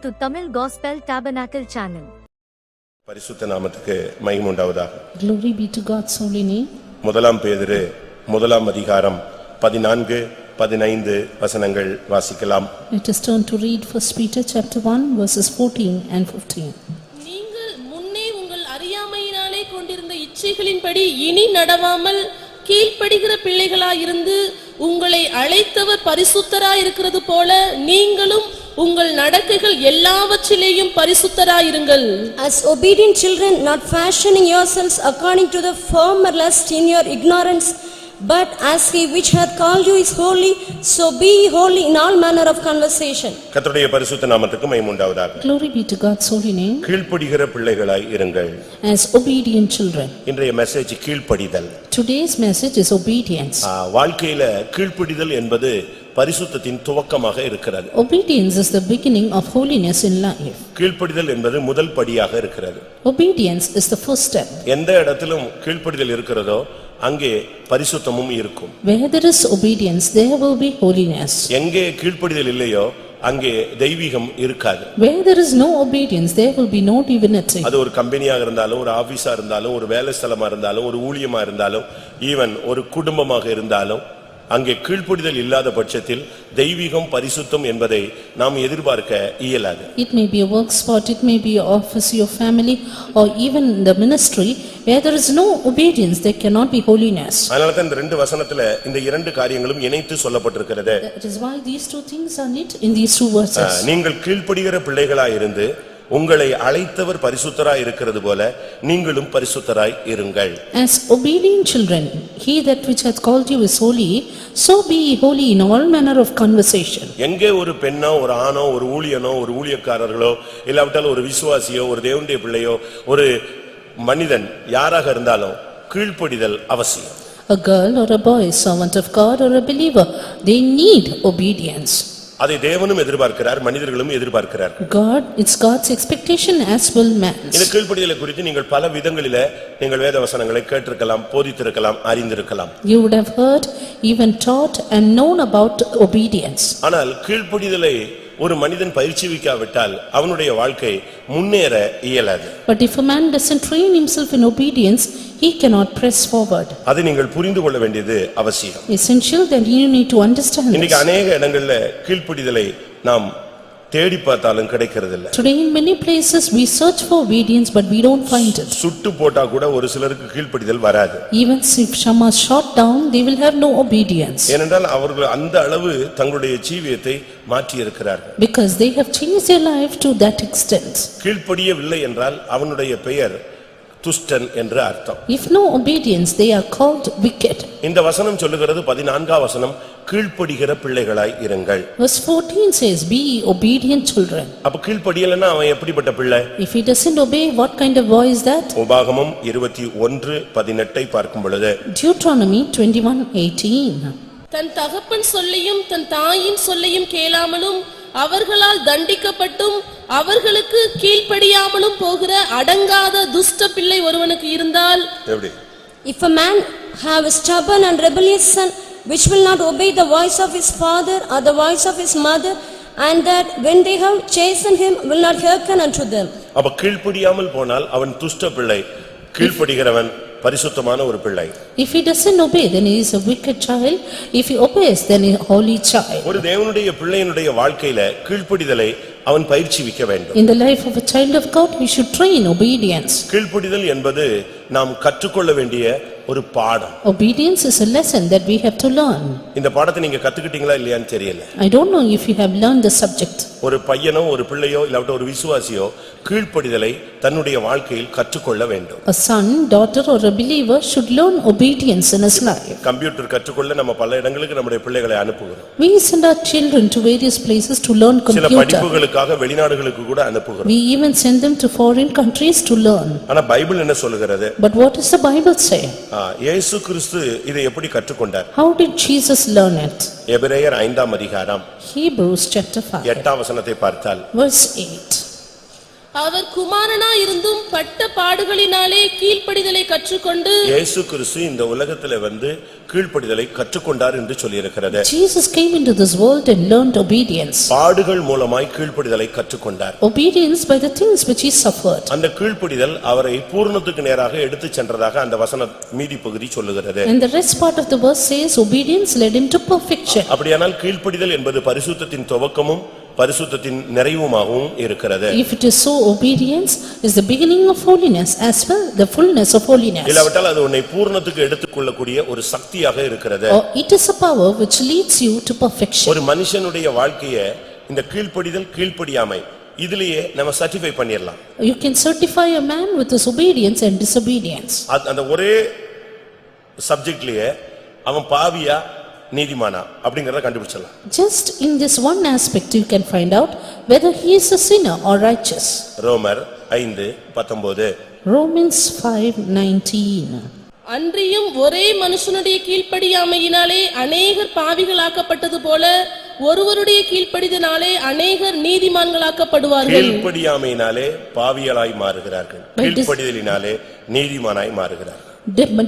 to Tamil Gospel Tabernacle channel. பரிசுத்த நாமத்துக்கு மகிமை உண்டாவதாக. Glory be to God's holy name. முதலாம் பேதுரு முதலாம் அதிகாரம் 14-15 வசனங்கள் வாசிக்கலாம். Let us turn to read 1 Peter chapter 1 verses 14 and 15. நீங்கள் முன்னே உங்கள் அறியாமையினாலே கொண்டிருந்த இச்சைகளின்படி இனி நடவாமல் கீழ்ப்படுகிற பிள்ளைகளாயிருந்து உங்களை அழைத்தவர் பரிசுத்தராயிருக்கிறது போல நீங்களும் உங்கள் நடக்கைகள் எல்லாவற்றிலேயும் பரிசுத்தராயிருங்கள். As obedient children, not fashioning yourselves according to the former lust in your ignorance, but as he which hath called you is holy, so be ye holy in all manner of conversation. கர்த்தருடைய பரிசுத்த நாமத்துக்கு மகிமை உண்டாவதாக. Glory be to God's holy name. கீழ்ப்படிகிற பிள்ளைகளாய் இருங்கள். As obedient children. இன்றைய message கீழ்ப்படிதல். Today's message is obedience. வாழ்க்கையில கீழ்ப்படிதல் என்பது பரிசுத்தத்தின் துவக்கமாக இருக்கிறது. Obedience is the beginning of holiness in life. கீழ்ப்படிதல் என்பது முதல் படியாக இருக்கிறது. Obedience is the first step. எந்த இடத்திலும் கீழ்ப்படிதல் இருக்கிறதோ அங்கே பரிசுத்தமும் இருக்கும். Where there is obedience, there will be holiness. எங்கே கீழ்ப்படிதல் இல்லையோ அங்கே தெய்வீகம் இருக்காது. Where there is no obedience, there will be no divinity. அது ஒரு கம்பெனியாக இருந்தாலும், ஒரு ஆபீஸா இருந்தாலும், ஒரு வேலை ஸ்தலமா இருந்தாலும், ஒரு ஊழியமா இருந்தாலும், ஈவன் ஒரு குடும்பமாக இருந்தாலும், அங்கே கீழ்ப்படிதல் இல்லாத பட்சத்தில் தெய்வீகம் பரிசுத்தம் என்பதை நாம் எதிர்பார்க்க இயலாது. It may be a work spot, it may be your office, your family, or even the ministry. Where there is no obedience, there cannot be holiness. அதனால தான் இந்த ரெண்டு வசனத்துல இந்த இரண்டு காரியங்களும் இணைத்து சொல்லப்பட்டிருக்கிறது. That is why these two things are knit in these two verses. நீங்கள் கீழ்ப்படிகிற பிள்ளைகளாய் இருந்து உங்களை அழைத்தவர் பரிசுத்தராய் இருக்கிறது போல நீங்களும் பரிசுத்தராய் இருங்கள். As obedient children, he that which hath called you is holy, so be ye holy in all manner of conversation. எங்கே ஒரு பெண்ணோ, ஒரு ஆணோ, ஒரு ஊழியனோ, ஒரு ஊழியக்காரர்களோ, இல்லாவிட்டால் ஒரு விசுவாசியோ, ஒரு தேவனுடைய பிள்ளையோ, ஒரு மனிதன் யாராக இருந்தாலும் கீழ்ப்படிதல் அவசியம். A girl or a boy, servant of God or a believer, they need obedience. அதை தேவனும் எதிர்பார்க்கிறார், மனிதர்களும் எதிர்பார்க்கிறார். God, it's God's expectation as well man's. இந்த கீழ்ப்படிதலை குறித்து நீங்கள் பல விதங்களிலே நீங்கள் வேத வசனங்களை கேட்டிருக்கலாம், போதித்திருக்கலாம், அறிந்திருக்கலாம். You would have heard, even taught and known about obedience. ஆனால் கீழ்ப்படிதலை ஒரு மனிதன் பயிற்சிவிக்காவிட்டால் அவனுடைய வாழ்க்கை முன்னேற இயலாது. But if a man doesn't train himself in obedience, he cannot press forward. அதை நீங்கள் புரிந்து கொள்ள வேண்டியது அவசியம். Essential that you need to understand this. இன்னைக்கு अनेक இடங்கள்ல கீழ்ப்படிதலை நாம் தேடி பார்த்தாலும் கிடைக்கிறது இல்ல. Today in many places we search for obedience but we don't find it. சுட்டு போட்டா கூட ஒரு சிலருக்கு கீழ்ப்படிதல் வராது. Even if some are shot down, they will have no obedience. ஏனென்றால் அவர்கள் அந்த அளவு தங்களுடைய ஜீவியத்தை மாற்றி இருக்கிறார்கள். Because they have changed their life to that extent. கீழ்ப்படியவில்லை என்றால் அவனுடைய பெயர் துஷ்டன் என்று அர்த்தம். If no obedience, they are called wicked. இந்த வசனம் சொல்லுகிறது 14ஆம் வசனம் கீழ்ப்படிகிற பிள்ளைகளாய் இருங்கள். Verse 14 says, be ye obedient children. அப்ப கீழ்ப்படியலன்னா அவன் எப்படிப்பட்ட பிள்ளை? If he doesn't obey, what kind of boy is that? உபாகமம் 21:18 பார்க்கும் பொழுது Deuteronomy 21:18. தன் தகப்பன் சொல்லையும் தன் தாயின் சொல்லையும் கேளாமலும் அவர்களால் தண்டிக்கப்பட்டும் அவர்களுக்கு கீழ்ப்படியாமலும் போகிற அடங்காத துஷ்ட பிள்ளை ஒருவனுக்கு இருந்தால், எப்படி? If a man have a stubborn and rebellious son, which will not obey the voice of his father or the voice of his mother, and that when they have chastened him will not hearken unto them. அப்ப கீழ்ப்படியாமல் போனால் அவன் துஷ்ட பிள்ளை, கீழ்ப்படிகிறவன் பரிசுத்தமான ஒரு பிள்ளை. If he doesn't obey, then he is a wicked child. If he obeys, then he is a holy child. ஒரு தேவனுடைய பிள்ளையினுடைய வாழ்க்கையில கீழ்ப்படிதலை அவன் பயிற்சிவிக்க வேண்டும். In the life of a child of God, we should train obedience. கீழ்ப்படிதல் என்பது நாம் கற்றுக்கொள்ள வேண்டிய ஒரு பாடம். Obedience is a lesson that we have to learn. இந்த பாடத்தை நீங்க கத்துக்கிட்டீங்களா இல்லையான்னு தெரியல. I don't know if you have learned the subject. ஒரு பையனோ ஒரு பிள்ளையோ இல்லாவிட்ட ஒரு விசுவாசியோ கீழ்ப்படிதலை தன்னுடைய வாழ்க்கையில் கற்றுக்கொள்ள வேண்டும். A son, daughter or a believer should learn obedience in his life. Computer கற்றுக்கொள்ள நம்ம பல இடங்களுக்கு நம்முடைய பிள்ளைகளை அனுப்புகிறோம். We send our children to various places to learn சில computer. படிப்புகளுக்காக வெளிநாடுகளுக்கு கூட அனுப்புகிறோம். We even send them to foreign countries to learn. ஆனா பைபிள் என்ன சொல்லுகிறது? But what does the Bible say? இயேசு கிறிஸ்து இதை எப்படி கற்றுக்கொண்டார்? How did Jesus learn it? எபிரேயர் 5ஆம் அதிகாரம் Hebrews chapter 5 8ஆம் வசனத்தை பார்த்தால், verse 8. அவர் குமாரனாயிருந்தும் பட்ட பாடுகளினாலே கீழ்ப்படிதலை கற்றுக்கொண்டு இயேசு கிறிஸ்து இந்த உலகத்திலே வந்து கீழ்ப்படிதலை கற்றுக்கொண்டார் என்று சொல்லியிருக்கிறது. Jesus came into this world and learned obedience. பாடுகள் மூலமாய் கீழ்ப்படிதலை கற்றுக்கொண்டார். Obedience by the things which he suffered. அந்த கீழ்ப்படிதல் அவரை பூரணத்துக்கு நேராக எடுத்துச் சென்றதாக அந்த வசன மீதி பகுதி சொல்லுகிறது. And the rest part of the verse says obedience led him to perfection. அப்படியானால் கீழ்ப்படிதல் என்பது பரிசுத்தத்தின் துவக்கமும் பரிசுத்தத்தின் நிறைவுமாகவும் இருக்கிறது. If it is so, obedience is the beginning of holiness as well the fullness of holiness. இல்லாவிட்டால் அது உன்னை பூரணத்துக்கு எடுத்துக்கொள்ளக்கூடிய ஒரு சக்தியாக இருக்கிறது. Or it is a power which leads you to perfection. ஒரு மனுஷனுடைய வாழ்க்கையை இந்த கீழ்ப்படிதல் கீழ்ப்படியாமை இதிலேயே நம்ம சர்டிஃபை பண்ணிரலாம். You can certify a man with his obedience and disobedience. அந்த ஒரே சப்ஜெக்ட்லயே அவன் பாவியா நீதிமானா அப்படிங்கறத கண்டுபிடிச்சலாம். Just in this one aspect you can find out whether he is a sinner or righteous. ரோமர் 5:19. Romans 5:19. அன்றியும் ஒரே மனுஷனுடைய கீழ்ப்படியாமையினாலே அநேகர் பாவிகளாக்கப்பட்டது போல ஒருவருடைய கீழ்ப்படிதனாலே அநேகர் நீதிமான்களாக்கப்படுவார்கள். கீழ்ப்படியாமையினாலே பாவிகளாய் மாறுகிறார்கள், கீழ்ப்படிதலினாலே நீதிமானாய் மாறுகிறார்கள்.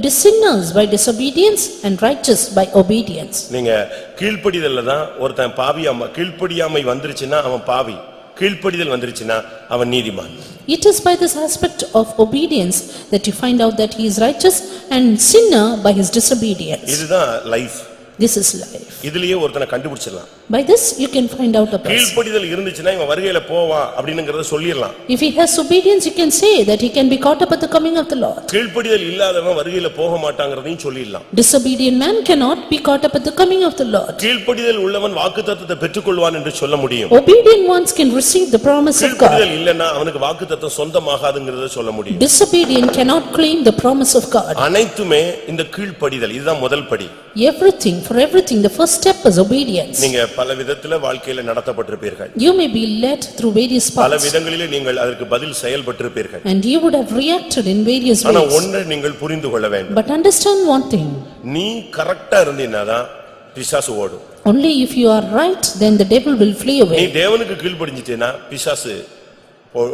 The sinners by disobedience and righteous by obedience. நீங்க கீழ்ப்படிதல்ல தான் ஒருத்தன் பாவியாம கீழ்ப்படியாமை வந்துருச்சுன்னா அவன் பாவி, கீழ்ப்படிதல் வந்துருச்சுன்னா அவன் நீதிமான். It is by this aspect of obedience that you find out that he is righteous and sinner by his disobedience. இதுதான் லைஃப். This is life. இதுலயே ஒருத்தனை கண்டுபிடிச்சிடலாம். By this you can find out a person. கீழ்ப்படிதல் இருந்துச்சுன்னா இவன் வருகையில போவான் அப்படிங்கறத சொல்லிரலாம். If he has obedience you can say that he can be caught up at the coming of the Lord. கீழ்ப்படிதல் இல்லாதவன் வருகையில போக மாட்டாங்கறதையும் சொல்லிரலாம். Disobedient man cannot be caught up at the coming of the Lord. கீழ்ப்படிதல் உள்ளவன் வாக்குத்தத்தத்தை பெற்றுக்கொள்வான் என்று சொல்ல முடியும். Obedient ones can receive the promise of God. கீழ்ப்படிதல் இல்லனா அவனுக்கு வாக்குத்தத்தம் சொந்தமாகாதுங்கறத சொல்ல முடியும். Disobedient cannot claim the promise of God. அனைத்துமே இந்த கீழ்ப்படிதல் இதுதான் முதல் படி. Everything, for everything, the first step is obedience. நீங்க பல விதத்துல வாழ்க்கையில நடத்தப்பட்டிருப்பீர்கள். You may be led through various paths. பல விதங்களிலே நீங்கள் அதற்கு பதில் செயல்பட்டிருப்பீர்கள். And you would have reacted in various ஆனா ways. ஒன்றை நீங்கள் புரிந்து கொள்ள வேண்டும். But understand one thing. நீ கரெக்ட்டா இருந்தீனாதான் பிசாசு ஓடும். Only if you are right, then the devil will flee நீ away. தேவனுக்கு கீழ்ப்படிஞ்சிட்டேனா பிசாசு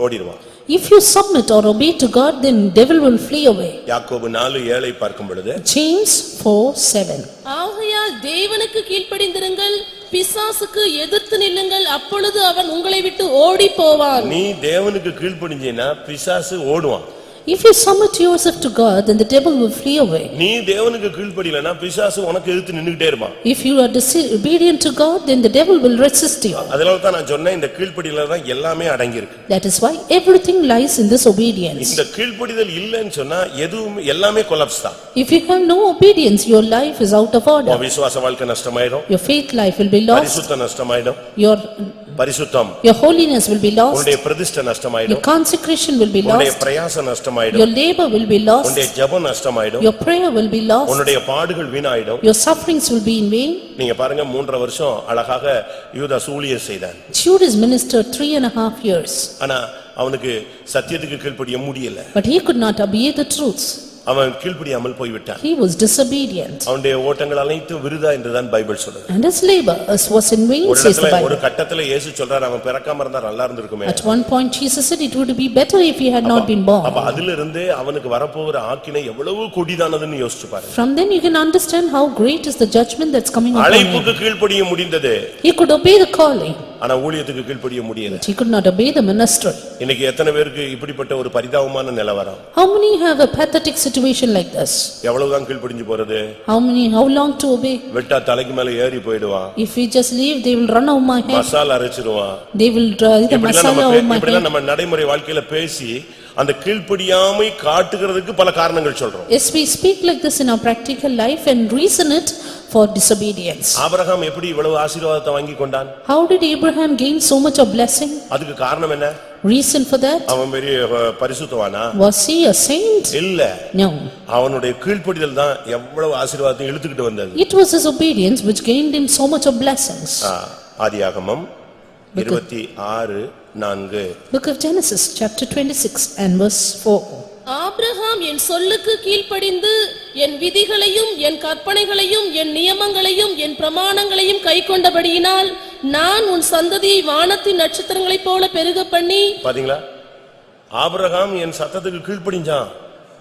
ஓடிடுவான். If you submit or obey to God, then devil will flee away. யாக்கோபு 4:7 பார்க்கும் பொழுது James 4:7. ஆகையால் தேவனுக்கு கீழ்ப்படிந்திருங்கள், பிசாசுக்கு எதிர்த்து நில்லுங்கள், அப்பொழுது அவன் உங்களை விட்டு ஓடி போவான். நீ தேவனுக்கு கீழ்ப்படிஞ்சேனா பிசாசு ஓடுவான். If you submit yourself to God, then the devil will flee away. நீ தேவனுக்கு கீழ்ப்படியலனா பிசாசு உனக்கு எதிர்த்து நின்னுட்டே இருப்பான். If you are disobedient to God, then the devil will resist you. அதனால தான் நான் சொன்னேன் இந்த கீழ்ப்படியல தான் எல்லாமே அடங்கி இருக்கு. That is why everything lies in this obedience. இந்த கீழ்ப்படிதல் இல்லன்னு சொன்னா எதுவும் எல்லாமே கொலாப்ஸ் தான். If you have no obedience, your life is out of order. உன் விசுவாச வாழ்க்கை நஷ்டமாயிடும். Your faith life will be lost. பரிசுத்தம் நஷ்டமாயிடும். பரிசுத்தம் Your holiness will be lost. உன்னுடைய பிரதிஷ்டை Your நஷ்டமாயிடும். consecration will be உன்னுடைய lost. பிரயாசம் Your நஷ்டமாயிடும். labor will be lost. உன்னுடைய ஜெபம் நஷ்டமாயிடும். Your prayer will be lost. உன்னுடைய பாடுகள் வீணாயிடும். Your sufferings will be in vain. நீங்க பாருங்க 3 வருஷம் அழகாக யூதாஸ் ஊழியம் செய்தான். Judas ministered 3.5 years. ஆனா அவனுக்கு சத்தியத்துக்கு கீழ்ப்படிய முடியல. But he could not obey the truth. அவன் கீழ்ப்படியாமல் போய்விட்டான். He was disobedient. அவனுடைய ஓட்டங்கள் அனைத்தும் விருதா என்றுதான் பைபிள் சொல்லுது. And his labor was in vain, says the ஒரு Bible. கட்டத்துல இயேசு சொல்றார் அவன் பிறக்காம இருந்தா நல்லா இருந்திருக்குமே. At one point Jesus said it would be better if he had not been born. அப்ப அதில இருந்தே அவனுக்கு வரப்போகிற ஆக்கினை எவ்வளவு கொடிதானதுன்னு யோசிச்சு பாருங்க. From then you can understand how great is the judgment that's coming upon him. அழைப்புக்கு கீழ்ப்படிய முடிந்தது. He could obey the calling. ஆனா ஊழியத்துக்கு கீழ்ப்படிய முடியல. He could not obey the ministry. இன்னைக்கு எத்தனை பேருக்கு இப்படிப்பட்ட ஒரு பரிதாபமான நிலவரம்? How many have a pathetic situation like this? எவ்வளவுதான் கீழ்ப்படிஞ்சு போறது? How long to obey? விட்டா தலைக்கு மேல ஏறி போய்டுவான். If we just leave, they will run over my head. Masala அரைச்சிடுவான். They will drive the masala over my head. நம்ம நடைமுறை வாழ்க்கையில பேசி அந்த கீழ்ப்படியாமை காட்டுகிறதுக்கு பல காரணங்கள் சொல்றோம். Yes, we speak like this in our practical life and reason it for disobedience. Abraham எப்படி இவ்வளவு ஆசீர்வாதத்தை வாங்கி கொண்டான்? How did Abraham gain so much of blessing? அதுக்கு காரணம் என்ன? Reason for that? அவன் பெரிய பரிசுத்தவானா? Was he a saint? இல்ல. No. அவனுடைய கீழ்ப்படிதல் தான் எவ்வளவு ஆசீர்வாதத்தை இழுத்துக்கிட்டு வந்தது. It was his obedience which gained him so much of blessings. ஆதியாகமம் 26:4. Book of Genesis chapter 26 and verse 4. Abraham என் சொல்லுக்கு கீழ்ப்படிந்து என் விதிகளையும் என் கற்பனைகளையும் என் நியமங்களையும் என் பிரமாணங்களையும் கைக்கொண்டபடியினால் நான் உன் சந்ததியை வானத்தின் நட்சத்திரங்களைப் போல பெருக பண்ணி. பாத்தீங்களா? ஆபிரகாம் என் சத்தத்துக்கு கீழ்ப்படிஞ்சான்,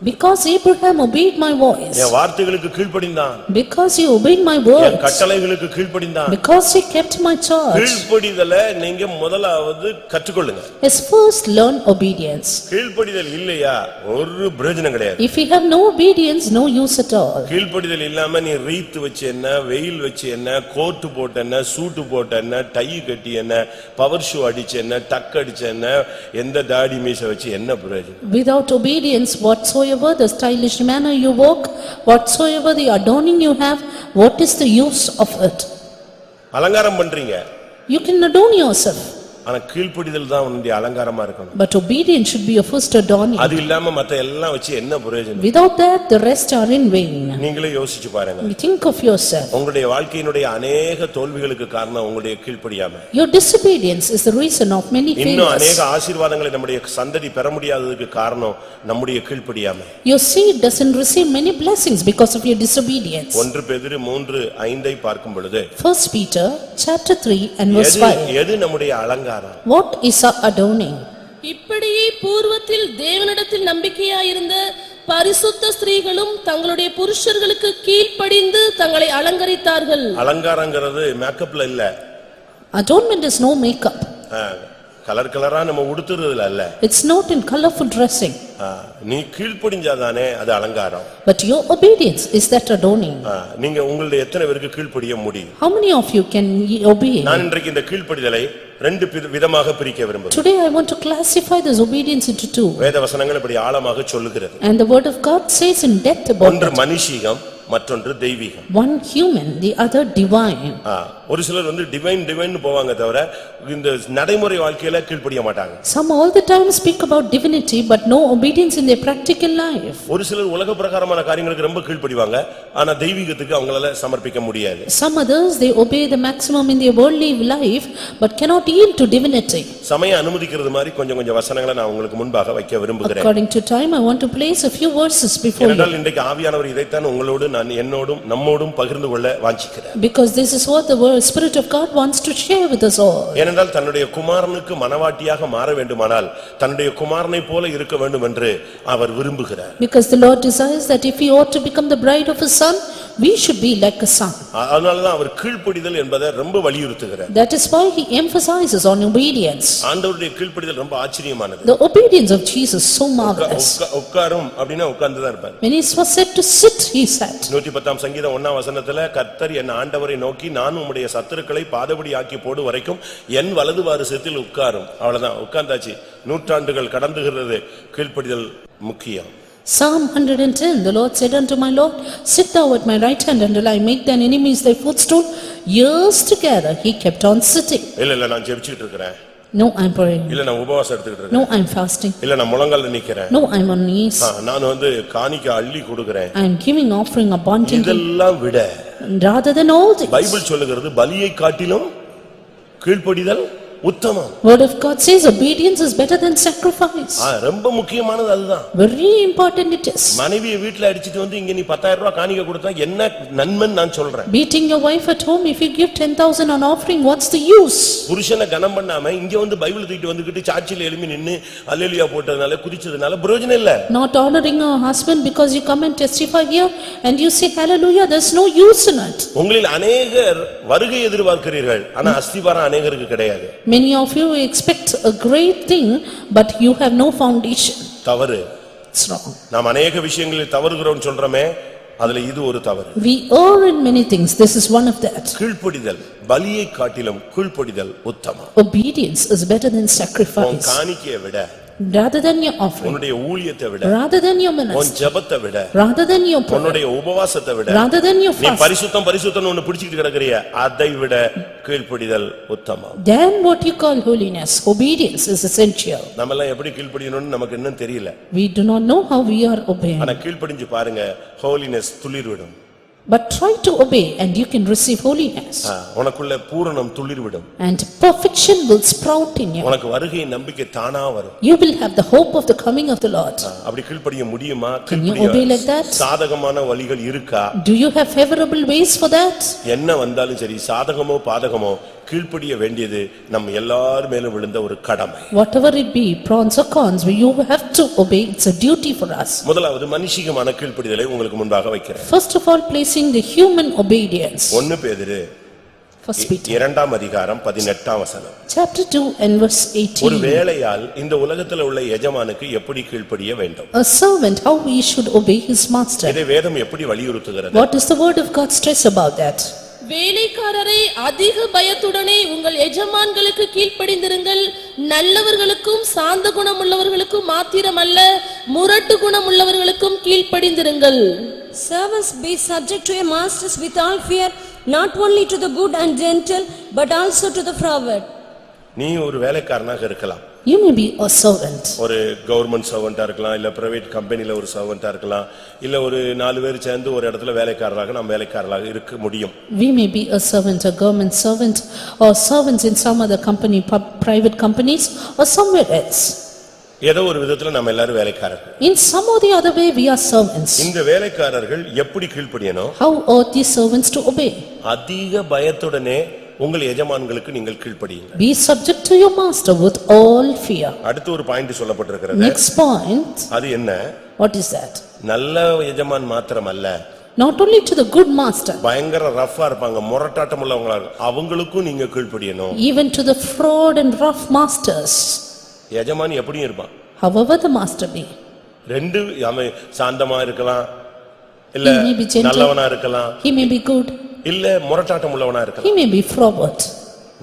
Because Abraham obeyed my voice. என் வார்த்தைகளுக்கு கீழ்ப்படிந்தான், Because he obeyed my N words. கட்டளைகளுக்கு கீழ்ப்படிந்தான். Because he kept my charge. கீழ்ப்படிதலை நீங்க முதலாவது கற்றுக்கொள்ளுங்க. Yes, first learn obedience. கீழ்ப்படிதல் இல்லையா ஒரு பிரயோஜனம் கிடையாது. If you have no obedience, no use at all. கீழ்ப்படிதல் இல்லாம நீ ரீத் வச்சு என்ன, வெயில் வச்சு என்ன, கோட் போட்டு என்ன, சூட்டு போட்டு என்ன, டை கட்டி என்ன, பவர் ஷூ அடிச்சு என்ன, டக் அடிச்சு என்ன, எந்த தாடி மீசை வச்சு என்ன பிரயோஜனம்? Without obedience, whatsoever the stylish manner you walk, whatsoever the adorning you have, what is the use of it? அலங்காரம் பண்றீங்க, You can adorn yourself, ஆனா கீழ்ப்படிதல் தான் உன்னுடைய அலங்காரமா இருக்கணும். but obedience should be your first adorning. அது இல்லாம மத்த எல்லாம் வச்சு என்ன பிரயோஜனம்? Without that, the rest are in vain. நீங்களே யோசிச்சு பாருங்க. You think of yourself. உங்களுடைய வாழ்க்கையினுடைய அநேக தோல்விகளுக்கு காரணம் உங்களுடைய கீழ்ப்படியாமை. Your disobedience is the reason of many இன்னும் failures. அநேக ஆசீர்வாதங்களை நம்முடைய சந்ததி பெற முடியாததுக்கு காரணம் நம்முடைய கீழ்ப்படியாமை. Your seed doesn't receive many blessings because of your disobedience. 1 பேதுரு 3:5 பார்க்கும் பொழுது 1 Peter chapter 3 and verse 5. எது நம்முடைய அலங்காரம்? What is our adorning? இப்படியே பூர்வத்தில் தேவனிடத்தில் நம்பிக்கையாயிருந்த பரிசுத்த ஸ்திரீகளும் தங்களுடைய புருஷர்களுக்கு கீழ்ப்படிந்து தங்களை அலங்கரித்தார்கள். அலங்காரங்கிறது மேக்கப்ல இல்ல. Adornment is no makeup. Colour கலரா நம்ம உடுத்துறதுல அல்ல. It's not in colorful dressing. நீ கீழ்ப்படிஞ்சாதானே அது அலங்காரம். But your obedience is that adorning. நீங்க உங்களுடைய எத்தனை பேருக்கு கீழ்ப்படிய முடியும்? How many of you can obey? நான் இன்றைக்கு இந்த கீழ்ப்படிதலை ரெண்டு விதமாக பிரிக்க விரும்புகிறேன். Today I want to classify this obedience into two. வேத வசனங்கள் இப்படி ஆழமாக சொல்லுகிறது. And the word of God says in depth about ஒன்று it. மனுஷீகம், மற்றொன்று தெய்வீகம். One human, the other divine. ஒரு சிலர் டிவைன் டிவைன் போவாங்க தவிர இந்த நடைமுறை வாழ்க்கையில கீழ்ப்படிய மாட்டாங்க. Some all the time speak about divinity but no obedience in their practical life. ஒரு சிலர் உலக பிரகாரமான காரியங்களுக்கு ரொம்ப கீழ்ப்படிவாங்க, ஆனா தெய்வீகத்துக்கு அவங்களால சமர்ப்பிக்க முடியாது. Some others they obey the maximum in their worldly life but cannot yield to divinity. சமயம் அனுமதிக்கிறது மாதிரி கொஞ்சம் கொஞ்சம் வசனங்களை நான் உங்களுக்கு முன்பாக வைக்க விரும்புகிறேன். According to time I want to place a few verses before you. ஏனென்றால் இன்றைக்கு ஆவியானவர் இதைத்தான் உங்களோடு நான் என்னோடும் நம்மோடும் பகிர்ந்து கொள்ள வாஞ்சிக்கிறேன். Because this is what the Spirit of God wants to share with us all. ஏனென்றால் தன்னுடைய குமாரனுக்கு மனவாட்டியாக மாற வேண்டுமானால் தன்னுடைய குமாரனை போல இருக்க வேண்டும் என்று அவர் விரும்புகிறார். Because the Lord desires that if he ought to become the bride of his son, we should be like a son. அதனாலதான் அவர் கீழ்ப்படிதல் என்பதை ரொம்ப வலியுறுத்துகிறார். That is why he emphasizes on obedience. ஆண்டவருடைய கீழ்ப்படிதல் ரொம்ப ஆச்சரியமானது. The obedience of Jesus so marvelous. உட்காரும் அப்படினா உட்கார்ந்து தான் இருப்பார். When he was said to sit, he sat. 110 சங்கீதம் 1 வசனத்துல கர்த்தர் என் ஆண்டவரை நோக்கி நான் உம்முடைய சத்துருக்களை பாதபடி ஆக்கி போடு வரைக்கும் என் வலது வாரிசத்தில் உட்காரும். அவ்வளவுதான், உட்கார்ந்தாச்சு. நூற்றாண்டுகள் கடந்துகிறது. கீழ்ப்படிதல் முக்கியம். Psalm 110, the Lord said unto my Lord, sit thou at my right hand until I make thine enemies thy footstool. Years together he kept on sitting. இல்ல நான் ஜெபிச்சிட்டு இருக்கேன். No, I'm praying. இல்ல நான் உபவாசம் எடுத்துக்கிட்டு இருக்கேன். No, I'm fasting. இல்ல நான் முழங்கால்ல நிக்கிறேன். No, I'm on knees. நான் காணிக்க அள்ளி கொடுக்கிறேன். I'm giving offering abundantly. இதெல்லாம் விட rather than all things. Bible சொல்லுகிறது பலியை காட்டிலும் கீழ்ப்படிதல் உத்தமம். Word of God says obedience is better than sacrifice. ரொம்ப முக்கியமானது அதுதான். Very important it is. மனைவியை வீட்ல அடிச்சிட்டு வந்து இங்க நீ 10,000 ரூபாய் காணிக்க கொடுத்தா என்ன நன்மைன்னு நான் சொல்றேன். Beating your wife at home, if you give 10,000 on offering, what's the use? புருஷனை கனம் பண்ணாம இங்க வந்து பைபிள் தூக்கிட்டு வந்துகிட்டு சார்ச்சில எழும்பி நின்னு அல்லேலூயா போட்டதனால குதிச்சதனால பிரயோஜனம் இல்ல. Not honoring your husband because you come and testify here and you say hallelujah, there's no use in it. உங்களில் அநேகர் வருகை எதிர்பார்க்கிறீர்கள், ஆனா அஸ்திபாரம் அநேகருக்கு கிடையாது. Many of you expect a great thing but you have no foundation. தவறு. It's wrong. நாம் அநேக விஷயங்களில் தவறுகிறோம் சொல்றோமே, அதுல இது ஒரு தவறு. We err in many things, this is one of that. கீழ்ப்படிதல் பலியை காட்டிலும் கீழ்ப்படிதல் உத்தமம். Obedience is better than sacrifice. காணிக்கையை விட, rather than your offering, உன்னுடைய ஊழியத்தை விட, rather than your உன் ministry, ஜெபத்தை விட, rather than your prayer, உன்னுடைய உபவாசத்தை விட, rather than your நீ fast, பரிசுத்தம் பரிசுத்தம்னு ஒன்னு பிடிச்சிட்டு கிடக்குறிய அதை விட கீழ்ப்படிதல் உத்தமம். then what you call holiness, obedience is essential. நம்ம எல்லாம் எப்படி கீழ்ப்படியணும்னு நமக்கு இன்னும் தெரியல. We do not know how we are obeying. ஆனா கீழ்ப்படிஞ்சு பாருங்க, holiness துளிர்விடும். But try to obey and you can receive holiness. உனக்குள்ள பூரணம் துளிர்விடும். And perfection will sprout in you. உனக்கு வருகை நம்பிக்கை தானா வரும். You will have the hope of the coming of the Lord. அப்படி கீழ்ப்படிய முடியுமா? Can you obey like that? சாதகமான வழிகள் இருக்கா? Do you have favorable ways for that? என்ன வந்தாலும் சரி சாதகமோ பாதகமோ கீழ்ப்படிய வேண்டியது நம்ம எல்லார் மேலும் விழுந்த ஒரு கடமை. Whatever it be, pros or cons, you have to obey. It's a duty for us. முதலாவது மனுஷிகமான கீழ்ப்படிதலை உங்களுக்கு முன்பாக வைக்கிறேன். First of all, placing the human obedience. 1 பேதுரு 2ஆம் அதிகாரம் 18ஆம் வசனம். Chapter 2 and verse 18. ஒரு வேலையால் இந்த உலகத்தில் உள்ள எஜமானுக்கு எப்படி கீழ்ப்படிய வேண்டும்? A servant, how he should obey his master. இதை வேதம் எப்படி வலியுறுத்துகிறது? What does the word of God stress about that? வேலைக்காரரை அதிக பயத்துடனே உங்கள் எஜமான்களுக்கு கீழ்ப்படிந்திருங்கள். நல்லவர்களுக்கும் சாந்த குணமுள்ளவர்களுக்கும் மாத்திரமல்ல முரட்டு குணமுள்ளவர்களுக்கும் கீழ்ப்படிந்திருங்கள். Servants, be subject to your masters with all fear, not only to the good and gentle, but also to the froward. நீ ஒரு வேலைக்காரனாக இருக்கலாம். You may be a servant. ஒரு government சர்வெண்டா இருக்கலாம், இல்ல பிரைவேட் கம்பெனில ஒரு சர்வெண்டா இருக்கலாம், இல்ல ஒரு 4 பேர் சேர்ந்து ஒரு இடத்துல வேலைக்காரராக நாம் வேலைக்காரராக இருக்க முடியும். We may be a servant, a government servant, or servants in some other company, private companies, or somewhere else. ஏதோ ஒரு விதத்துல நம்ம எல்லாரும் வேலைக்காரர்கள். In some or the other way we are servants. இந்த வேலைக்காரர்கள் எப்படி கீழ்ப்படியணும்? How ought these servants to obey? அதிக பயத்துடனே உங்கள் எஜமான்களுக்கு நீங்கள் கீழ்ப்படியுங்கள். Be subject to your master with all fear. அடுத்து ஒரு பாயிண்ட் சொல்லப்பட்டிருக்கிறது. Next point. அது என்ன? What is that? நல்ல எஜமான் மாத்திரமல்ல, Not only to the good master, பயங்கர ரஃப்பா இருப்பாங்க, முரட்டாட்டம் உள்ளவங்களா அவங்களுக்கும் நீங்க கீழ்ப்படியணும். even to the fraud and rough masters. எஜமான் எப்படியும் இருப்பான். However the master be. ரெண்டு அவன் சாந்தமா இருக்கலாம், இல்ல He may be gentle. நல்லவனா இருக்கலாம், He may be good. இல்ல முரட்டாட்டம் உள்ளவனா இருக்கலாம். He may be froward.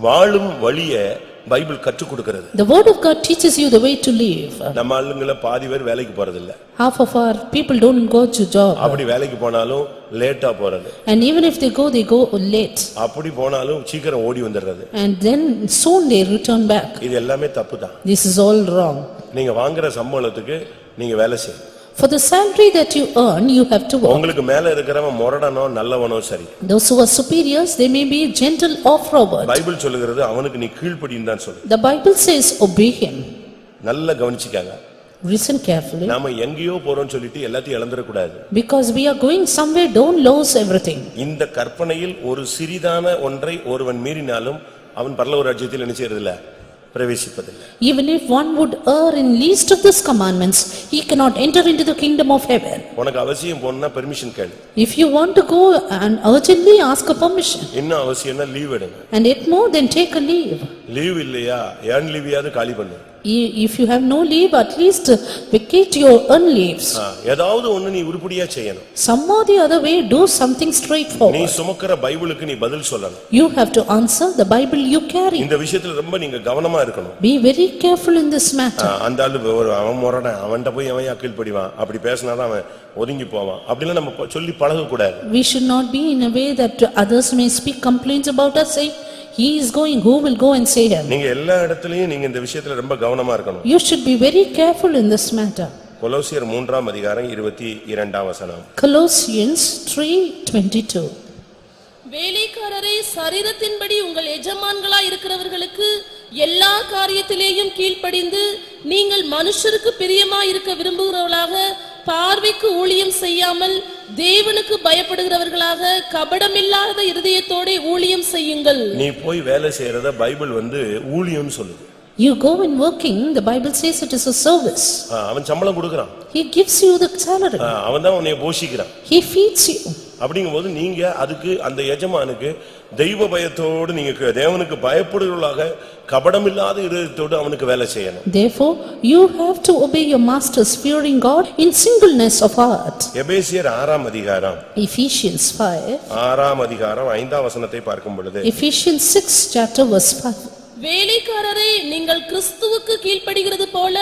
வாழும் வழியை பைபிள் கற்றுக் கொடுக்கிறது. The word of God teaches you the way to live. நம்ம ஆளுங்கள பாதி பேர் வேலைக்கு போறது இல்ல. Half of our people don't go to job. அப்படி வேலைக்கு போனாலும் லேட்டா போறது. And even if they go late. அப்படி போனாலும் சீக்கிரம் ஓடி வந்துடுறது. And then soon they return back. இது எல்லாமே தப்புதான். This is all wrong. நீங்க வாங்குற சம்பளத்துக்கு நீங்க வேலை செய்யணும். For the salary that you earn, you have to work. உங்களுக்கு மேல இருக்கிறவன் முரடனோ நல்லவனோ சரி. Those who are superiors, they may be gentle or froward. Bible சொல்லுகிறது அவனுக்கு நீ கீழ்ப்படின்னு தான் சொல்லு. The Bible says obey him. நல்லா கவனிச்சுக்காங்க. Listen carefully. நாம எங்கேயோ போறோம்னு சொல்லிட்டு எல்லாத்தையும் இழந்துட கூடாது. Because we are going somewhere, don't lose everything. இந்த கற்பனையில் ஒரு சிறிதான ஒன்றை ஒருவன் மீறினாலும் அவன் பரலோக ராஜ்யத்தில் என்ன செய்யறதில்ல, பிரவேசிப்பதில்லை. Even if one would err in least of these commandments, he cannot enter into the kingdom of heaven. உனக்கு அவசியம் போனா பெர்மிஷன் கேளு. If you want to go and urgently ask a permission. இன்னும் அவசியம்னா லீவ் எடுங்க. And yet more than take a leave. Leave இல்லையா, ஏன் லீவியாவது காலி பண்ணு. If you have no leave, at least vacate your own leaves. ஏதாவது ஒண்ணு நீ உருப்படியா செய்யணும். Some or the other way, do something நீ straightforward. சுமக்கிற பைபிளுக்கு நீ பதில் சொல்லணும். You have to answer the Bible you carry. இந்த விஷயத்துல ரொம்ப நீங்க கவனமா இருக்கணும். Be very careful in this matter. அந்த ஆளு அவன் முரடன், அவன்கிட்ட போய் அவன் கீழ்ப்படிவான், அப்படி பேசினாதான் அவன் ஒதுங்கி போவான், அப்படிலாம் நம்ம சொல்லி பழக கூடாது. We should not be in a way that others may speak complaints about us, saying, he is going, who will go and say him? நீங்க எல்லா இடத்துலயும் நீங்க இந்த விஷயத்துல ரொம்ப கவனமா இருக்கணும். You should be very careful in this matter. கொலோசியர் 3ஆம் அதிகாரம் 22ஆம் வசனம். Colossians 3:22. வேலைக்காரரை சரீரத்தின்படி உங்கள் எஜமான்களாய் இருக்கிறவர்களுக்கு எல்லா காரியத்திலேயும் கீழ்ப்படிந்து நீங்கள் மனுஷருக்கு பிரியமாய் இருக்க விரும்புகிறவர்களாக பார்வைக்கு ஊழியம் செய்யாமல் தேவனுக்கு பயப்படுகிறவர்களாக கபடமில்லாத இருதயத்தோட ஊழியம் செய்யுங்கள். நீ போய் வேலை செய்யறத பைபிள் ஊழியம்னு சொல்லுது. You go in working, the Bible says it is a service. அவன் சம்பளம் கொடுக்கறான். He gives you the salary. அவன் தான் உன்னை போஷிக்கிறான். He feeds you. அப்படிங்கும்போது நீங்க அதுக்கு அந்த எஜமானுக்கு தெய்வ பயத்தோடு நீங்க தேவனுக்கு பயப்படுகிறவர்களாக கபடமில்லாத இருதயத்தோடு அவனுக்கு வேலை செய்யணும். Therefore, you have to obey your masters, fearing God in singleness of heart. எபேசியர் 6ஆம் அதிகாரம். Ephesians 5. 6ஆம் அதிகாரம் 5ஆம் வசனத்தை பார்க்கும் பொழுது. Ephesians 6 chapter verse 5. வேலைக்காரரை நீங்கள் கிறிஸ்துவுக்கு கீழ்ப்படிகிறது போல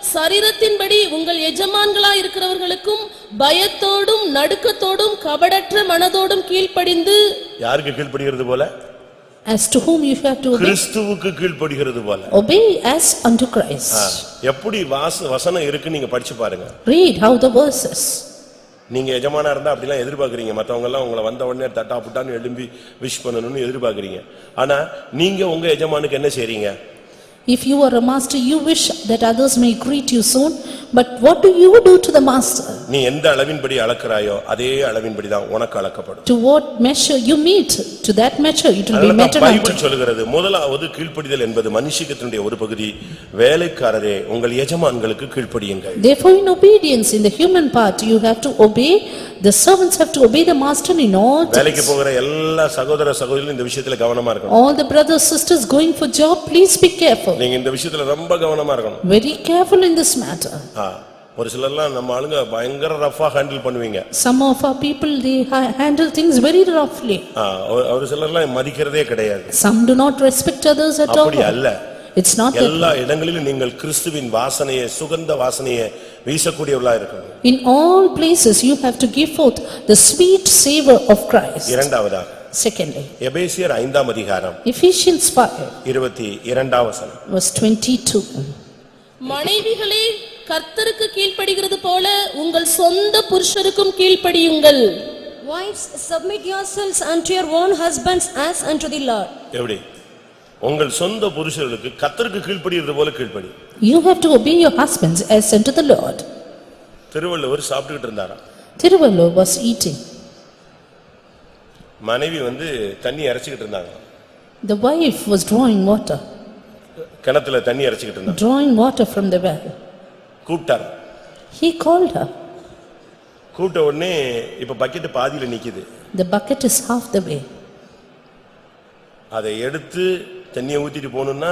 சரீரத்தின்படி உங்கள் எஜமான்களாய் இருக்கிறவர்களுக்கும் பயத்தோடும் நடுக்கத்தோடும் கபடற்ற மனதோடும் கீழ்ப்படிந்து. யாருக்கு கீழ்ப்படிகிறது போல? As to whom you have to obey? கிறிஸ்துவுக்கு கீழ்ப்படிகிறது போல. Obey as unto Christ. எப்படி வசனம் இருக்கு நீங்க படிச்சு பாருங்க. Read how the verses. நீங்க எஜமானா இருந்தா அப்படிலாம் எதிர்பார்க்கறீங்க, மத்தவங்க எல்லாம் உங்களை வந்த உடனே தட்டா புட்டான்னு எழும்பி விஷ் பண்ணணும்னு எதிர்பார்க்கறீங்க. ஆனா நீங்க உங்க எஜமானுக்கு என்ன செய்றீங்க? If you are a master, you wish that others may greet you soon, but what do you do to the master? நீ எந்த அளவின்படி அளக்கறாயோ அதே அளவின்படி தான் உனக்கு அளக்கப்படும். To what measure you meet, to that measure it will be measured unto Bible சொல்கிறது முதலாவது கீழ்ப்படிதல் என்பது மனுஷிகத்தினுடைய ஒரு பகுதி. வேலைக்காரரே உங்கள் எஜமான்களுக்கு கீழ்ப்படியுங்கள். Therefore in obedience in the human part you have to obey, the servants have to obey the master in all things. வேலைக்கு போகிற எல்லா சகோதர சகோதரிகளும் இந்த விஷயத்துல கவனமா இருக்கணும். All the brothers sisters going for job, please be careful. நீங்க இந்த விஷயத்துல ரொம்ப கவனமா இருக்கணும். Very careful in this matter. ஒரு சிலர்லாம் நம்ம ஆளுங்க பயங்கர ரஃபா ஹேண்டில் பண்ணுவீங்க. Some of our people they handle things very roughly. ஒரு சிலர்லாம் மதிக்கிறதே கிடையாது. Some do not respect others at all. அப்படி அல்ல. It's not that. எல்லா இடங்களிலும் நீங்கள் கிறிஸ்துவின் வாசனையை சுகந்த வாசனையை வீசக்கூடியவர்களா இருக்கணும். In all places you have to give forth the sweet savor of Christ. இரண்டாவதாக Secondly, எபேசியர் 5ஆம் அதிகாரம் Ephesians 5 22ஆம் வசனம். verse 22. மனைவிகளே கர்த்தருக்கு கீழ்ப்படிகிறது போல உங்கள் சொந்த புருஷருக்கும் கீழ்ப்படியுங்கள். Wives, submit yourselves unto your own husbands as unto the Lord. எப்படி? உங்கள் சொந்த புருஷர்களுக்கு கர்த்தருக்கு கீழ்ப்படிகிறது போல கீழ்ப்படி. You have to obey your husbands as unto the Lord. Thiruvalluvar சாப்பிட்டுக்கிட்டு இருந்தாராம். Thiruvalur was eating. மனைவி தண்ணி இறைச்சிக்கிட்டு இருந்தாங்க. The wife was drawing water. கிணத்துல தண்ணி இறைச்சிக்கிட்டு இருந்தாங்க. Drawing water from the well. கூப்பிட்டார். He called her. கூப்பிட்ட உடனே இப்ப பக்கெட் பாதியில நிக்குது. The bucket is half the way. அதை எடுத்து தண்ணியை ஊத்திட்டு போகணும்னா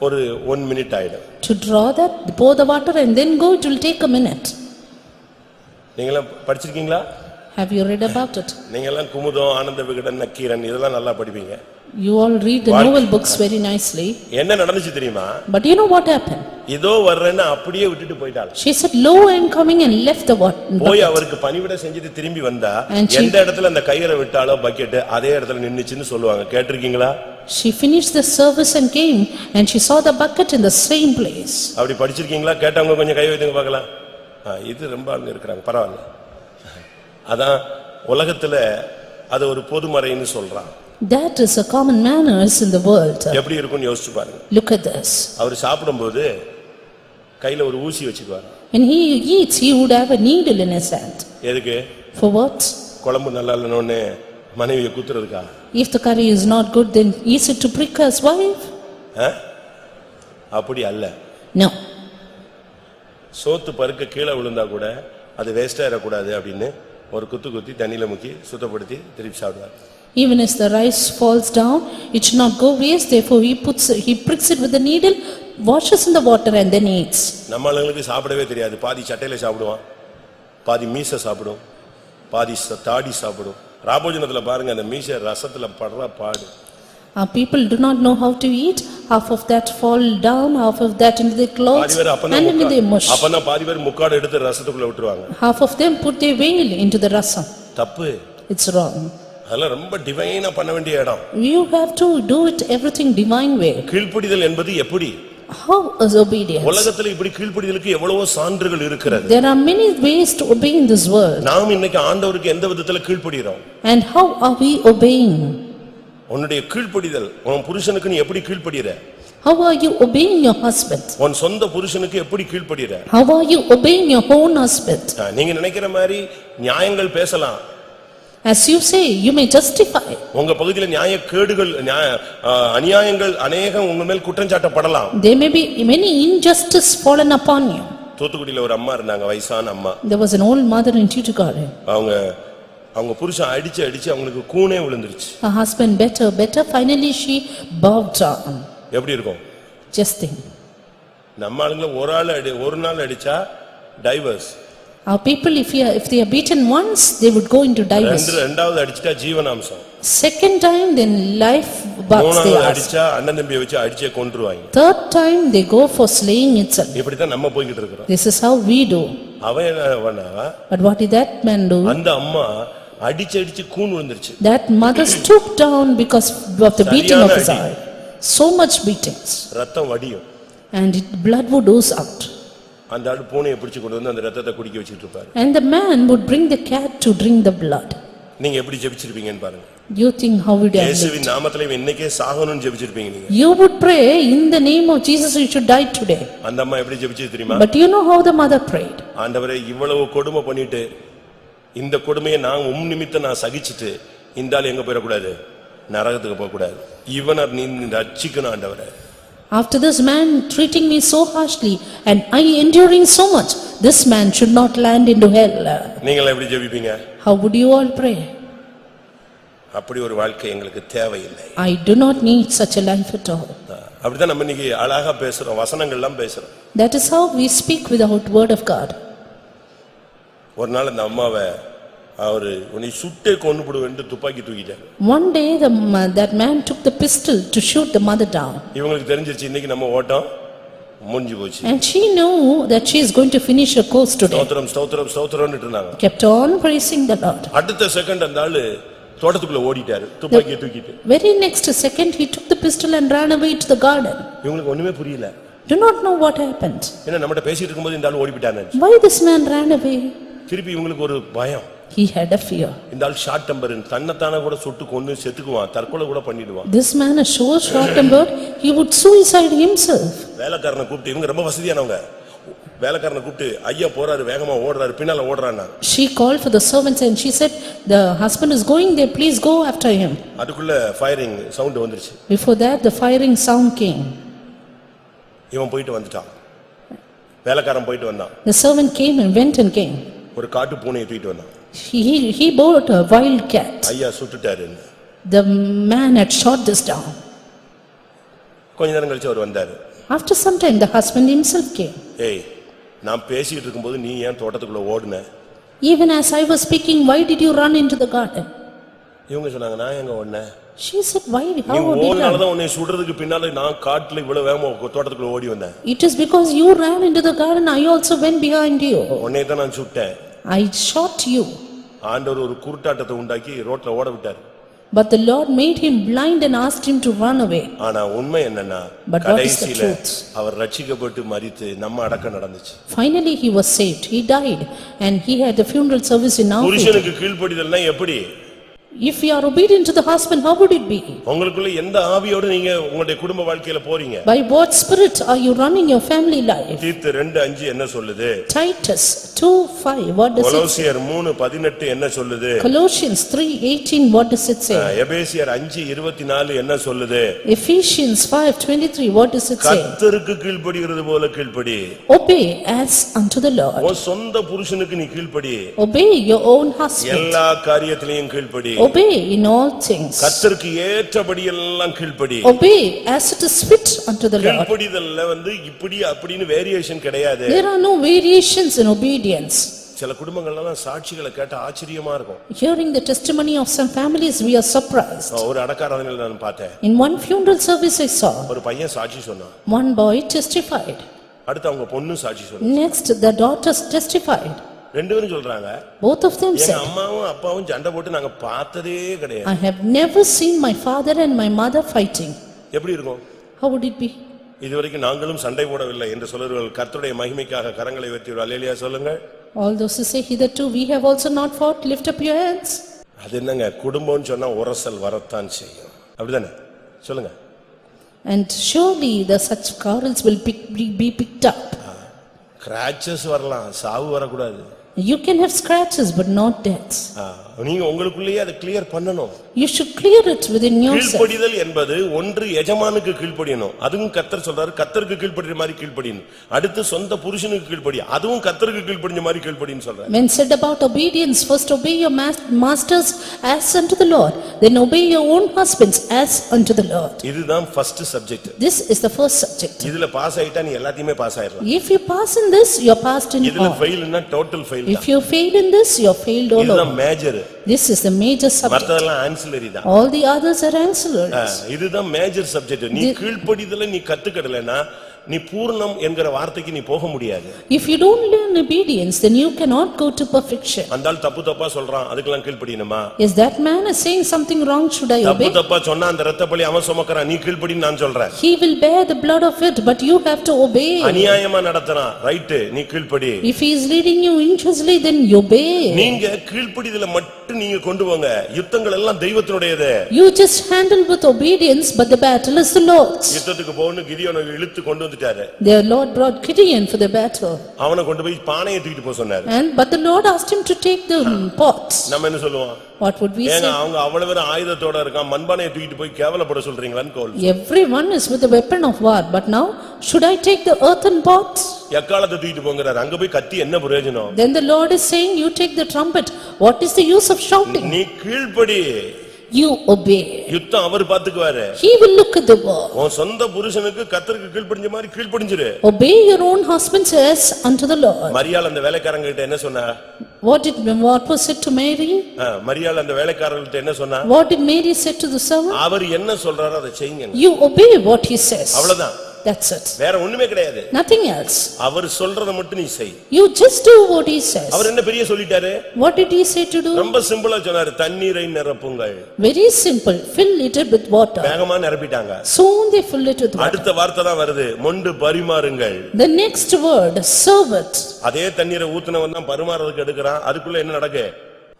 ஒரு 1 minute ஆயிடும். To draw that, pour the water and then go, it will take a minute. நீங்களாம் படிச்சிருக்கீங்களா? Have you read about it? நீங்களாம் குமுதம், ஆனந்த விகடன், நக்கீரன் இதெல்லாம் நல்லா படிப்பீங்க. You all read the novel books very nicely. என்ன நடந்துச்சு தெரியுமா? But you know what happened? இதோ வர்றேன்னு அப்படியே விட்டுட்டு போயிட்டாள். She said, "Lo, I am coming," and left the water. போய் அவருக்கு பணிவிடை செஞ்சிட்டு திரும்பி வந்தா எந்த இடத்துல அந்த கயிறை விட்டாலோ பக்கெட் அதே இடத்துல நின்னுச்சுன்னு சொல்லுவாங்க. கேட்டிருக்கீங்களா? She finished the service and came and she saw the bucket in the same place. அப்படி படிச்சிருக்கீங்களா? கேட்டவங்க கொஞ்சம் கை வைத்துங்க பார்க்கலாம். இது ரொம்ப ஆளுங்க இருக்கிறாங்க, பரவாயில்ல. அதான் உலகத்துல அது ஒரு பொதுமறைன்னு சொல்றான். That is a common manners in the world. எப்படி இருக்கும்னு யோசிச்சு பாருங்க. Look at this. அவர் சாப்பிடும்போது கையில ஒரு ஊசி வச்சுக்குவார். When he eats, he would have a needle in his hand. எதுக்கு? For what? குழம்பு நல்லா இல்லைன்னு மனைவியை குத்துறதுக்கா? If the curry is not good, then is it to prick his wife? அப்படி அல்ல. No. சோத்து பருக்க கீழே விழுந்தா கூட அது வேஸ்டா இருக்கக்கூடாது அப்படின்னு ஒரு குத்து குத்தி தண்ணியில முக்கி சுத்தப்படுத்தி திருப்பி சாப்பிடுவார். Even as the rice falls down, it should not go waste. Therefore, he pricks it with the needle, washes in the water, and then eats. நம்ம ஆளுங்களுக்கு சாப்பிடவே தெரியாது. பாதி சட்டையில சாப்பிடுவான், பாதி மீசை சாப்பிடும், பாதி தாடி சாப்பிடும். ராபோஜனத்துல பாருங்க, அந்த மீசை ரசத்துல படுற பாடு. Our people do not know how to eat. Half of that fall down, half of that into their clothes, and into their mush. அப்பனா பாதி பேர் முக்காடு எடுத்து ரசத்துக்குள்ள விட்டுருவாங்க. Half of them put their veil into the rasam. தப்பு. It's wrong. அதெல்லாம் ரொம்ப டிவைனா பண்ண வேண்டிய இடம். You have to do it everything divine way. கீழ்ப்படிதல் என்பது எப்படி? How is obedience? உலகத்துல இப்படி கீழ்ப்படிதலுக்கு எவ்வளவோ சான்றுகள் இருக்கிறது. There are many ways to obey in this world. நாம் இன்னைக்கு ஆண்டவருக்கு எந்த விதத்துல கீழ்ப்படிறோம்? And how are we obeying? உன்னுடைய கீழ்ப்படிதல் உன் புருஷனுக்கு நீ எப்படி கீழ்ப்படிற? How are you obeying your husband? உன் சொந்த புருஷனுக்கு எப்படி கீழ்ப்படிற? How are you obeying your own husband? நீங்க நினைக்கிற மாதிரி நியாயங்கள் பேசலாம். As you say, you may justify. உங்க பகுதியில் நியாயக்கேடுகள் அநியாயங்கள் அநேகம் உங்க மேல் குற்றம் சாட்டப்படலாம். There may be many injustice fallen upon you. தூத்துக்குடியில ஒரு அம்மா இருந்தாங்க, வயசான அம்மா. There was an old mother in Tuticorin. அவங்க புருஷன் அடிச்சு அவங்களுக்கு கூனே விழுந்துருச்சு. Her husband better, finally she bowed down. எப்படி இருக்கும்? Just think. நம்ம ஆளுங்க ஒரு நாள் அடிச்சா divorce. Our people, if they are beaten once, they would go into divorce. ரெண்டாவது அடிச்சிட்டா ஜீவனாம்சம். Second time, then life bugs they ask. அடிச்சா அண்ணன் தம்பியை வச்சு அடிச்சே கொன்றுவாங்க. Third time, they go for slaying itself. இப்படி தான் நம்ம போயிட்டு இருக்கோம். This is how we do. அவன் என்ன பண்ணாவா? But what did that man do? அந்த அம்மா அடிச்சு கூன் விழுந்துருச்சு. That mother stooped down because of the beating of his eye. So much beatings. ரத்தம் வடியும். And blood would ooze out. அந்த ஆளு பூனையை பிடிச்சு கொண்டு வந்து அந்த ரத்தத்தை குடிக்க வச்சிட்டு இருப்பாரு. And the man would bring the cat to drink the blood. நீங்க எப்படி ஜெபிச்சிருப்பீங்கன்னு பாருங்க. You think how would you have lived? இயேசுவின் நாமத்திலே இன்னைக்கே சாகணும்னு ஜெபிச்சிருப்பீங்க நீங்க. You would pray in the name of Jesus you should die today. அந்த அம்மா எப்படி ஜெபிச்சது தெரியுமா? But you know how the mother prayed. ஆண்டவரே இவ்வளவு கொடுமை பண்ணிட்டு இந்த கொடுமையை நான் நிமித்தம் நான் சகிச்சிட்டு இந்த ஆள் எங்க போயிட கூடாது, நரகத்துக்கு போக கூடாது. இவனை நீ ரட்சிக்கணும் ஆண்டவரே. After this man treating me so harshly and I enduring so much, this man should not land into hell. நீங்க எப்படி ஜெபிப்பீங்க? How would you all pray? அப்படி ஒரு வாழ்க்கை எங்களுக்கு தேவையில்லை. I do not need such a life at all. அப்படிதான் நம்ம இன்னைக்கு அழகா பேசுறோம், வசனங்கள் எல்லாம் பேசுறோம். That is how we speak without word of God. ஒரு நாள் அந்த அம்மாவை அவரு உன்னை சுட்டே கொன்னுடுவேன்னு துப்பாக்கி தூக்கிட்டாரு. One day that man took the pistol to shoot the mother down. இவங்களுக்கு தெரிஞ்சிருச்சு இன்னைக்கு நம்ம ஓட்டம் முடிஞ்சு போச்சு. And she knew that she is going to finish her course today. ஸ்தோத்திரம் ஸ்தோத்திரம் ஸ்தோத்திரம்னு இருந்தாங்க. Kept on praising the Lord. அடுத்த செகண்ட் அந்த ஆளு தோட்டத்துக்குள்ள ஓடிட்டாரு துப்பாக்கியை தூக்கிட்டு. Very next second he took the pistol and ran away to the garden. இவங்களுக்கு ஒண்ணுமே புரியல. Do not know what happened. என்ன நம்மட்ட பேசிட்டு இருக்கும்போது இந்த ஆளு ஓடிட்டானே. Why this man ran away? திருப்பி இவங்களுக்கு ஒரு பயம். He had a fear. இந்த ஆள் ஷார்ட் டெம்பர், தன்னைத்தானே கூட சுட்டு கொன்னு செத்துக்குவான், தற்கொலை கூட பண்ணிடுவான். This man is so short-tempered, he would suicide himself. வேலைக்காரனை கூப்பிட்டு, இவங்க ரொம்ப வசதியானவங்க, வேலைக்காரனை கூப்பிட்டு ஐயா போறாரு வேகமா ஓடுறாரு பின்னால ஓடுறானா. She called for the servants and she said the husband is going there, please go after him. அதுக்குள்ள ஃபயரிங் சவுண்ட் வந்துருச்சு. Before that the firing sound came. இவன் போயிட்டு வந்துட்டான், வேலைக்காரன் போயிட்டு வந்தான். The servant came and went and came. ஒரு காட்டு பூனையை தூக்கிட்டு வந்தான். He bought a wild cat. ஐயா சுட்டுட்டாரு. The man had shot this down. கொஞ்ச நேரம் கழிச்சு அவர் வந்தாரு. After some time the husband himself came. ஏய், நான் பேசிட்டு இருக்கும்போது நீ ஏன் தோட்டத்துக்குள்ள ஓடுன? Even as I was speaking, why did you run into the garden? இவங்க சொன்னாங்க நான் எங்க ஓடுனேன்? She said, why? நீ How would you ஓடுனால run? தான் உன்னை சுடுறதுக்கு பின்னால நான் காட்டுல இவ்வளவு வேகமா தோட்டத்துக்குள்ள ஓடி வந்தேன். It is because you ran into the garden, I also went behind you. உன்னை தான் நான் சுட்டேன். I shot you. ஆண்டவர் ஒரு குருட்டாட்டத்தை உண்டாக்கி ரோட்ல ஓட விட்டார். But the Lord made him blind and asked him to run away. ஆனா உண்மை என்னன்னா But what is the கடைசில truth? அவர் ரட்சிக்கப்பட்டு மரித்து நம்ம அடக்கம் நடந்துச்சு. Finally he was saved, he died and he had the funeral service in our faith. புருஷனுக்கு கீழ்ப்படிதல்னா எப்படி? If you are obedient to the husband, how would it be? உங்களுக்குள்ள எந்த ஆவியோட நீங்க உங்களுடைய குடும்ப வாழ்க்கையில போறீங்க? By what spirit are you running your family life? தீத்து 2:5 என்ன சொல்லுது? Titus 2:5 what does it say? கொலோசியர் 3:18 என்ன சொல்லுது? Colossians 3:18 what does it say? எபேசியர் 5:24 என்ன சொல்லுது? Ephesians 5:23 what does it say? கர்த்தருக்கு கீழ்ப்படிகிறது போல கீழ்ப்படி. Obey as unto the Lord. உன் சொந்த புருஷனுக்கு நீ கீழ்ப்படி. Obey your own husband. எல்லா காரியத்திலையும் கீழ்ப்படி. Obey in all things. கர்த்தருக்கு ஏற்றபடி எல்லாம் கீழ்ப்படி. Obey as it is fit unto the Lord. கீழ்ப்படிதல்ல இப்படி அப்படினு வேரியேஷன் கிடையாது. There are no variations in obedience. சில குடும்பங்கள்லாம் சாட்சிகளை கேட்ட ஆச்சரியமா இருக்கும். Hearing the testimony of some families we are surprised. ஒரு அடக்காராதனையில நான் பார்த்தேன். In one funeral service I saw. ஒரு பையன் சாட்சி சொன்னான். One boy testified. அடுத்து அவங்க பொண்ணு சாட்சி சொன்னா. Next the daughters testified. ரெண்டு பேரும் சொல்றாங்க. Both of them எங்க said, அம்மாவும் அப்பாவும் சண்டை போட்டு நாங்க பார்த்ததே கிடையாது. I have never seen my father and my mother fighting. எப்படி இருக்கும்? How would it be? இதுவரைக்கும் நாங்களும் சண்டை போடவில்லை என்று சொல்லுவார்கள். கர்த்தருடைய மகிமைக்காக கரங்களை உயர்த்தி அல்லேலூயா சொல்லுங்க. All those who say hitherto we have also not fought, lift up your hands. அது என்னங்க குடும்பம்னு சொன்னா உரசல் வரத்தான் செய்யும். அப்படிதானே? சொல்லுங்க. And surely the such quarrels will be picked up. Crutches வரலாம், சாவு வரக்கூடாது. You can have scratches but not deaths. நீங்க உங்களுக்குள்ளேயே அதை கிளியர் பண்ணணும். You should clear it within yourself. கீழ்ப்படிதல் என்பது ஒன்று எஜமானுக்கு கீழ்ப்படியணும், அதுவும் கர்த்தர் சொல்றாரு. கர்த்தருக்கு கீழ்ப்படிற மாதிரி கீழ்ப்படியணும். அடுத்து சொந்த புருஷனுக்கு கீழ்ப்படி, அதுவும் கர்த்தருக்கு கீழ்ப்படிஞ்ச மாதிரி கீழ்ப்படின்னு சொல்றாரு. When said about obedience, first obey your masters as unto the Lord, then obey your own husbands as unto the Lord. இதுதான் first subject. This is the first subject. இதுல பாஸ் ஆயிட்டா நீ எல்லாத்தையுமே pass ஆயிரலாம். If you pass in this, you are passed in இதுல all. ஃபெயில்னா total fail. If you fail in this, you are failed all இதுதான் over. Major. This is the major subject. மத்ததெல்லாம் ancillary தான். All the others are ancillaries. இதுதான் major subject. நீ கீழ்ப்படிதலை நீ கத்துக்கடலைன்னா நீ பூர்ணம் என்கிற வார்த்தைக்கு நீ போக முடியாது. If you don't learn obedience, then you cannot go to perfection. அந்தால் தப்பு தப்பா சொல்றான், அதுக்கெல்லாம் கீழ்ப்படியணுமா? Is that man is saying something wrong, should I தப்பு obey? தப்பா சொன்னா அந்த இரத்தப்பழி அவன் சுமக்கறான், நீ கீழ்ப்படின்னு நான் சொல்றேன். He will bear the blood of it, but you have to obey. அநியாயமா நடத்துறான், ரைட், நீ கீழ்ப்படி. If he is leading you unjustly, then you obey. நீங்க கீழ்ப்படிதல மட்டும் நீங்க கொண்டு போங்க, யுத்தங்கள் எல்லாம் தெய்வத்தினுடையது. You just handle with obedience, but the battle is the Lord's. யுத்தத்துக்கு போன்னு கிதியோனை இழுத்து கொண்டு வந்துட்டாரு. The Lord brought Gideon for the battle. அவனை கொண்டு போய் பானையை தூக்கிட்டு போக சொன்னாரு. But the Lord asked him to take the pot. நம்ம என்ன சொல்லுவோம்? What would we ஏங்க say? அவங்க அவ்வளவு பேர் ஆயுதத்தோட இருக்கான், மண்பானையை தூக்கிட்டு போய் கேவலப்பட சொல்றீங்களான்னு கோல். Everyone is with a weapon of war, but now should I take the earthen pot? எக்காலத்தை தூக்கிட்டு போங்கறாரு, அங்க போய் கத்தி என்ன பிரயோஜனம்? Then the Lord is saying, you take the trumpet. What is the use of shouting? நீ கீழ்ப்படி. You obey. யுத்தம் அவர் பாத்துக்குவாரு. He will look at the war. உன் சொந்த புருஷனுக்கு கர்த்தருக்கு கீழ்ப்படிஞ்ச மாதிரி கீழ்ப்படிஞ்சிரு. Obey your own husband as unto the Lord. மரியாள் அந்த வேலைக்காரங்க கிட்ட என்ன சொன்னா? What was said to Mary? மரியாள் அந்த வேலைக்காரங்கள்ட்ட என்ன சொன்னா? What did Mary say to the servant? அவர் என்ன சொல்றாரோ அதை செய்யுங்க. You obey what he says. அவ்வளவுதான். That's it. வேற ஒண்ணுமே கிடையாது. Nothing else. அவர் சொல்றத மட்டும் நீ செய். You just do what he says. அவர் என்ன பெரிய சொல்லிட்டாரு? What did he say to do? ரொம்ப சிம்பிளா சொன்னாரு, தண்ணீரை நிரப்புங்கள். Very simple. Fill it with water. வேகமா நிரப்பிட்டாங்க. Soon they fill it with water. அடுத்த வார்த்தை தான் வருது, மொண்டு பரிமாறுங்கள். The next word, serve it. அதே தண்ணீரை ஊத்துனவன் தான் பரிமாறதுக்கு எடுக்கறான், அதுக்குள்ள என்ன நடக்கு?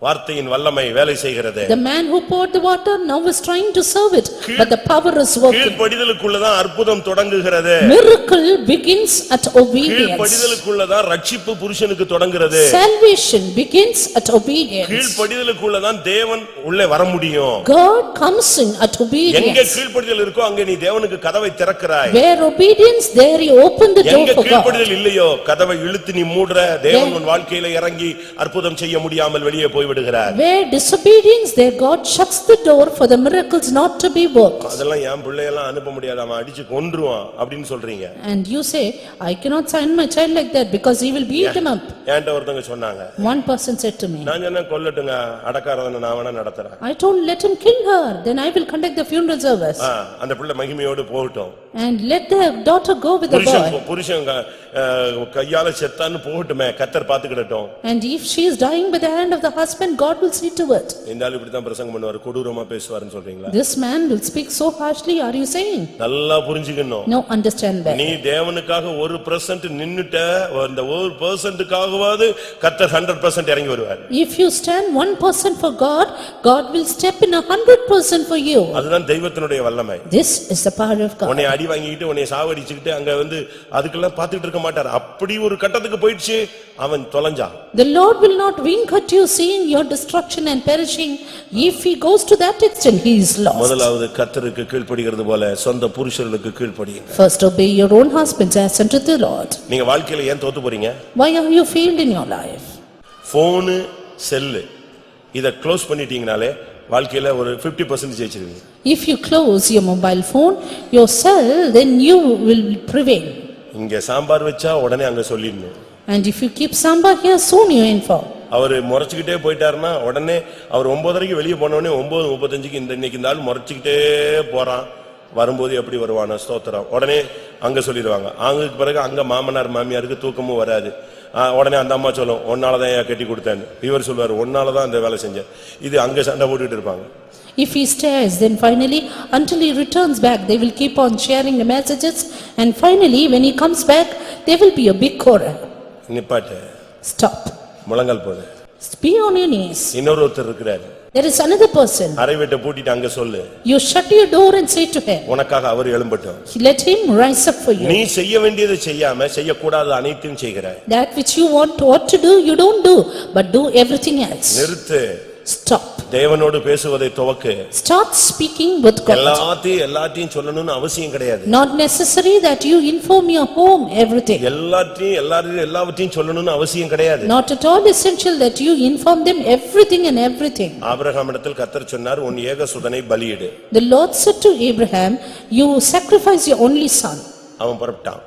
வார்த்தையின் வல்லமை வேலை செய்கிறது. The man who poured the water now is trying to serve it, but the power is working. கீழ்ப்படிதலுக்குள்ள தான் அற்புதம் தொடங்குகிறது. Miracle begins at obedience. கீழ்ப்படிதலுக்குள்ள தான் ரட்சிப்பு புருஷனுக்கு தொடங்குகிறது. Salvation begins at obedience. கீழ்ப்படிதலுக்குள்ள தான் தேவன் உள்ளே வர முடியும். God comes in at obedience. எங்க கீழ்ப்படிதல் இருக்கோ அங்க நீ தேவனுக்கு கதவை திறக்கறாய். Where obedience, there you open the door எங்க for God. கீழ்ப்படிதல் இல்லையோ கதவை இழுத்து நீ மூடுற, தேவன் உன் வாழ்க்கையில இறங்கி அற்புதம் செய்ய முடியாமல் வெளியே போய் விடுகிறார். Where disobedience, there God shuts the door for the miracles not to be worked. அதெல்லாம் என் பிள்ளையெல்லாம் அனுப்ப முடியாது, அவன் அடிச்சு கொன்றுவான் அப்படினு சொல்றீங்க. And you say, I cannot send my child like that because he will beat him up. ஏன்ட்ட ஒருத்தங்க சொன்னாங்க. One person said to me, நான் சொன்னேன் கொல்லட்டுங்க, அடக்காரவனை நான் வேணா நடத்துறேன். I told, let him kill her, then I will conduct the funeral service. அந்த பிள்ளை மகிமையோடு போகட்டும். And let the daughter go with the boy. புருஷன் கையால செத்தான்னு போகட்டுமே, கர்த்தர் பாத்துக்கிடட்டும். And if she is dying by the hand of the husband, God will see to it. இந்த ஆளு இப்படி தான் பிரசங்கம் பண்ணுவார், கொடூரமா பேசுவார்னு சொல்றீங்களா? This man will speak so harshly, are you saying? நல்லா புரிஞ்சுக்கணும். No, understand that. நீ தேவனுக்காக 1% நின்னுட்ட, அந்த 1%க்காகவாது கர்த்தர் 100% இறங்கி வருவார். If you stand 1% for God, God will step in 100% for you. அதுதான் தெய்வத்தினுடைய வல்லமை. This is the power of God. உன்னை அடி வாங்கிட்டு உன்னை சாவடிச்சிட்டு அங்க அதுக்கெல்லாம் பாத்துட்டு இருக்க மாட்டார். அப்படி ஒரு கட்டத்துக்கு போயிடுச்சு, அவன் தொலைஞ்சான். The Lord will not wink at you seeing your destruction and perishing. If he goes to that extent, he is lost. முதலாவது கர்த்தருக்கு கீழ்ப்படிகிறது போல சொந்த புருஷர்களுக்கு கீழ்ப்படியுங்க. First obey your own husbands as unto the Lord. நீங்க வாழ்க்கையில ஏன் தோத்து போறீங்க? Why are you failed in your life? Phone, cell இத க்ளோஸ் பண்ணிட்டீங்கனாலே வாழ்க்கையில ஒரு 50% ஜெயிச்சிருவீங்க. If you close your mobile phone, your cell, then you will prevail. இங்க சாம்பார் வச்சா உடனே அங்க சொல்லிடணும். And if you keep sambar here, soon you inform. அவர் முறைச்சுக்கிட்டே போயிட்டாருன்னா உடனே அவர் 9:30 வெளியே போனோடனே 9:35 இன்னைக்கு இந்த ஆள் முறைச்சுக்கிட்டே போறான், வரும்போது எப்படி வருவானா ஸ்தோத்திரம், உடனே அங்க சொல்லிடுவாங்க. அங்குக்கு பிறகு அங்க மாமனார் மாமியாருக்கு தூக்கமும் வராது. உடனே அந்த அம்மா சொல்லும், ஒன்னாலதான் கட்டி கொடுத்தேன்னு. இவர் சொல்லுவார், ஒன்னாலதான் அந்த வேலை செஞ்சேன். இது அங்க சண்டை போட்டுட்டு இருப்பாங்க. If he stays, then finally, until he returns back, they will keep on sharing the messages, and finally, when he comes back, there will be a big quarrel. நிப்பாட்டு. Stop. முழங்கால் போடு. Be on your knees. இன்னொருத்தர் இருக்கிறார். There is another person. அறை வீட்டை பூட்டிட்டு அங்க சொல்லு. You shut your door and say to him. உனக்காக அவர் எழும்பட்டும். Let him rise up for you. நீ செய்ய வேண்டியதை செய்யாம செய்யக்கூடாத அனைத்தையும் செய்கிறாய். That which you want what to do, you don't do, but do everything else. நிறுத்து. Stop. தேவனோடு பேசுவதை துவக்கு. Start speaking with God. எல்லாத்தையும் சொல்லணும்னு அவசியம் கிடையாது. Not necessary that you inform your home everything. எல்லாவற்றையும் சொல்லணும்னு அவசியம் கிடையாது. Not at all essential that you inform them everything and everything. ஆபிரகாமிடத்தில் கர்த்தர் சொன்னார், உன் ஏகசுதனை பலியிடு. The Lord said to Abraham, you sacrifice your only son. அவன் புறப்பட்டான்.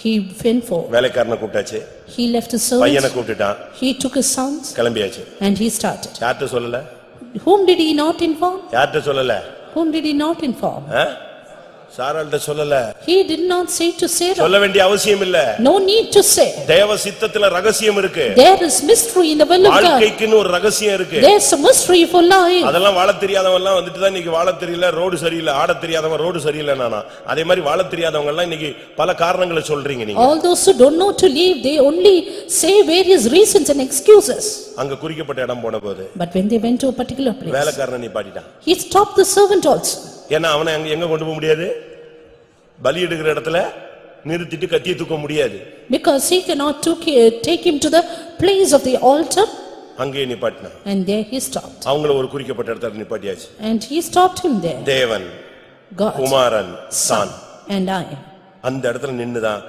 He went for. வேலைக்காரனை கூப்பிட்டாச்சு. He left his servants. பையனை கூப்பிட்டான். He took his sons. கிளம்பியாச்சு. And he started. யார்ட்ட சொல்லல? Whom did he not inform? யார்ட்ட சொல்லல? Whom did he not inform? சாராள்கிட்ட சொல்லல, He did not say to Sarah. சொல்ல வேண்டிய அவசியம் இல்ல. No need to say. தேவ சித்தத்துல ரகசியம் இருக்கு. There is mystery in the will of God. வாழ்க்கைக்குன்னு ஒரு ரகசியம் இருக்கு. There is a mystery for life. அதெல்லாம் வாழ தெரியாதவங்க எல்லாம் வந்துட்டு தான் இன்னைக்கு வாழ தெரியல, ரோடு சரியில்லை, ஆட தெரியாதவன் ரோடு சரியில்லை நானா. அதே மாதிரி வாழ தெரியாதவங்க எல்லாம் இன்னைக்கு பல காரணங்களை சொல்றீங்க நீங்க. All those who don't know to live, they only say various reasons and excuses. அங்க குறிக்கப்பட்ட இடம் போன போது, But when they went to a particular place, வேலைக்காரனை நிப்பாட்டிட்டான். he stopped the servant also. ஏன்னா அவனை எங்க கொண்டு போக முடியாது, பலி எடுக்கிற இடத்துல நிறுத்திட்டு கத்தியை தூக்க முடியாது. Because he cannot take him to the place of the altar. அங்கே நிப்பாட்டினான். And there he stopped. அவங்கள ஒரு குறிக்கப்பட்ட இடத்துல நிப்பாட்டியாச்சு. And he stopped him there. தேவன், God, குமாரன், சான், and I. அந்த இடத்துல நின்னுதான்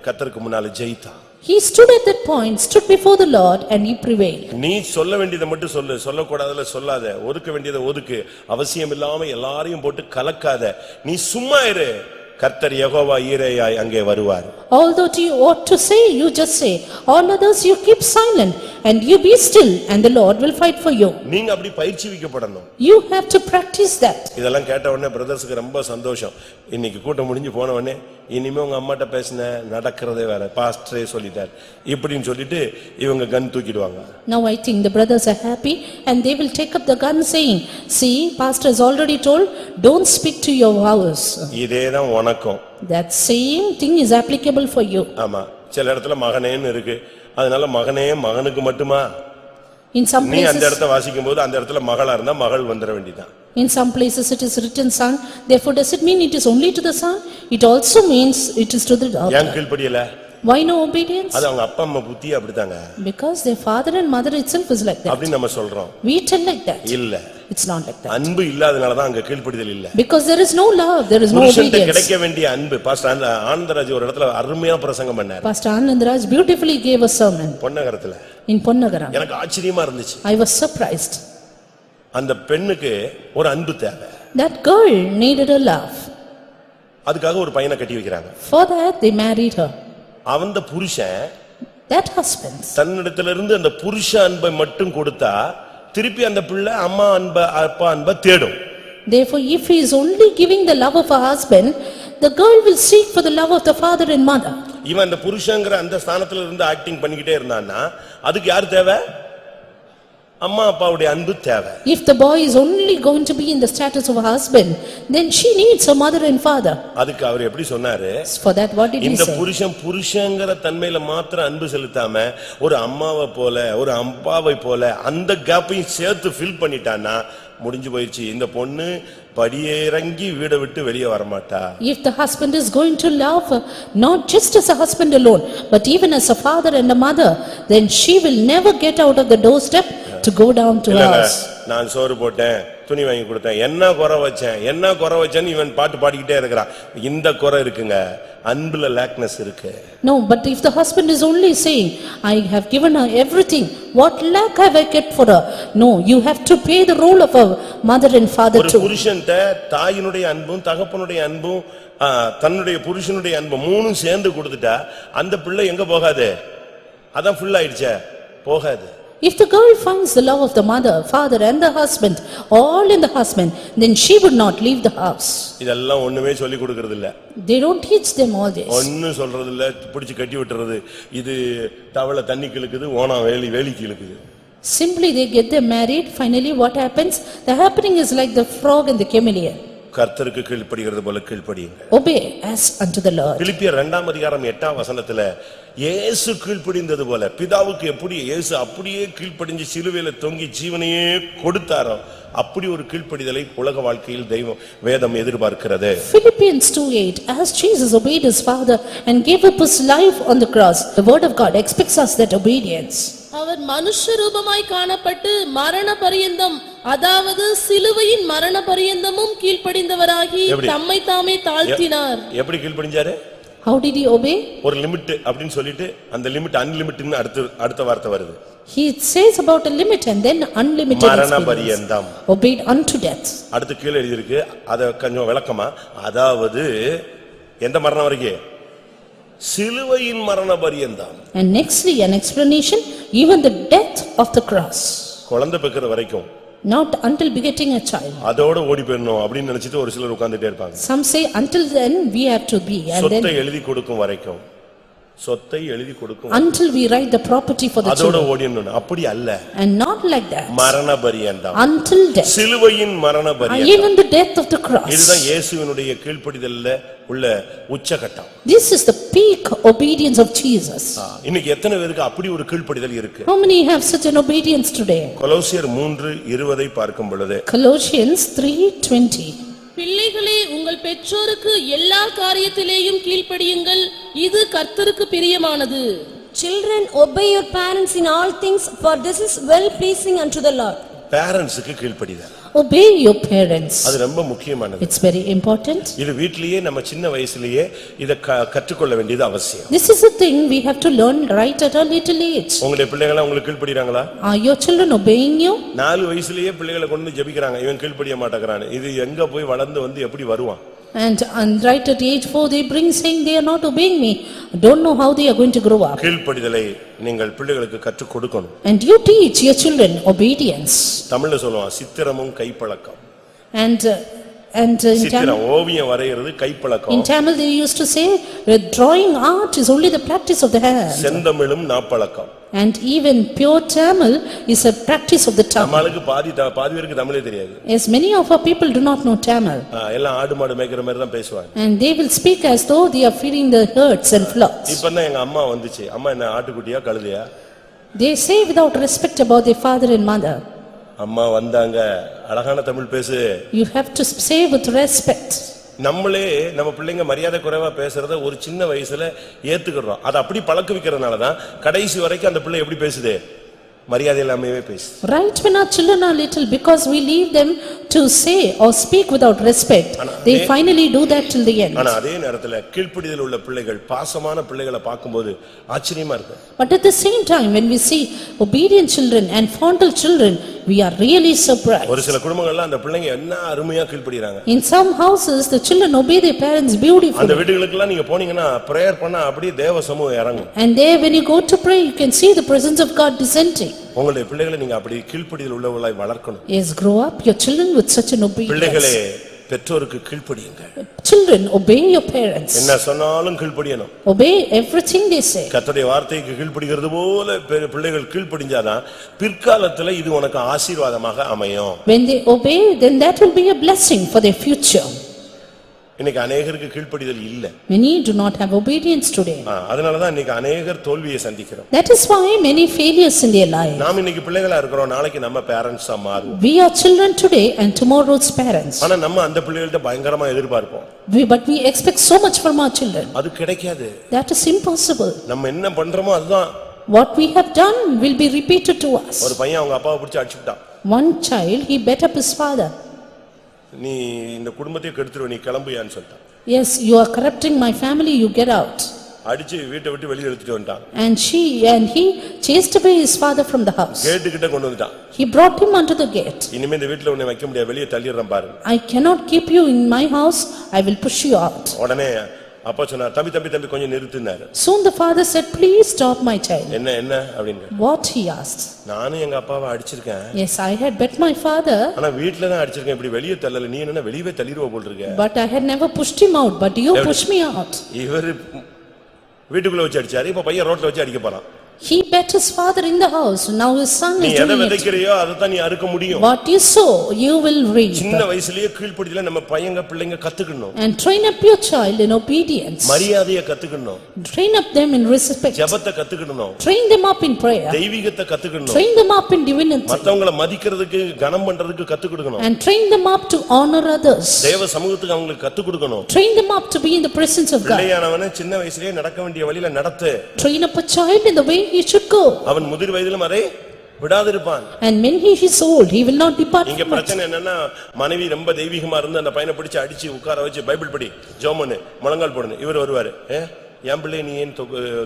கர்த்தருக்கு முன்னால ஜெயித்தான். He stood at that point, stood before the Lord, and he prevailed. நீ சொல்ல வேண்டியதை மட்டும் சொல்லு, சொல்லக்கூடாதல சொல்லாத, ஒதுக்க வேண்டியதை ஒதுக்கு, அவசியம் இல்லாம எல்லாரையும் போட்டு கலக்காத, நீ சும்மா இரு. கர்த்தர் யெகோவா ஈரேயாய் அங்கே வருவார். Although you ought to say, you just say. All others you keep silent and you be still and the Lord will fight for you. நீங்க அப்படி பயிற்சிவிக்கப்படணும். You have to practice that. இதெல்லாம் கேட்ட உடனே பிரதர்ஸ்க்கு ரொம்ப சந்தோஷம். இன்னைக்கு கூட்டம் முடிஞ்சு போன உடனே இனிமே உங்க அம்மாட்ட பேசின நடக்கிறதே வேற, பாஸ்டரே சொல்லிட்டார் இப்படின்னு சொல்லிட்டு இவங்க கன் தூக்கிடுவாங்க. Now I think the brothers are happy and they will take up the gun saying, see, pastor has already told, don't speak to your house. இதேதான் உனக்கும். That same thing is applicable for you. ஆமா, சில இடத்துல மகனேன்னு இருக்கு, அதனால மகனே மகனுக்கு மட்டுமா? In some நீ அந்த places, இடத்தை வாசிக்கும் போது அந்த இடத்துல மகளா இருந்தா மகள் வந்துட வேண்டியதான். in some places it is written son, therefore does it mean it is only to the son? It also means it is to the daughter. ஏன் கீழ்ப்படியல? Why no obedience? அது அவங்க அப்பா அம்மா புத்தி அப்படிதாங்க. Because their father and mother itself is like that. அப்படி நம்ம சொல்றோம். We tell like that. இல்ல, It's not like that. அன்பு இல்லாதனால தான் அங்க கீழ்ப்படிதல் இல்ல. Because there is no love, there is no புருஷன்ட்ட obedience. கிடைக்க வேண்டிய அன்பு. பாஸ்டர் ஆனந்தராஜ் ஒரு இடத்துல அருமையா பிரசங்கம் பண்ணார். Pastor Anandraj beautifully gave a sermon பொன்னகரத்துல. in Ponnagaram. எனக்கு ஆச்சரியமா இருந்துச்சு. I was surprised. அந்த பெண்ணுக்கு ஒரு அன்பு தேவை. That girl needed a love. அதுக்காக ஒரு பையனை கட்டி வைக்கிறாங்க. For that they married her. அவன் புருஷன் That husband, தன்னிடத்திலிருந்து அந்த புருஷ அன்பை மட்டும் கொடுத்தா திருப்பி அந்த பிள்ளை அம்மா அன்பை அப்பா அன்பை தேடும். therefore if he is only giving the love of a husband, the girl will seek for the love of the father and mother. இவன் அந்த புருஷங்கிற அந்த ஸ்தானத்துல இருந்து ஆக்டிங் பண்ணிக்கிட்டே இருந்தான்னா அதுக்கு யார் தேவை? அம்மா அப்பாவுடைய அன்பு தேவை. If the boy is only going to be in the status of a husband, then she needs her mother and father. அதுக்கு அவர் எப்படி சொன்னாரு? For that what did he இந்த say? புருஷங்கிற தன்மையில மாத்திரம் அன்பு செலுத்தாம ஒரு அம்மாவை போல ஒரு அப்பாவை போல அந்த கேப்பையும் சேர்த்து ஃபில் பண்ணிட்டான்னா முடிஞ்சு போயிடுச்சு. இந்த பொண்ணு படியேறங்கி வீட விட்டு வெளியே வரமாட்டா. If the husband is going to love her, not just as a husband alone, but even as a father and a mother, then she will never get out of the doorstep to go down to her house. நான் சோறு போட்டேன், துணி வாங்கி கொடுத்தேன், என்ன குறை வச்சேன்னு இவன் பாட்டு பாடிக்கிட்டே இருக்கிறான். இந்த குறை இருக்குங்க, அன்புல லேக்னஸ் இருக்கு. No, but if the husband is only saying, I have given her everything, what lack have I kept for her? No, you have to pay the role of a mother and father ஒரு too. புருஷன்ட்ட தாயினுடைய அன்பும் தகப்பனுடைய அன்பும் தன்னுடைய புருஷனுடைய அன்பும் மூணும் சேர்ந்து கொடுத்துட்டா அந்த பிள்ளை எங்க போகாது? அதான் ஃபுல் ஆயிடுச்சே, போகாது. If the girl finds the love of the mother, father and the husband, all in the husband, then she would not leave the house. இதெல்லாம் ஒண்ணுமே சொல்லி கொடுக்கிறது இல்ல. They don't teach them all this. ஒண்ணு சொல்றது இல்ல, பிடிச்சு கட்டி விட்டுறது. இது தவளை தண்ணி கிழக்குது, ஓனா வேலி கிழக்குது. Simply they get them married, finally what happens? The happening is like the frog and the chameleon. கர்த்தருக்கு கீழ்ப்படிகிறது போல கீழ்ப்படியுங்க. Obey as unto the Lord. பிலிப்பியர் 2:8 இயேசு கீழ்ப்படிந்தது போல பிதாவுக்கு எப்படி இயேசு அப்படியே கீழ்ப்படிஞ்சு சிலுவையில தொங்கி ஜீவனையே கொடுத்தாரோ அப்படி ஒரு கீழ்ப்படிதலை உலக வாழ்க்கையில் வேதம் எதிர்பார்க்கிறது. Philippians 2:8 As Jesus obeyed his father and gave up his life on the cross, the word of God expects us that obedience. அவர் மனுஷ ரூபமாய் காணப்பட்டு மரண பரியந்தம், அதாவது சிலுவையின் மரண பரியந்தமும் கீழ்ப்படிந்தவராகி தம்மை தாமே தாழ்த்தினார். எப்படி கீழ்ப்படிஞ்சாரு? How did he obey? ஒரு லிமிட் அப்படினு சொல்லிட்டு அந்த லிமிட் அன்லிமிட்டட்னு அடுத்த வார்த்தை வருது. He says about a limit and then unlimited மரண பரியந்தம். Obeyed unto death. அடுத்து கீழ எழுதி இருக்கு, அத கொஞ்சம் விளக்கமா, அதாவது எந்த மரணம் வரைக்கும்? சிலுவையின் மரண பரியந்தம். And nextly an explanation, even the death of the cross. குழந்தை பெக்கிற வரைக்கும் not until begetting a child. அதோட ஓடி போயிடணும் அப்படின்னு நினைச்சிட்டு ஒரு சிலர் உட்கார்ந்துட்டே இருப்பாங்க. Some say until then we have to be, and then சொத்தை எழுதி கொடுக்கும் வரைக்கும், சொத்தை எழுதி கொடுக்கும் until we write the property for the அதோட children. ஓடிடணும். அப்படி அல்ல, And not like that, மரண பரியந்தம், until death, சிலுவையின் மரண பரியந்தம். even the death of the cross. இதுதான் இயேசுவினுடைய கீழ்ப்படிதல்ல உள்ள உச்சகட்டம். This is the peak obedience of Jesus. இன்னைக்கு எத்தனை பேருக்கு அப்படி ஒரு கீழ்ப்படிதல் இருக்கு? How many have such an obedience today? கொலோசியர் 3:20 பார்க்கும் பொழுது, Colossians 3:20. பிள்ளைகளே, உங்கள் பெற்றோருக்கு எல்லா காரியத்திலேயும் கீழ்ப்படியுங்கள், இது கர்த்தருக்கு பிரியமானது. Children, obey your parents in all things, for this is well pleasing unto the Lord. பேரண்ட்ஸுக்கு கீழ்ப்படிதல் Obey your parents. அது ரொம்ப முக்கியமானது. It's very important. இது வீட்லயே நம்ம சின்ன வயசுலயே இத கற்றுக்கொள்ள வேண்டியது அவசியம். This is a thing we have to learn right at a little age. உங்களுடைய பிள்ளைகளா உங்களுக்கு கீழ்ப்படிறாங்களா? Are your children obeying you? 4 வயசுலயே பிள்ளைகளை கொண்டு ஜெபிக்கறாங்க, இவன் கீழ்ப்படிய மாட்டேங்கறான். இது எங்க போய் வளர்ந்து வந்து எப்படி வருவான்? And right at age 4 they bring saying they are not obeying me. Don't know how they are going to grow up. கீழ்ப்படிதலை நீங்கள் பிள்ளைகளுக்கு கற்றுக் கொடுக்கணும். And you teach your children obedience. தமிழ்ல சொல்லுவான் சித்திரமும் கைப்பழக்கம். And in சித்திரம் ஓவியம் வரையிறது கைப்பழக்கம். Tamil they used to say drawing art is only the practice of the hand. செந்தமிழும் நாப்பழக்கம். And even pure Tamil is a practice of the tongue. நம்மளுக்கு பாதி பேருக்கு தமிழே தெரியாது. Yes, many of our people do not know Tamil. எல்லாம் ஆடு மாடு மேய்க்கிற மாதிரி தான் பேசுவாங்க. And they will speak as though they are feeding the herds and flocks. இப்பதான் எங்க அம்மா வந்துச்சு, அம்மா என்ன ஆட்டுக்குட்டியா கழுதையா? They say without respect about their father and mother. அம்மா வந்தாங்க, அழகான தமிழ் பேசு. You have to say with respect. நம்மளே நம்ம பிள்ளைங்க மரியாதை குறைவா பேசுறத ஒரு சின்ன வயசுல ஏத்துக்கிறோம். அது அப்படி பழக்க வைக்கிறதுனாலதான் கடைசி வரைக்கும் அந்த பிள்ளை எப்படி பேசுது? மரியாதை இல்லாமவே பேசு. Right when our children are little, because we leave them to say or speak without respect, they finally do that till the end. ஆனா அதே நேரத்துல கீழ்ப்படிதல் உள்ள பிள்ளைகள், பாசமான பிள்ளைகளை பார்க்கும்போது ஆச்சரியமா இருக்கு. But at the same time, when we see obedient children and fondle children, we are really surprised. ஒரு சில குடும்பங்கள்ல அந்த பிள்ளைங்க என்ன அருமையா கீழ்ப்படிறாங்க. In some houses, the children obey their parents beautifully. அந்த வீடுகளுக்கெல்லாம் நீங்க போனீங்கன்னா பிரேயர் பண்ணா அப்படியே தேவ சமூகம் இறங்கும். And there when you go to pray, you can see the presence of God descending. உங்களுடைய பிள்ளைகளை நீங்க அப்படி கீழ்ப்படிதல் உள்ளவர்களாய் வளர்க்கணும். Yes, grow up your children with such an obedience. பிள்ளைகளே, பெற்றோருக்கு கீழ்ப்படியுங்க. Children, obey your parents. என்ன சொன்னாலும் கீழ்ப்படியணும். Obey everything they say. கர்த்தருடைய வார்த்தைக்கு கீழ்ப்படிகிறது போல பிள்ளைகள் கீழ்ப்படிஞ்சாதான் பிற்காலத்துல இது உனக்கு ஆசீர்வாதமாக அமையும். When they obey, then that will be a blessing for their future. இன்னைக்கு अनेகருக்கு கீழ்ப்படிதல் இல்ல. Many do not have obedience today. அதனால தான் இன்னைக்கு अनेகர் தோல்வியை சந்திக்கிறோம். That is why many failures in their life. நாம் இன்னைக்கு பிள்ளைகளா இருக்கறோம், நாளைக்கு நம்ம பேரண்ட்ஸா மாறுவோம். We are children today and tomorrow's parents. ஆனா நம்ம அந்த பிள்ளைகள்ட்ட பயங்கரமா எதிர்பார்ப்போம். But we expect so much from our children. அது கிடைக்காது. That is impossible. நம்ம என்ன பண்றோமோ அதுதான். What we have done will be repeated to us. ஒரு பையன் அவங்க அப்பாவை பிடிச்சு அடிச்சுட்டான். One child, he beat up his father. நீ இந்த குடும்பத்தை கெடுத்துருவ, நீ கிளம்புயான்னு சொல்லிட்டான். Yes, you are corrupting my family, you get out. அடிச்சு வீட்டை விட்டு வெளிய எடுத்துட்டு வந்துட்டான். And he chased away his father from the house. Gate கிட்ட கொண்டு வந்துட்டான். He brought him onto the gate. இனிமே இந்த வீட்ல உன்னை வைக்க முடியாது, வெளிய தள்ளிறேன் பாரு. I cannot keep you in my house, I will push you out. உடனே அப்பா சொன்னார், தம்பி கொஞ்சம் நிறுத்துனாரு. Soon the father said, please stop my child. என்ன அப்படிங்க? What, he asked. நானும் எங்க அப்பாவை அடிச்சிருக்கேன். Yes, I had bet my father. ஆனா வீட்ல தான் அடிச்சிருக்கேன், இப்படி வெளிய தள்ளல. நீ என்ன வெளியவே தள்ளிடுவ போல இருக்க. But I had never pushed him out, but you pushed me out. இவர் வீட்டுக்குள்ள வச்சு அடிச்சாரு, இப்ப பையன் ரோட்ல வச்சு அடிக்க போறான். He bet his father in the house, now his son நீ is எதை doing it. விதைக்கிறியோ அதைத்தான் நீ அறுக்க முடியும். What you sow, you will reap. சின்ன வயசுலயே கீழ்ப்படிதல நம்ம பையங்க பிள்ளைங்க கத்துக்கணும். And train up your child in obedience. மரியாதையை கத்துக்கணும். Train up them in respect. ஜெபத்தை கத்துக்கணும். Train them up in prayer. தெய்வீகத்தை கத்துக்கணும். Train them up in divinity. மத்தவங்கள மதிக்கிறதுக்கு கனம் பண்றதுக்கு கத்து கொடுக்கணும். And train them up to honor others. தேவ சமூகத்துக்கு அவங்களுக்கு கத்து கொடுக்கணும். Train them up to be in the presence of God. பிள்ளையானவனை சின்ன வயசுலயே நடக்க வேண்டிய வழியில நடத்து. Train up a child in the way he should go. அவன் முதிர் வயதிலும் அதை விடாதிருப்பான். And when he is old, he will not depart இங்க from it. பிரச்சனை என்னன்னா, மனைவி ரொம்ப தெய்வீகமா இருந்து அந்த பையனை பிடிச்சு அடிச்சு உட்கார வச்சு பைபிள் படி, ஜெபம் பண்ணு, முழங்கால் போடு. இவர் வருவாரு, என் பிள்ளை நீ ஏன்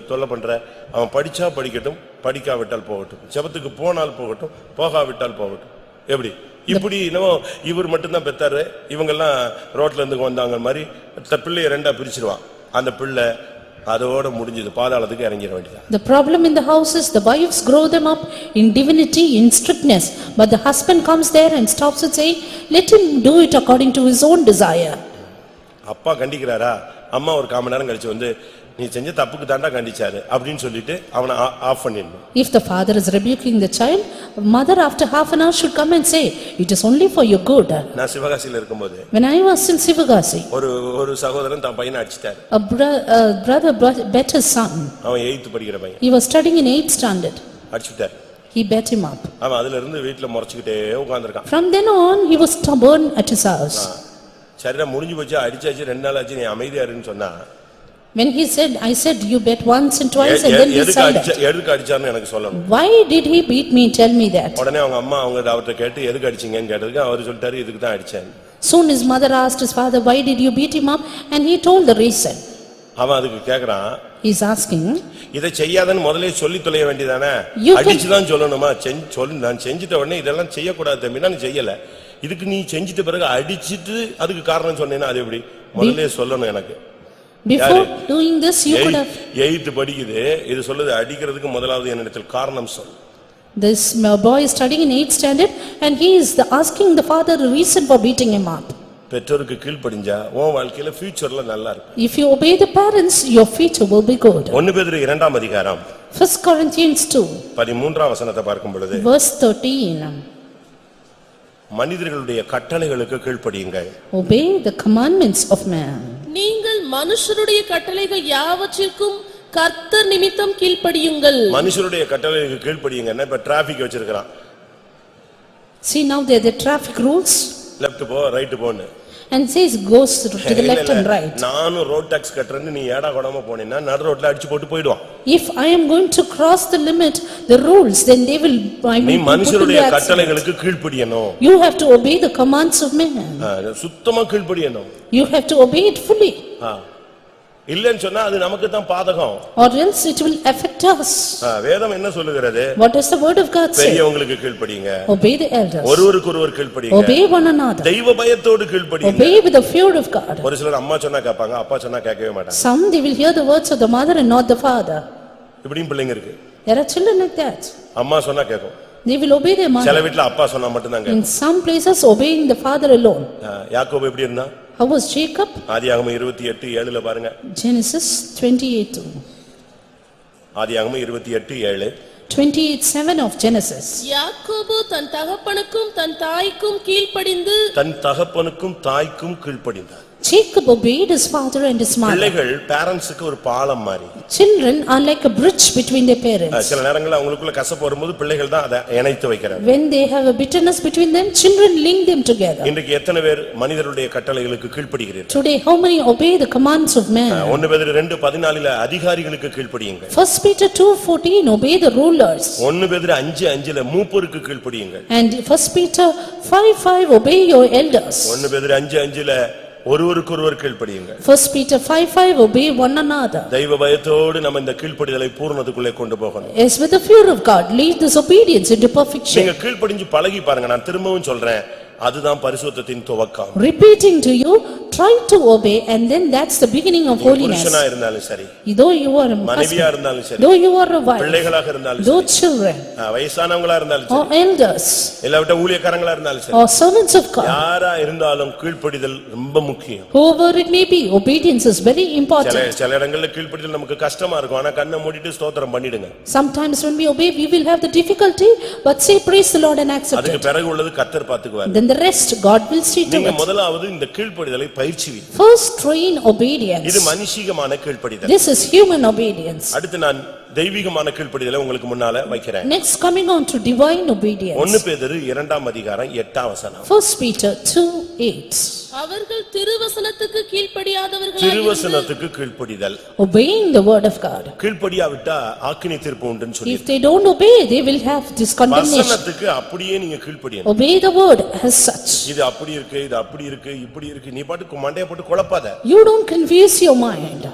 தொல்லை பண்ற? அவன் படிச்சா படிக்கட்டும், படிக்காவிட்டால் போகட்டும், ஜெபத்துக்கு போனால் போகட்டும், போகாவிட்டால் போகட்டும். எப்படி இப்படி என்னவோ இவர் மட்டும்தான் பெத்தாரு, இவங்கெல்லாம் ரோட்ல இருந்து வந்தாங்க மாதிரி பிள்ளைய ரெண்டா பிரிச்சிருவான். அந்த பிள்ளை அதோட முடிஞ்சது, பாதாளத்துக்கு இறங்கிட வேண்டியது. The problem in the house is the wives grow them up in divinity, in strictness, but the husband comes there and stops and say, let him do it according to his own desire. அப்பா கண்டிக்கிறாரா, அம்மா ஒரு 1/4 மணி நேரம் கழிச்சு வந்து நீ செஞ்ச தப்புக்கு தாண்டா கண்டிச்சாரு அப்படின்னு சொல்லிட்டு அவனை ஆஃப் பண்ணிடணும். If the father is rebuking the child, mother after half an hour should come and say, it is only for your good. நான் சிவகாசியில இருக்கும்போது When I was in Sivagasi, ஒரு சகோதரன் தன் பையனை அடிச்சிட்டாரு. a brother bet his son. அவன் 8th படிக்கிற பையன். He was studying in 8th standard. அடிச்சிட்டாரு. He bet him up. அவன் அதுல இருந்து வீட்ல முறைச்சிக்கிட்டே உட்கார்ந்திருக்கான். From then on, he was stubborn at his house. சரிடா முடிஞ்சு போச்சு, அடிச்சாச்சு 2 நாள் ஆச்சு, நீ அமைதியா இருன்னு சொன்னா, When he said, I said, you bet once and twice and then he silent. எதுக்கு அடிச்சாருன்னு எனக்கு சொல்லணும். Why did he beat me? Tell me that. உடனே அவங்க அம்மா அவர்கிட்ட கேட்டு எதுக்கு அடிச்சீங்கன்னு கேட்டதுக்கு அவர் சொல்லிட்டாரு, இதுக்கு தான் அடிச்சேன். Soon his mother asked his father, why did you beat him up? And he told the reason. அவன் அதுக்கு கேக்குறான், He's asking, இதை செய்யாதன்னு முதல்ல சொல்லி தொலைய வேண்டியதானே, அடிச்சுதான் சொல்லணுமா? நான் செஞ்சிட்ட உடனே இதெல்லாம் செய்யக்கூடாது தம்பினா நீ செய்யல, இதுக்கு நீ செஞ்சிட்ட பிறகு அடிச்சிட்டு அதுக்கு காரணம் சொன்னேன்னா அது எப்படி? முதல்ல சொல்லணும் எனக்கு. before doing this you could have. 8th படிக்குது, இது சொல்லுது அடிக்கிறதுக்கு முதலாவது என்னிடத்தில் காரணம் சொல். This boy is studying in 8th standard and he is asking the father the reason for beating him up. பெற்றோருக்கு கீழ்ப்படிஞ்சா உன் வாழ்க்கையில ஃபியூச்சர்ல நல்லா இருக்கும். If you obey the parents, your future will be good. 1 பேதுரு 2ஆம் அதிகாரம் 1 Corinthians 2 13ஆம் வசனத்தை பார்க்கும் பொழுது, verse 13. மனிதர்களுடைய கட்டளைகளுக்கு கீழ்ப்படியுங்கள். Obey the commandments of man. நீங்கள் மனுஷருடைய கட்டளைகள் யாவற்றிற்கும் கர்த்தர் நிமித்தம் கீழ்ப்படியுங்கள். மனுஷருடைய கட்டளைகளுக்கு கீழ்ப்படியுங்கன்னா இப்ப டிராபிக் வச்சிருக்கான். See now there are the traffic rules. Left போ ரைட் போன்னு. And says goes to the left and right. நானும் ரோட் டாக்ஸ் கட்டறேன்னு நீ ஏடா கொடாம போனேன்னா நடு ரோட்ல அடிச்சு போட்டு போய்டுவான். If I am going to cross the limit, the rules, then they will. நீ மனுஷருடைய கட்டளைகளுக்கு கீழ்ப்படியணும். You have to obey the commands of man. சுத்தமா கீழ்ப்படியணும். You have to obey it fully. இல்லன்னு சொன்னா அது நமக்கு தான் பாதகம். Or else it will affect us. வேதம் என்ன சொல்லுகிறது? What does the word of God say? பெரியவங்களுக்கு கீழ்ப்படிங்க. Obey the elders. ஒருவருக்கொருவர் கீழ்ப்படிங்க. Obey one another. தெய்வ பயத்தோடு கீழ்ப்படிங்க. Obey with the fear of God. ஒரு சிலர் அம்மா சொன்னா கேட்பாங்க, அப்பா சொன்னா கேட்கவே மாட்டாங்க. Some they will hear the words of the mother and not the father. இப்படியும் பிள்ளைங்க இருக்கு. There are children like that. அம்மா சொன்னா கேட்கும். They will obey their mother. சில வீட்ல அப்பா சொன்னா மட்டும் தான் கேட்கும். In some places obeying the father alone. யாக்கோபு எப்படி இருந்தா? How was Jacob? ஆதியாகமம் 28:7 பாருங்க. Genesis 28:2. ஆதியாகமம் 28:7. 28:7 of Genesis. யாக்கோபு தன் தகப்பனுக்கும் தன் தாய்க்கும் கீழ்ப்படிந்து தன் தகப்பனுக்கும் தாய்க்கும் கீழ்ப்படிந்தார். Jacob obeyed his father and his mother. பிள்ளைகள் பேரண்ட்ஸ்க்கு ஒரு பாலம் மாதிரி. Children are like a bridge between their parents. சில நேரங்கள்ல அவங்களுக்குள்ள கசப்பு வரும்போது பிள்ளைகள் தான் அதை இணைத்து வைக்கிறாங்க. When they have a bitterness between them, children link them together. இன்றைக்கு எத்தனை பேர் மனிதருடைய கட்டளைகளுக்கு கீழ்ப்படிகிறீர்கள்? Today how many obey the commands of man? 1 பேதுரு 2:14 அதிகாரிகளுக்கு கீழ்ப்படியுங்கள். 1 Peter 2:14 obey the rulers. 1 பேதுரு 5:5 மூப்பருக்கு கீழ்ப்படியுங்கள். And 1 Peter 5:5 obey your elders. 1 பேதுரு 5:5 ஒருவருக்கொருவர் கீழ்ப்படியுங்கள். 1 Peter 5:5 obey one another. தெய்வ பயத்தோடு நம்ம இந்த கீழ்ப்படிதலை பூரணத்துக்குள்ளே கொண்டு போகணும். Yes, with the fear of God lead this obedience into perfection. நீங்க கீழ்ப்படிஞ்சு பழகி பாருங்க. நான் திரும்பவும் சொல்றேன், அதுதான் பரிசுத்தத்தின் துவக்கம். Repeating to you, try to obey and then that's the beginning of holiness. புருஷனா இருந்தாலும் சரி, Though you are a மனைவியா husband, இருந்தாலும் சரி, though you are a wife, பிள்ளைகளாக இருந்தாலும் though சரி, children வயசானவங்களா இருந்தாலும் or சரி, elders எல்லாவிட்ட ஊழியக்காரங்களா இருந்தாலும் சரி, or servants of God, யாரா இருந்தாலும் கீழ்ப்படிதல் ரொம்ப முக்கியம். whoever it may be, obedience is very important. சில இடங்கள்ல கீழ்ப்படிதல் நமக்கு கஷ்டமா இருக்கும். ஆனா கண்ணை மூடிட்டு ஸ்தோத்திரம் பண்ணிடுங்க. Sometimes when we obey, we will have the difficulty, but say praise the Lord and accept அதுக்கு it. பிறகு உள்ளது கர்த்தர் பாத்துக்குவார். Then the rest God will see to நீங்க it. முதலாவது இந்த கீழ்ப்படிதலை பயிற்சிவீங்க. First train obedience. இது மனுஷிகமான கீழ்ப்படிதல். This is human obedience. அடுத்து நான் தெய்வீகமான கீழ்ப்படிதலை உங்களுக்கு முன்னால வைக்கிறேன். Next coming on to divine obedience. 1 பேதுரு 2ஆம் அதிகாரம் 8ஆம் வசனம். 1 Peter 2:8. அவர்கள் திருவசனத்துக்கு கீழ்ப்படியாதவர்களாய் திருவசனத்துக்கு கீழ்ப்படிதல். Obeying the word of God. கீழ்ப்படியாவிட்டா ஆக்கினை தீர்ப்பு உண்டுன்னு சொல்லி. If they don't obey, they will have this condemnation. வசனத்துக்கு அப்படியே நீங்க கீழ்ப்படியணும். Obey the word as such. இது அப்படி இருக்கு, இது அப்படி இருக்கு, இப்படி இருக்கு, நீ பாட்டுக்கு மண்டைய போட்டு குழப்பாத. You don't confuse your mind.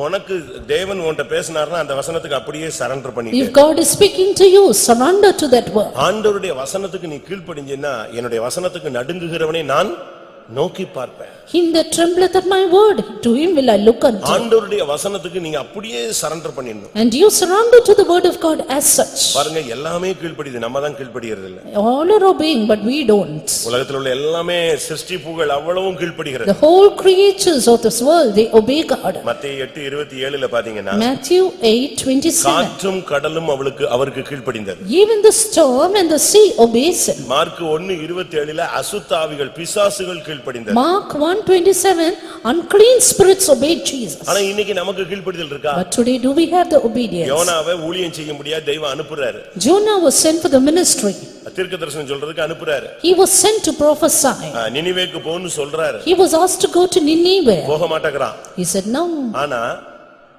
உனக்கு தேவன் உன்கிட்ட பேசினார்னா அந்த வசனத்துக்கு அப்படியே சரண்டர் பண்ணிடு. If God is speaking to you, surrender to that word. ஆண்டவருடைய வசனத்துக்கு நீ கீழ்ப்படிஞ்சேன்னா என்னுடைய வசனத்துக்கு நடுங்குகிறவனே நான் நோக்கி பார்ப்பேன். Him that trembleth at my word, to him will I look unto. ஆண்டவருடைய வசனத்துக்கு நீங்க அப்படியே சரண்டர் பண்ணிடணும். And you surrender to the word of God as such. பாருங்க எல்லாமே கீழ்ப்படியுது, நம்ம தான் கீழ்ப்படியறது இல்ல. All are obeying but we don't. உலகத்தில் உள்ள எல்லாமே சிருஷ்டிப்புகள் அவ்வளவும் கீழ்ப்படிகிறது. The whole creatures of this world, they obey God. மத்தேயு 8:27 பாத்தீங்கன்னா Matthew 8:27. காற்றும் கடலும் அவருக்கு கீழ்ப்படிந்தது. Even the storm and the sea obeys him. Mark 1:27 அசுத்தாவிகள் பிசாசுகள் கீழ்ப்படிந்தது. Mark 1:27, unclean spirits obeyed Jesus. ஆனா இன்னைக்கு நமக்கு கீழ்ப்படிதல் இருக்கா? But today do we have the obedience? யோனாவை ஊழியம் செய்ய முடியாது, தெய்வம் அனுப்புறாரு. Jonah was sent for the ministry. தீர்க்கதரிசனம் சொல்றதுக்கு அனுப்புறாரு. He was sent to prophesy. நினிவேக்கு போன்னு சொல்றாரு. He was asked to go to Nineveh. போக மாட்டேங்கறான். He said no. ஆனா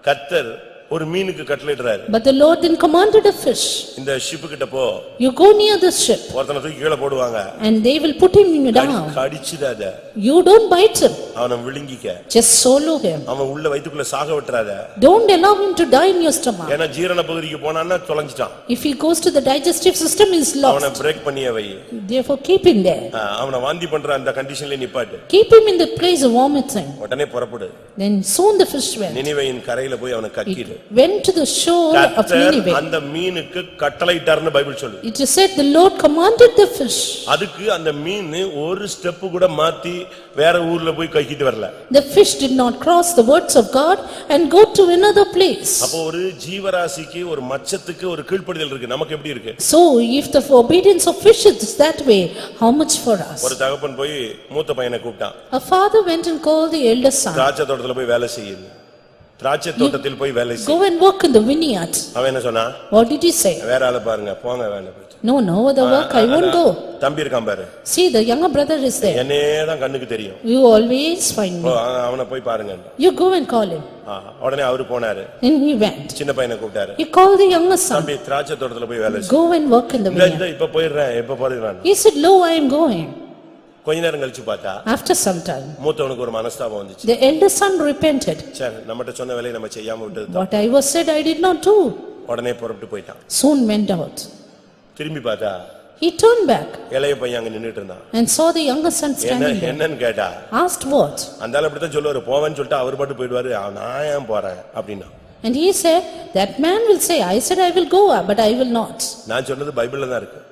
கர்த்தர் ஒரு மீனுக்கு கட்டளையிடுறாரு. But the Lord then commanded a fish. இந்த ஷிப் கிட்ட போ. You go near the ship. ஒருத்தனை தூக்கி கீழ போடுவாங்க. And they will put him down. கடிச்சிடாத. You don't bite him. அவனை விழுங்கிக்க. Just swallow him. அவன் உள்ள வயித்துக்குள்ள சாக விட்டுறாத. Don't allow him to die in your stomach. ஏனா ஜீரண பகுதிக்கு போனான்னா தொலைஞ்சிட்டான். If he goes to the digestive system, he is lost. அவனை பிரேக் பண்ணியே வை. Therefore keep him there. அவனை வாந்தி பண்ற அந்த கண்டிஷன்ல நிப்பாட்டு. Keep him in the place of vomiting. உடனே புறப்படு. Then soon the fish went. நினிவேயின் கரையில போய் அவனை கக்கிடு. Went to the shore of Nineveh. அந்த மீனுக்கு கட்டளையிட்டார்னு பைபிள் சொல்லுது. It is said the Lord commanded the fish. அதுக்கு அந்த மீன் ஒரு ஸ்டெப் கூட மாத்தி வேற ஊர்ல போய் கக்கிட்டு வரல. The fish did not cross the words of God and go to another place. அப்போ ஒரு ஜீவராசிக்கு ஒரு மச்சத்துக்கு ஒரு கீழ்ப்படிதல் இருக்கு. நமக்கு எப்படி இருக்கு? So if the obedience of fish is that way, how much for us? ஒரு தகப்பன் போய் மூத்த பையனை கூப்பிட்டான். A father went and called the elder son. திராட்சை தோட்டத்துல போய் வேலை செய்யுது. திராட்சை தோட்டத்தில் போய் வேலை செய். Go and work in the vineyard. அவன் என்ன சொன்னா? What did he say? வேற ஆளை பாருங்க, போங்க வேலை போய். No other work, I won't go. தம்பி இருக்கான் பாரு. See, the younger brother is there. என்னையே தான் கண்ணுக்கு தெரியும். You always find me. அவனை போய் பாருங்க. You go and call him. உடனே அவரு போனாரு. And he went. சின்ன பையனை கூப்பிட்டாரு. He called the younger son. தம்பி திராட்சை தோட்டத்துல போய் வேலை செய். Go and work in the vineyard. இப்ப போயிடுறேன், இப்ப போயிடுறான். He said, "Lo, I am going." கொஞ்ச நேரம் கழிச்சு பார்த்தா After some time, மூத்தவனுக்கு ஒரு மனஸ்தாபம் வந்துச்சு. the elder son repented. சரி நம்மட்ட சொன்ன வேலையை நம்ம செய்யாம விட்டது. What I was said I did not do. உடனே புறப்பட்டு போயிட்டான். Soon went out. திரும்பி பார்த்தா He turned back இளைய பையன் அங்க நின்னுட்டு இருந்தான். and saw the younger son standing there. என்னன்னு கேட்டா Asked what? அந்த ஆளு அப்படிதான் சொல்லுவாரு, போவேன்னு சொல்லிட்டு அவர் பாட்டு போயிடுவாரு. நான் ஏன் போறேன் அப்படின்னா. And he said, that man will say, I said I will go, but I will not. நான் சொன்னது பைபிள்ல தான் இருக்கு.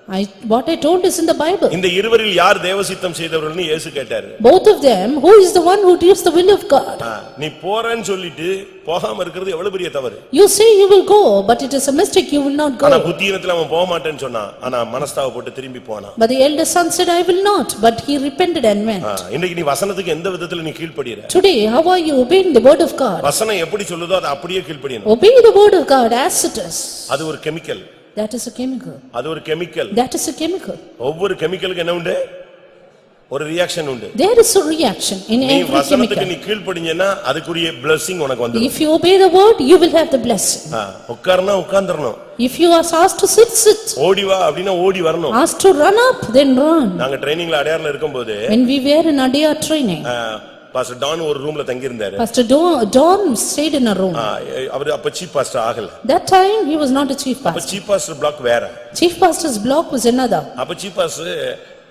What I told is in the Bible. இந்த இருவரில் யார் தேவசித்தம் செய்தவர்கள்னு இயேசு கேட்டாரு. Both of them, who is the one who does the will of God? நீ போறேன்னு சொல்லிட்டு போகாம இருக்கிறது எவ்வளவு பெரிய தவறு. You say you will go, but it is a mistake, you will not go. ஆனா புத்தியினத்துல அவன் போக மாட்டேன்னு சொன்னான். ஆனா மனஸ்தாபப்பட்டு திரும்பி போனான். But the elder son said, I will not, but he repented and went. இன்னைக்கு நீ வசனத்துக்கு எந்த விதத்துல நீ கீழ்ப்படிற? Today, how are you obeying the word of God? வசனம் எப்படி சொல்லுதோ அதை அப்படியே கீழ்ப்படியணும். Obey the word of God as it is. அது ஒரு chemical. That is a chemical. அது ஒரு chemical. That is a chemical. ஒவ்வொரு கெமிக்கலுக்கு என்ன உண்டு? ஒரு ரியாக்ஷன் உண்டு. There is a reaction in every chemical. நீ வசனத்துக்கு நீ கீழ்ப்படிஞ்சேனா அதுக்குரிய blessing உனக்கு வந்துரும். If you obey the word, you will have the blessing. உட்கார்னா உட்கார்ந்திரணும். If you are asked to sit, sit. ஓடி வா அப்படினா ஓடி வரணும். Asked to run up, then run. நாங்க ட்ரெய்னிங்ல அடையார்ல இருக்கும்போது When we were in Adyar training, pastor Dan ஒரு ரூம்ல தங்கி இருந்தாரு. Pastor Don stayed in a room. அவர் அப்ப சீஃப் பாஸ்டர் ஆகல. That time he was not a chief அப்ப pastor. சீஃப் பாஸ்டர் பிளாக் வேற. Chief pastor's block was another. அப்ப chief pastor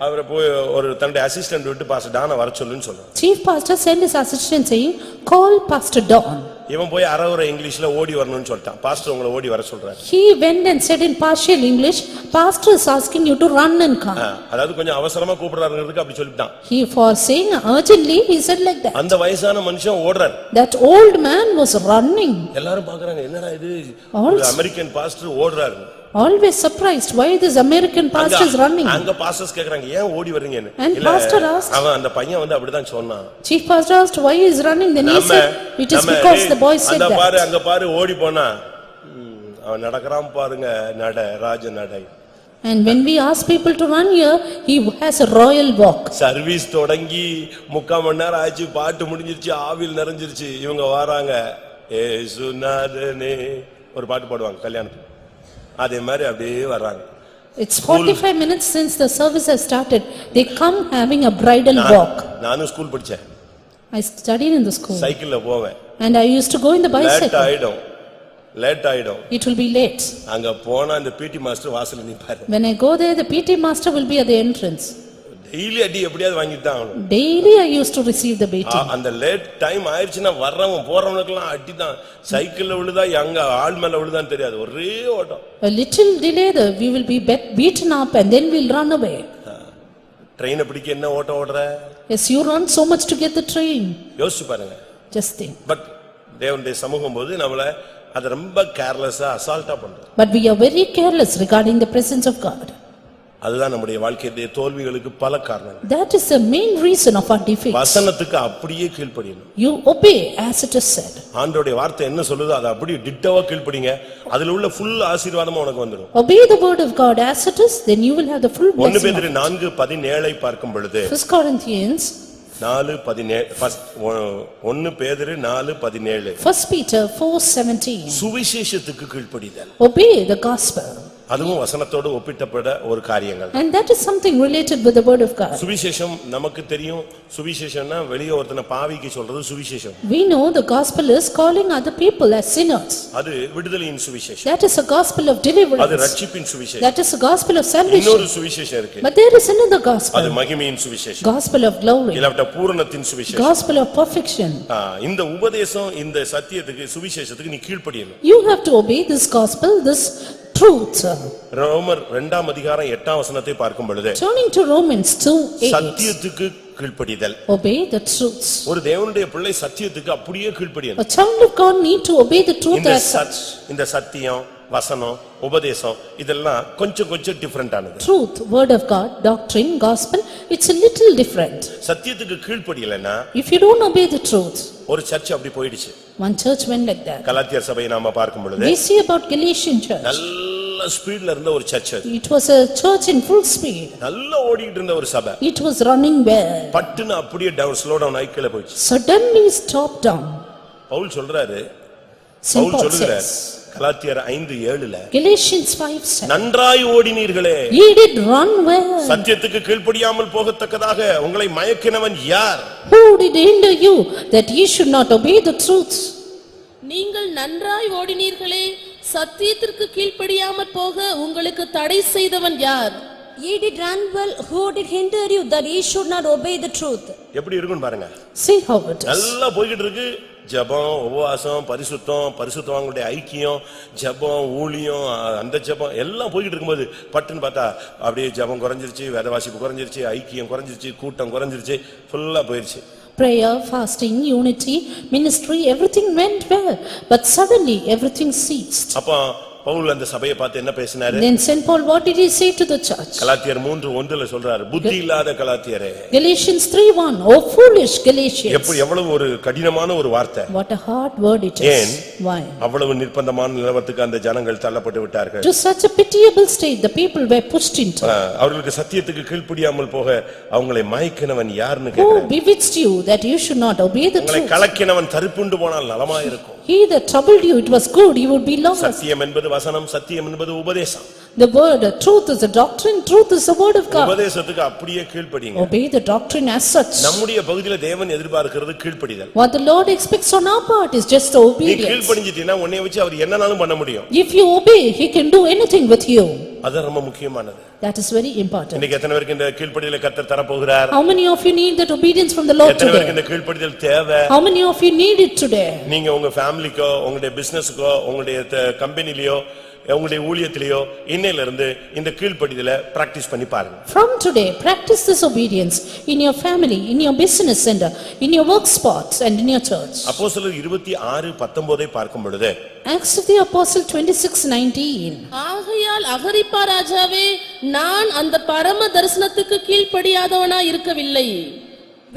அவரை போய் ஒரு தன்னுடைய அசிஸ்டன்ட் விட்டு பாஸ்டர் டானை வர சொல்லுன்னு சொன்னார். Chief pastor sent his assistant saying, call Pastor Don. இவன் போய் அரைகுறை இங்கிலீஷ்ல ஓடி வரணும்னு சொல்லிட்டான். பாஸ்டர் உங்களை ஓடி வர சொல்றாரு. He went and said in partial English, pastor is asking you to run and come. அதாவது கொஞ்சம் அவசரமா கூப்பிடுறாருங்கிறதுக்கு அப்படி சொல்லிட்டான். He for saying urgently he said like that. அந்த வயசான மனுஷன் ஓடுறார். That old man was running. எல்லாரும் பார்க்கறாங்க, என்னடா இது அமெரிக்கன் பாஸ்டர் ஓடுறாரு. Always surprised why this American pastor is running. அங்க பாஸ்டர்ஸ் கேக்குறாங்க, ஏன் ஓடி வர்றீங்கன்னு. And pastor asked, அவன் அந்த பையன் வந்து அப்படிதான் சொன்னான். Chief pastor asked why he is running, then he said it is because the boy said that. பாரு அங்க பாரு ஓடி போனா அவன் நடக்கறான் பாருங்க, நட ராஜ நடை. And when we ask people to run here, he has a royal walk. Service தொடங்கி 3/4 மணி நேரம் ஆச்சு, பாட்டு முடிஞ்சிருச்சு, ஆவில் நிறைஞ்சிருச்சு, இவங்க வராங்க, ஏசுநாதனே ஒரு பாட்டு பாடுவாங்க கல்யாணத்துக்கு, அதே மாதிரி அப்படியே வர்றாங்க. It's 45 minutes since the service has started. They come having a bridal walk. நானும் ஸ்கூல் படிச்சேன். I studied in the school. சைக்கிள்ல போவேன். And I used to go in the bicycle. Late ஆயிடும். It will be late. அங்க போனா அந்த PT master வாசல்ல நிப்பாரு. When I go there, the PT master will be at the entrance. Daily அடி எப்படியாவது வாங்கிட்டு தான் ஆகணும். Daily I used to receive the beating. அந்த லேட் டைம் ஆயிடுச்சுன்னா வர்றவன் போறவனுக்கெல்லாம் அடி தான். சைக்கிள்ல விழுதா எங்க ஆள் மேல விழுதான்னு தெரியாது, ஒரே ஓட்டம். A little delay we will be beaten up and then we'll run away. ட்ரெயினை பிடிக்க என்ன ஓட்டம் ஓடுற? Yes, you run so much to get the train. யோசிச்சு பாருங்க. Just think. பட் தேவனுடைய சமூகம் போது நம்மள அது ரொம்ப கேர்லெஸ்ஸா அசால்ட்டா பண்றோம். But we are very careless regarding the presence of God. அதுதான் நம்முடைய வாழ்க்கையிலே தோல்விகளுக்கு பல காரணம். That is the main reason of our defeats. வசனத்துக்கு அப்படியே கீழ்ப்படியணும். You obey as it is said. ஆண்டவருடைய வார்த்தை என்ன சொல்லுதோ அதை அப்படியே டிட்டோவா கீழ்ப்படிங்க, அதுல உள்ள full ஆசீர்வாதம் உனக்கு வந்துரும். Obey the word of God as it is, then you will have the full 1 blessing. பேதுரு 4:17 பார்க்கும் பொழுது 1 Corinthians 4:17 1 பேதுரு 4:17 1 Peter 4:17 சுவிசேஷத்துக்கு கீழ்ப்படிதல். Obey the gospel. அதுவும் வசனத்தோடு ஒப்பிட்டப்பட ஒரு காரியங்கள். And that is something related with the word of God. சுவிசேஷம் நமக்கு தெரியும். சுவிசேஷம்னா வெளிய ஒருத்தனை பாவிக்கு சொல்றது சுவிசேஷம். We know the gospel is calling other people as sinners. அது விடுதலையின் சுவிசேஷம். That is a gospel of deliverance. அது ரட்சிப்பின் சுவிசேஷம். That is a gospel of salvation. இன்னொரு சுவிசேஷம் இருக்கு. But there is another gospel. அது மகிமையின் சுவிசேஷம். Gospel of glory. இல்லாட்ட பூரணத்தின் சுவிசேஷம். Gospel of perfection. இந்த உபதேசம் இந்த சத்தியத்துக்கு சுவிசேஷத்துக்கு நீ கீழ்ப்படியணும். You have to obey this gospel, this truth. ரோமர் 2:8 பார்க்கும் பொழுது Turning to Romans 2:8 சத்தியத்துக்கு கீழ்ப்படிதல். Obey the truths. ஒரு தேவனுடைய பிள்ளை சத்தியத்துக்கு அப்படியே கீழ்ப்படியணும். A child of God need to obey the truth as such. இந்த சத்தியம் வசனம் உபதேசம் இதெல்லாம் கொஞ்சம் டிஃபரண்ட் ஆனது. Truth, word of God, doctrine, gospel, it's a little different. சத்தியத்துக்கு கீழ்ப்படியலனா If you don't obey the truth, ஒரு சர்ச் அப்படி போயிடுச்சு. one church went like that. கலாத்தியர் சபையை நாம பார்க்கும் பொழுது We see about Galatian church. நல்ல ஸ்பீட்ல இருந்த ஒரு சர்ச் அது. It was a church in full speed. நல்லா ஓடிட்டு இருந்த ஒரு சபை. It was running well. பட்டுன்னு அப்படியே ஸ்லோ டவுன் ஆகி கீழ போயிடுச்சு. Suddenly stopped down. பவுல் சொல்றாரு. Saint Paul சொல்றார் says, கலாத்தியர் 5:7 Galatians 5:7 நன்றாய் ஓடினீர்களே. Ye did run well. சத்தியத்துக்கு கீழ்ப்படியாமல் போகத்தக்கதாக உங்களை மயக்கினவன் யார்? Who did hinder you that ye should not obey the truth? நீங்கள் நன்றாய் ஓடினீர்களே, சத்தியத்திற்கு கீழ்ப்படியாமற் போக உங்களுக்கு தடை செய்தவன் யார்? Ye did run well, who did hinder you that ye should not obey the truth? எப்படி இருக்குன்னு பாருங்க. See how it is. நல்லா போயிட்டு இருக்கு. ஜெபம் உபவாசம் பரிசுத்தவான்களுடைய ஐக்கியம் ஜெபம் ஊழியம் அந்த ஜெபம் எல்லாம் போயிட்டு இருக்கும்போது பட்டுன்னு பார்த்தா அப்படியே ஜெபம் குறைஞ்சிருச்சு, வேதவாசிப்பு குறைஞ்சிருச்சு, ஐக்கியம் குறைஞ்சிருச்சு, கூட்டம் குறைஞ்சிருச்சு, ஃபுல்லா போயிருச்சு. Prayer, fasting, unity, ministry, everything went well, but suddenly everything ceased. அப்ப பவுல் அந்த சபையை பார்த்து என்ன பேசினாரு? Then Saint Paul, what did he say to the church? கலாத்தியர் 3:1 சொல்றாரு, புத்தி இல்லாத கலாத்தியரே. Galatians 3:1, oh foolish Galatians. எவ்வளவு ஒரு கடினமான ஒரு வார்த்தை. What a hard word it is. Why? அவ்வளவு நிர்பந்தமான நிலவரத்துக்கு அந்த ஜனங்கள் தள்ளப்பட்டு விட்டார்கள். To such a pitiable state the people were pushed into. அவர்களுக்கு சத்தியத்துக்கு கீழ்ப்படியாமல் போக அவங்களை மயக்கினவன் யாருன்னு Who கேக்குறாரு. bewitched you that you should not obey the உங்களை truth? கலக்கினவன் தரிப்புண்டு போனால் நலமாயிருக்கும். He that troubled you, it was good, you would be lost. சத்தியம் என்பது வசனம், சத்தியம் என்பது உபதேசம். The word, truth is a doctrine, truth is the word of God. உபதேசத்துக்கு அப்படியே கீழ்ப்படிங்க. Obey the doctrine as such. நம்முடைய பகுதியில தேவன் எதிர்பார்க்கிறது கீழ்ப்படிதல். What the Lord expects on our part is just நீ obedience. கீழ்ப்படிஞ்சிட்டீனா உன்னை வச்சு அவர் என்னனாலும் பண்ண முடியும். If you obey, he can do anything with you. அது ரொம்ப முக்கியமானது. That is very important. இன்னைக்கு எத்தனை பேருக்கு இந்த கீழ்ப்படிதலை கர்த்தர் தர போகிறார்? How many of you need that obedience from the Lord எத்தனை பேருக்கு today? இந்த கீழ்ப்படிதல் தேவை? How many of you need it today? நீங்க உங்க ஃபேமிலிக்கோ உங்களுடைய பிசினஸ்க்கோ உங்களுடைய கம்பெனிலயோ உங்களுடைய ஊழியத்திலயோ இன்னையில இருந்து இந்த கீழ்ப்படிதலை பிராக்டீஸ் பண்ணி பாருங்க. From today, practice this obedience in your family, in your business center, in your work spots and in your church. அப்போஸ்தலர் 26:19 பார்க்கும் பொழுது Acts of the Apostle 26:19 ஆகையால் அகிரிப்பா ராஜாவே, நான் அந்த பரம தரிசனத்துக்கு கீழ்ப்படியாதவனா இருக்கவில்லை.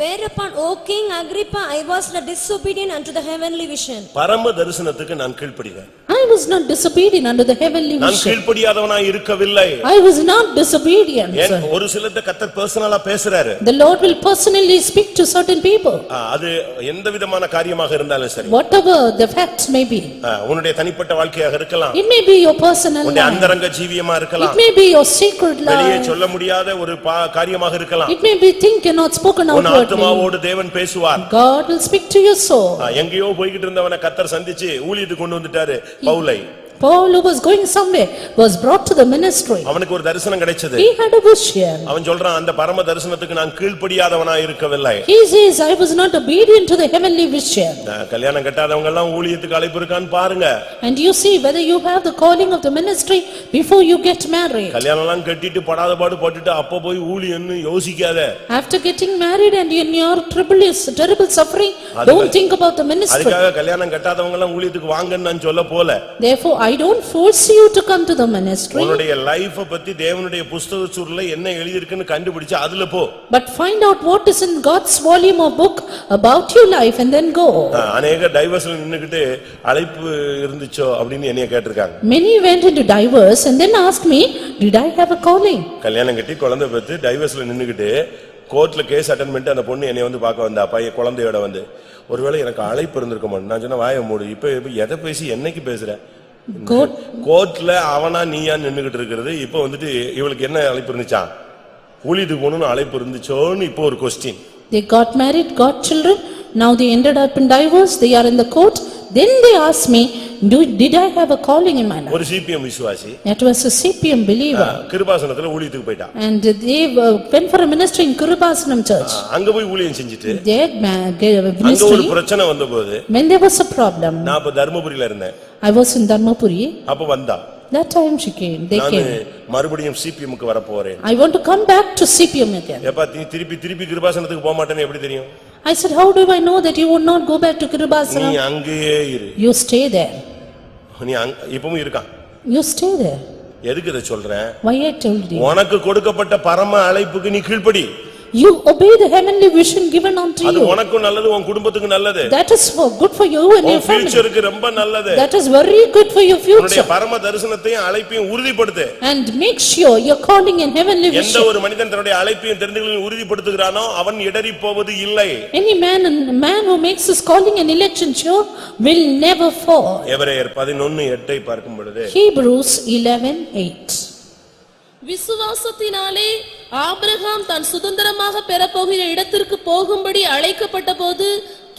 Whereupon, O King Agrippa, I was not disobedient unto the heavenly vision. பரம தரிசனத்துக்கு நான் கீழ்ப்படிவேன். I was not disobedient unto the heavenly நான் vision. கீழ்ப்படியாதவனா இருக்கவில்லை. I was not disobedient. ஒரு சிலர்ட்ட கர்த்தர் பர்சனலா பேசுறாரு. The Lord will personally speak to certain people. அது எந்த விதமான காரியமாக இருந்தாலும் சரி. Whatever the facts may be. உன்னுடைய தனிப்பட்ட வாழ்க்கையாக இருக்கலாம். It may be your personal உன்னுடைய life. அந்தரங்க ஜீவியமா இருக்கலாம். It may be your secret வெளியே life. சொல்ல முடியாத ஒரு காரியமாக இருக்கலாம். It may be thing cannot spoken outwardly. ஆத்மாவோடு தேவன் பேசுவார். God will speak to your soul. எங்கேயோ போயிட்டு இருந்தவனை கர்த்தர் சந்திச்சு ஊழியத்துக்கு கொண்டு வந்துட்டாரு பவுலை. Paul, who was going somewhere, was brought to the ministry. அவனுக்கு ஒரு தரிசனம் கிடைச்சது. He had a vision. அவன் சொல்றான் அந்த பரம தரிசனத்துக்கு நான் கீழ்ப்படியாதவனாய் இருக்கவில்லை. He says, I was not obedient to the heavenly vision. கல்யாணம் கட்டாதவங்க எல்லாம் ஊழியத்துக்கு அழைப்பு இருக்கான்னு பாருங்க. And you see whether you have the calling of the ministry before you get married. கல்யாணம் எல்லாம் கட்டிட்டு படாத பாடு பட்டுட்டு அப்ப போய் ஊழியன்னு யோசிக்காத. After getting married and in your terrible suffering, don't think about the ministry. அதுக்காக கல்யாணம் கட்டாதவங்க எல்லாம் ஊழியத்துக்கு வாங்கன்னு நான் சொல்ல போல. Therefore, I don't force you to come to the ministry. உன்னுடைய லைஃப பத்தி தேவனுடைய புத்தக சுருள்ல என்ன எழுதி இருக்குன்னு கண்டுபிடிச்சு அதுல போ. But find out what is in God's volume of book about your life and then go. अनेक டைவர்ஸ்ல நின்னுக்கிட்டு அழைப்பு இருந்துச்சோ அப்படினு என்னைய கேட்டிருக்காங்க. Many went into divorce and then asked me, did I have a calling? கல்யாணம் கட்டி குழந்தை பெத்து டைவர்ஸ்ல நின்னுக்கிட்டு கோர்ட்ல கேஸ் அட்டெண்ட் பண்ணிட்டு அந்த பொண்ணு என்னைய வந்து பார்க்க வந்தா பைய குழந்தையோட வந்து ஒருவேளை எனக்கு அழைப்பு இருந்திருக்குமா நான் சொன்ன வாயை மூடு இப்ப எதை பேசி என்னைக்கு பேசுற கோர்ட்ல அவனா நீயா நின்னுகிட்டு இருக்கிறது இப்ப வந்துட்டு இவளுக்கு என்ன அழைப்பு இருந்துச்சா ஊழியத்துக்கு போகணும்னு அழைப்பு இருந்துச்சோன்னு இப்போ ஒரு question. They got married, got children, now they ended up in divorce, they are in the court, then they asked me, did I have a calling in my life? ஒரு சிபிஎம் விசுவாசி. That was a CPM believer. கிருபாசனத்துல ஊழியத்துக்கு போய்ட்டா. And they went for a ministry in Kirubasanam church. அங்க போய் ஊழியம் செஞ்சிட்டு They gave a அங்க ஒரு ministry. பிரச்சனை வந்தபோது When there was a problem, நான் அப்ப தர்மபுரியில இருந்தேன். I was in Dharmapuri. அப்ப வந்தா. That time she came, they நான் came. மறுபடியும் சிபிஎம்க்கு வர போறேன். I want to come back to CPM again. எப்ப நீ திருப்பி கிருபாசனத்துக்கு போக மாட்டேன்னு எப்படி தெரியும்? I said, how do I know that you would not go back to நீ Kirubasanam? அங்கேயே இரு. You stay there. நீ இப்பவும் இருக்கான். You stay there. எதுக்கு இத சொல்றேன்? Why I told you? உனக்கு கொடுக்கப்பட்ட பரம அழைப்புக்கு நீ கீழ்ப்படி. You obey the heavenly vision given unto அது you. உனக்கு நல்லது உன் குடும்பத்துக்கு நல்லது. That is good for you and your உன் family. ஃபியூச்சருக்கு ரொம்ப நல்லது. That is very good for your உன்னுடைய future. பரம தரிசனத்தையும் அழைப்பையும் உறுதிப்படுத்து. And make sure your calling in heavenly எந்த vision. ஒரு மனிதன் தன்னுடைய அழைப்பையும் தெரிந்துகளையும் உறுதிப்படுத்துகிறானோ அவன் இடறிப் போவது இல்லை. Any man who makes his calling and election sure will never fall. எபிரேயர் 11:8 பார்க்கும் பொழுது Hebrews 11:8. விசுவாசத்தினாலே ஆபிரகாம் தான் சுதந்திரமாக பெறப்போகிற இடத்திற்கு போகும்படி அழைக்கப்பட்ட போது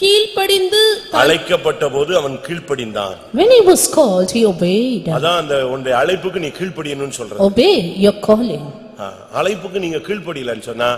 கீழ்ப்படிந்து அழைக்கப்பட்ட போது அவன் கீழ்ப்படிந்தான். When he was called, he obeyed. அதான் அந்த உன்னுடைய அழைப்புக்கு நீ கீழ்ப்படியணும்னு சொல்ற. Obey your calling. அழைப்புக்கு நீங்க கீழ்ப்படியலன்னு சொன்னா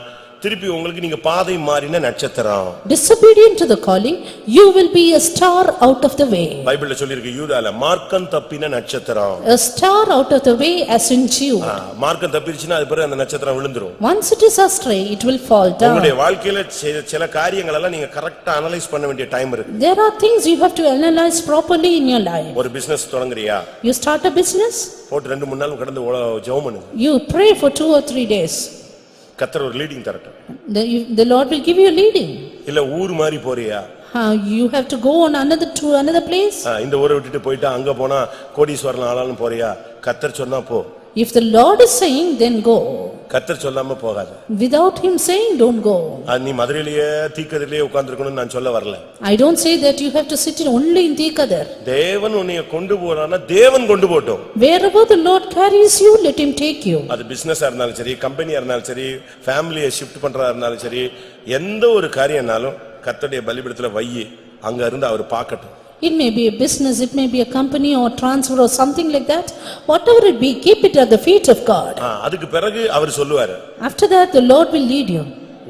திருப்பி உங்களுக்கு நீங்க பாதை மாறின நட்சத்திரம். Disobedient to the calling, you will be a star out of the way. பைபிள்ல சொல்லிருக்கு யூதால மார்க்கம் தப்பின நட்சத்திரம். A star out of the way as in Jude. மார்க்கம் தப்பிருச்சுனா அது பிறகு அந்த நட்சத்திரம் விழுந்துரும். Once it is astray, it will fall down. உங்களுடைய வாழ்க்கையில சில காரியங்கள் எல்லாம் நீங்க கரெக்ட்டா அனலைஸ் பண்ண வேண்டிய டைம் இருக்கு. There are things you have to analyze properly in your life. ஒரு business தொடங்குறியா? You start a business? போட்டு 2-3 நாள் கடந்து ஜெபம் பண்ணுங்க. You pray for 2 or 3 days. கர்த்தர் ஒரு லீடிங் தரட்டும். The Lord will give you leading. இல்ல ஊர் மாதிரி போறியா? You have to go on to another place. இந்த ஊரை விட்டுட்டு போய்ட்டா அங்க போனா கோடீஸ்வரன் ஆளாலும் போறியா? கர்த்தர் சொன்னா போ. If the Lord is saying, then go. கர்த்தர் சொல்லாம போகாத. Without him saying, don't go. நீ மதுரையிலேயே தீக்கதிலேயே உட்கார்ந்திருக்கணும்னு நான் சொல்ல வரல. I don't say that you have to sit only in Tikadar. தேவன் உன்னை கொண்டு போறானா தேவன் கொண்டு போட்டும். Wherever the Lord carries you, let him take you. அது பிசினஸா இருந்தாலும் சரி, கம்பெனியா இருந்தாலும் சரி, ஃபேமிலியை ஷிஃப்ட் பண்றதா இருந்தாலும் சரி, எந்த ஒரு காரியம்னாலும் கர்த்தருடைய பலிபீடத்துல வையி அங்க இருந்து அவர் பார்க்கட்டும். It may be a business, it may be a company or transfer or something like that. Whatever it be, keep it at the feet of God. அதுக்கு பிறகு அவர் சொல்லுவாரு. After that, the Lord will lead you.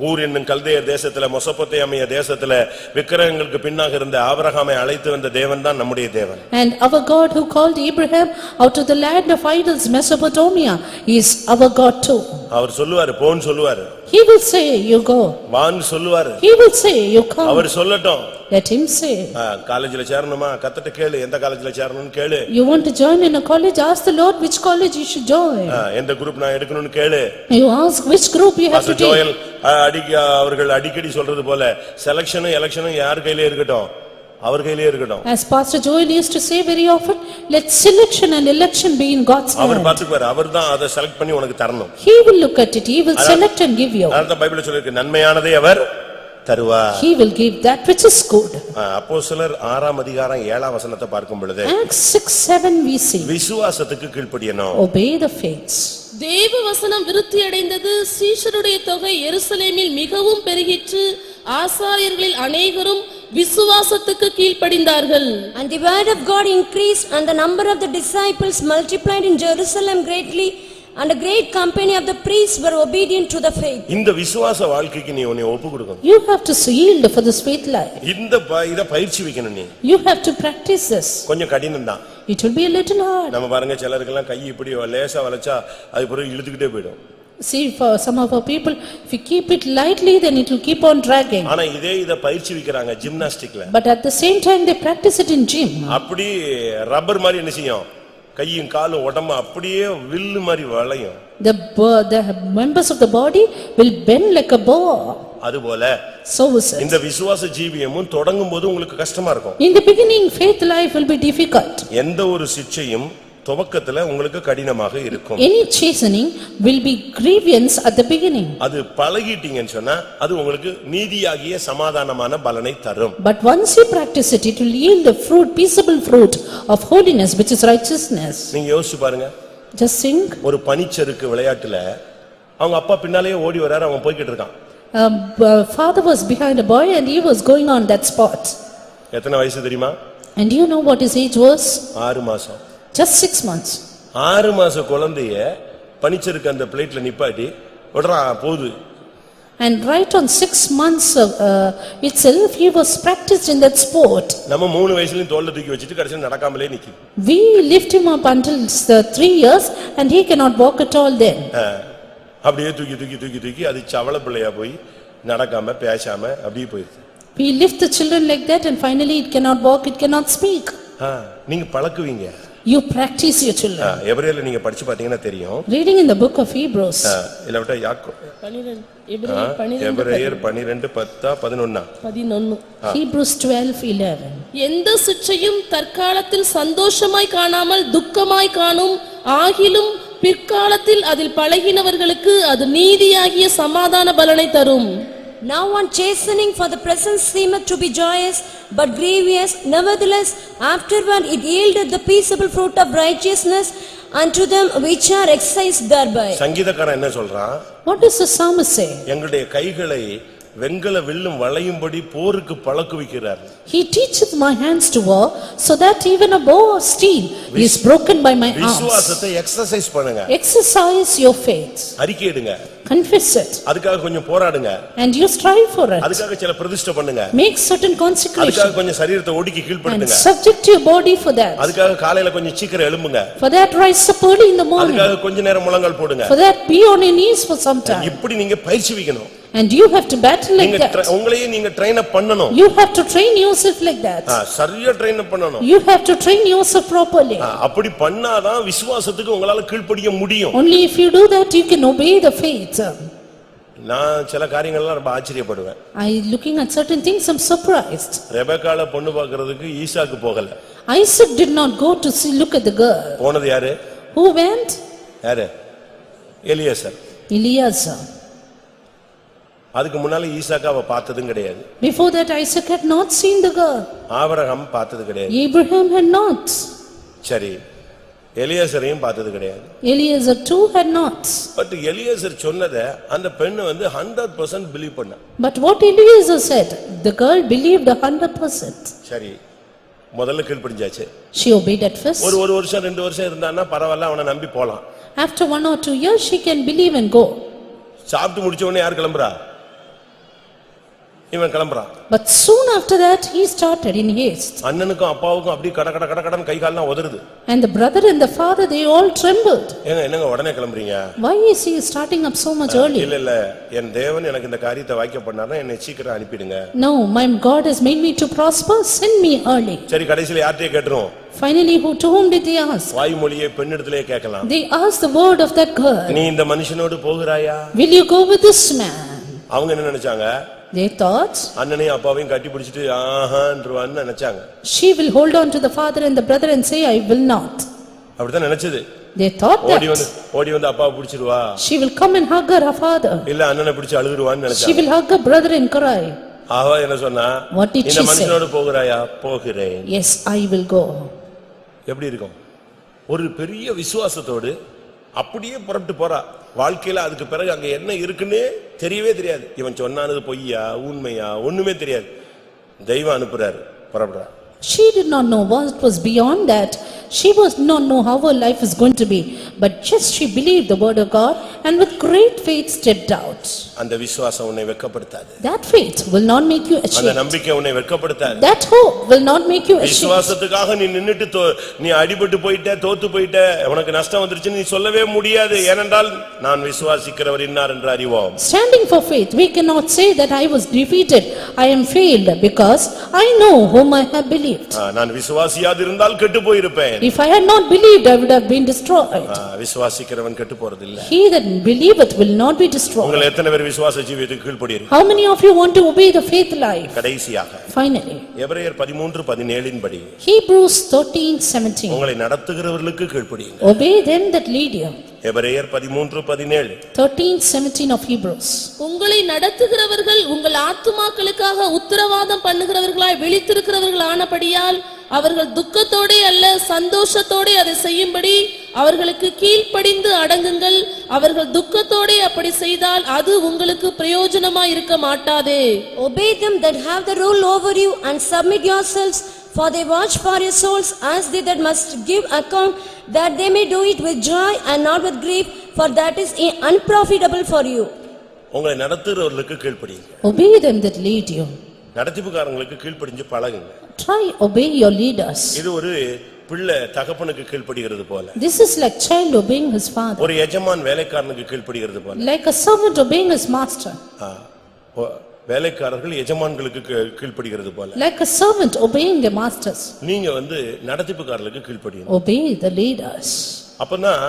ஊர் என்னும் கல்தேயர் தேசத்துல Mesopotamia தேசத்துல விக்கிரகங்களுக்கு பின்னாக இருந்த ஆபிரகாமை அழைத்து வந்த தேவன் தான் நம்முடைய தேவன். And our God who called Abraham out of the land of idols Mesopotamia is our God too. அவர் சொல்லுவாரு போன்னு சொல்லுவாரு. He will say you go. வான்னு சொல்லுவாரு. He will say you come. அவர் சொல்லட்டும். Let him say. காலேஜ்ல சேரணுமா? கர்த்தர்ட்ட கேளு எந்த காலேஜ்ல சேரணும்னு கேளு. You want to join in a college? Ask the Lord which college you should join. எந்த குரூப் நான் எடுக்கணும்னு கேளு. You ask which group you have to take. Joel அவர்கள் அடிக்கடி சொல்றது போல செலக்ஷனும் எலெக்ஷனும் யார் கையிலே இருக்கட்டும், அவர் கையிலே இருக்கட்டும். As Pastor Joel used to say very often, let selection and election be in God's hand. அவர் பாத்துக்குவார். அவர்தான் அதை செலக்ட் பண்ணி உனக்கு தரணும். He will look at it. He will select and give you. அதான் பைபிள்ல சொல்லிருக்கு நன்மையானதை அவர் தருவார். He will give that which is good. அப்போஸ்தலர் 6 அதிகாரம் 7 வசனத்தை பார்க்கும் பொழுது Acts 6:7 we see. விசுவாசத்துக்கு கீழ்ப்படியணும். Obey the faiths. தேவ வசனம் விருத்தியடைந்தது, சீஷருடைய தொகை எருசலேமில் மிகவும் பெருகிற்று, ஆசாரியர்களில் அநேகரும் விசுவாசத்துக்கு கீழ்ப்படிந்தார்கள். And the word of God increased, and the number of the disciples multiplied in Jerusalem greatly, and a great company of the priests were obedient to the faith. இந்த விசுவாச வாழ்க்கைக்கு நீ உன்னை ஒப்பு கொடுக்கணும். You have to yield for this faith life. இத பயிற்சி வைக்கணும் நீ. You have to practice this. கொஞ்சம் கடினம் தான். It will be a little hard. நம்ம பாருங்க சிலருக்கெல்லாம் கை இப்படி லேசா வளைச்சா அது பிறகு இழுத்துக்கிட்டே போயிடும். See, for some of our people, if you keep it lightly, then it will keep on dragging. ஆனா இத பயிற்சி வைக்கறாங்க ஜிம்னாஸ்டிக்ல. But at the same time, they practice it in gym. அப்படி ரப்பர் மாதிரி என்ன செய்யும்? கையும் காலும் உடம்பு அப்படியே வில்லு மாதிரி வளையும். The members of the body will bend like a bow. அதுபோல So is it. இந்த விசுவாச ஜீவியமும் தொடங்கும்போது உங்களுக்கு கஷ்டமா இருக்கும். In the beginning, faith life will be difficult. எந்த ஒரு சிட்சையும் துவக்கத்துல உங்களுக்கு கடினமாக இருக்கும். Any chastening will be grievous at the beginning. அது பழகிட்டீங்கன்னு சொன்னா அது உங்களுக்கு நீதியாகிய சமாதானமான பலனை தரும். But once you practice it, it will yield the fruit, peaceable fruit of holiness, which is righteousness. நீங்க யோசிச்சு பாருங்க. Just think. ஒரு பனிச்சறுக்கு விளையாட்டுல அவங்க அப்பா பின்னாலேயே ஓடி வராரு, அவன் போய்கிட்டு இருக்கான். Father was behind a boy and he was going on that spot. எத்தனை வயசு தெரியுமா? And do you know what his age was? 6 மாசம். Just 6 months. 6 மாச குழந்தைய பனிச்சறுக்கு அந்த பிளேட்ல நிப்பாட்டி விடுறா போகுது. And right on 6 months itself, he was practiced in that sport. நம்ம 3 வயசுலயும் தோள்ல தூக்கி வச்சிட்டு கடைசில நடக்காமலே நிக்கி. We lift him up until 3 years and he cannot walk at all then. அப்படியே தூக்கி அது சவள பிள்ளையா போய் நடக்காம பேசாம அப்படியே போயிடுது. We lift the children like that and finally it cannot walk, it cannot speak. நீங்க பழக்குவீங்க. You practice your children. எபிரேயர்ல நீங்க படிச்சு பாத்தீங்கன்னா தெரியும். Reading in the book of Hebrews. இல்ல யாக்கோபு 12 எபிரேயர் 12:10-11. Hebrews 12:11. எந்த சிட்சையும் தற்காலத்தில் சந்தோஷமாய் காணாமல் துக்கமாய் காணும், ஆகிலும் பிற்காலத்தில் அதில் பழகினவர்களுக்கு அது நீதியாகிய சமாதான பலனை தரும். Now one chastening for the present seemeth to be joyous, but grievous; nevertheless afterward it yieldeth the peaceable fruit of righteousness unto them which are exercised thereby. சங்கீதக்காரன் என்ன சொல்றான்? What does the psalmist say? எங்களுடைய கைகளை வெங்கல வில்லும் வளையும்படி போருக்கு பழக்குவிக்கிறார். He teacheth my hands to war, so that even a bow of steel is broken by my arms. விசுவாசத்தை exercise பண்ணுங்க. Exercise your faith. அறிக்கையிடுங்க. Confess it. அதுக்காக கொஞ்சம் போராடுங்க. And you strive for it. அதுக்காக சில பிரதிஷ்டை பண்ணுங்க. Make certain consecration. அதுக்காக கொஞ்சம் சரீரத்தை ஒடுக்கி கீழ்ப்படுத்துங்க. And subject your body for that. அதுக்காக காலையில கொஞ்சம் சீக்கிரம் எழும்புங்க. For that rise up early in the morning. அதுக்காக கொஞ்ச நேரம் முழங்கால் போடுங்க. For that be on your knees for some time. இப்படி நீங்க பயிற்சி வைக்கணும். And you have to battle like that. உங்களையே நீங்க ட்ரெயின் அப் பண்ணணும். You have to train yourself like that. சரியா ட்ரெயின் அப் பண்ணணும். You have to train yourself properly. அப்படி பண்ணாதான் விசுவாசத்துக்கு உங்களால கீழ்ப்படிய முடியும். Only if you do that you can obey the faith. நான் சில காரியங்கள்லாம் ரொம்ப ஆச்சரியப்படுவேன். Looking at certain things I'm surprised. ரெபெக்காள பொண்ணு பார்க்கிறதுக்கு ஈசாக்கு போகல. Isaac did not go to see look at the girl. போனது யாரு? Who went? யாரு? எலியாசர். Eliezer. அதுக்கு முன்னால ஈசாக்காவை பார்த்ததும் கிடையாது. Before that Isaac had not seen the girl. Abraham பார்த்தது கிடையாது. Abraham had not. சரி, எலியாசரையும் பார்த்தது கிடையாது. Eliezer too had not. But Eliezer சொன்னதை அந்த பெண்ணு 100% பிலீவ் பண்ணா. But what Eliezer said, the girl believed 100%. சரி, முதல்ல கீழ்ப்படிஞ்சாச்சு. She obeyed at first. ஒரு வருஷம் 2 வருஷம் இருந்தான்னா பரவாயில்ல, அவனை நம்பி போலாம். After 1 or 2 years she can believe and go. சாப்பிட்டு முடிச்ச உடனே யார் கிளம்புறா? இவன் கிளம்புறான். But soon after that he started in haste. அண்ணனுக்கும் அப்பாவுக்கும் அப்படி கடகடன்னு கை கால்லாம் உதறுது. And the brother and the father they all trembled. என்னங்க உடனே கிளம்புறீங்க? Why is he starting up so much early? இல்ல என் தேவன் எனக்கு இந்த காரியத்தை வாய்க்க பண்ணாருன்னா என்னை சீக்கிரம் அனுப்பிடுங்க. No, my God has made me to prosper, send me early. சரி, கடைசில யார்ட்டே கேட்றோம்? Finally who to whom did they ask? வாய்மொழியை பெண்ணிடத்திலே கேட்கலாம். They asked the word of that girl. நீ இந்த மனுஷனோடு போகிறாயா? Will you go with this man? அவங்க என்ன நினைச்சாங்க? They thought அண்ணனையும் அப்பாவையும் கட்டி பிடிச்சிட்டு ஆஹான்றவான்னு நினைச்சாங்க. she will hold on to the father and the brother and say I will not. அப்படிதான் நினைச்சது. They thought that ஓடி வந்து அப்பாவை பிடிச்சிடுவா. she will come and hug her father. இல்ல அண்ணனை பிடிச்சு அழுதுருவான்னு நினைச்சாங்க. She will hug her brother and cry. அவ என்ன சொன்னா? இந்த மனுஷனோடு போகிறாயா? போகிறேன். Yes, I will go. எப்படி இருக்கும்? ஒரு பெரிய விசுவாசத்தோடு அப்படியே புறப்பட்டு போறா. வாழ்க்கையில அதுக்கு பிறகு அங்க என்ன இருக்குன்னு தெரியவே தெரியாது. இவன் சொன்னானது பொய்யா உண்மையா ஒண்ணுமே தெரியாது. தெய்வம் அனுப்புறாரு, புறப்படுறார். She did not know what was beyond that. She was not know how her life is going to be. But just she believed the word of God and with great faith stepped out. அந்த விசுவாசம் உன்னை வெட்கப்படுத்தாது. That faith will not make you அந்த ashamed. நம்பிக்கை உன்னை வெட்கப்படுத்தாது. That hope will not make you ashamed. விசுவாசத்துக்காக நீ நின்னுட்டு நீ அடிபட்டு போயிட்ட, தோத்து போயிட்ட, உனக்கு நஷ்டம் வந்துருச்சு நீ சொல்லவே முடியாது. ஏனென்றால் நான் விசுவாசிக்கிறவர் இன்னார் என்று அறிவோம். Standing for faith, we cannot say that I was defeated, I am failed, because I know whom I have believed. நான் விசுவாசியாது இருந்தால் கெட்டு போயிருப்பேன். If I had not believed, I would have been destroyed. விசுவாசிக்கிறவன் கெட்டு போறது இல்ல. He that believeth will not be destroyed. உங்கள் எத்தனை பேர் விசுவாச ஜீவியத்துக்கு கீழ்ப்படிறீங்க? How many of you want to obey the faith life? கடைசியாக Finally, எபிரேயர் 13:17 இன் படி Hebrews 13:17. உங்களை நடத்துகிறவர்களுக்கு கீழ்ப்படியுங்கள். Obey them that lead you. எபிரேயர் 13:17. 13:17 of Hebrews. உங்களை நடத்துகிறவர்கள் உங்கள் ஆத்துமாக்களுக்காக உத்தரவாதம் பண்ணுகிறவர்களாய் விழித்திருக்கிறவர்கள் ஆனபடியால் அவர்கள் துக்கத்தோடே அல்ல சந்தோஷத்தோடே அதை செய்யும்படி அவர்களுக்கு கீழ்ப்படிந்து அடங்குங்கள். அவர்கள் துக்கத்தோடே அப்படி செய்தால் அது உங்களுக்கு பிரயோஜனமாய் இருக்க மாட்டாதே. Obey them that have the rule over you and submit yourselves, for they watch for your souls as they that must give account, that they may do it with joy and not with grief, for that is unprofitable for you. உங்களை நடத்துகிறவர்களுக்கு கீழ்ப்படியுங்கள். Obey them that lead you. நடத்திப்புக்காரங்களுக்கு கீழ்ப்படிஞ்சு பழகுங்க. Try obey your leaders. இது ஒரு பிள்ளை தகப்பனுக்கு கீழ்ப்படிகிறது போல. This is like child obeying his father. ஒரு எஜமான் வேலைக்காரனுக்கு கீழ்ப்படிகிறது போல. Like a servant obeying his master. வேலைக்காரர்கள் எஜமான்களுக்கு கீழ்ப்படிகிறது போல. Like a servant obeying their masters. நீங்க நடத்திப்புக்காரர்களுக்கு கீழ்ப்படியணும். Obey the leaders. அப்பதான்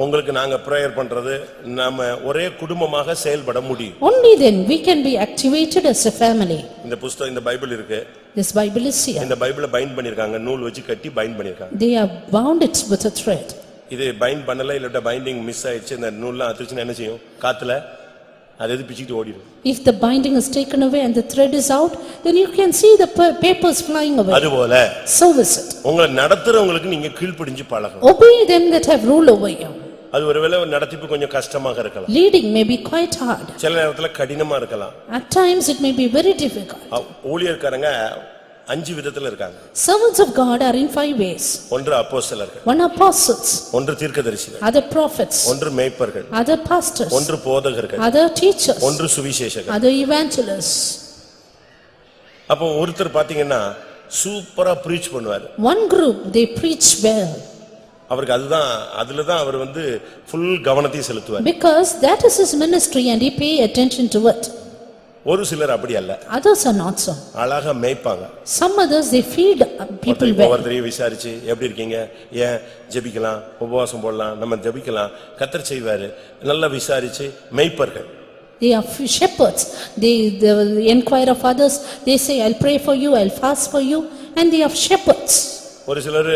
உங்களுக்கு நாங்க பிரேயர் பண்றது நாம ஒரே குடும்பமாக செயல்பட முடியும். Only then we can be activated as a family. இந்த புத்தகம் இந்த பைபிள் இருக்கு. This Bible is here. இந்த பைபிளை பைண்ட் பண்ணிருக்காங்க, நூல் வச்சு கட்டி பைண்ட் பண்ணிருக்காங்க. They have bound it with a thread. இது பைண்ட் பண்ணல இல்ல பைண்டிங் மிஸ் ஆயிடுச்சு, இந்த நூல்லாம் அத்துச்சுனா என்ன செய்யும்? காத்துல அது பிச்சிட்டு ஓடிடும். If the binding is taken away and the thread is out, then you can see the papers flying away. அதுபோல So is it. உங்களை நடத்துறவங்களுக்கு நீங்க கீழ்ப்படிஞ்சு பழகணும். Obey them that have rule over you. அது ஒருவேளை நடத்திப்பு கொஞ்சம் கஷ்டமாக இருக்கலாம். Leading may be quite hard. சில நேரத்துல கடினமா இருக்கலாம். At times it may be very difficult. ஊழியக்காரங்க 5 விதத்துல இருக்காங்க. Servants of God are in 5 ways. ஒன்று அப்போஸ்தலர்கள், One apostles, ஒன்று தீர்க்கதரிசிகள், other prophets, ஒன்று மேய்ப்பர்கள், other pastors, ஒன்று போதகர்கள், other teachers, ஒன்று சுவிசேஷகர், other evangelists. அப்போ ஒருத்தர் பாத்தீங்கன்னா சூப்பரா பிரீச் பண்ணுவார். One group they preach well. அவருக்கு அதுலதான் அவர் full கவனத்தை செலுத்துவார். Because that is his ministry and he pay attention to it. ஒரு சிலர் அப்படி அல்ல. Others are not so. அழகா மேய்ப்பாங்க. Some others they feed people well. ஒவ்வொருத்தரையும் விசாரிச்சு எப்படி இருக்கீங்க, ஏன் ஜெபிக்கலாம், உபவாசம் போடலாம், நம்ம ஜெபிக்கலாம், கர்த்தர் செய்வாரு, நல்லா விசாரிச்சு மேய்ப்பர்கள். They are shepherds. They will inquire of others. They say, I'll pray for you, I'll fast for you, and they are shepherds. ஒரு சிலர்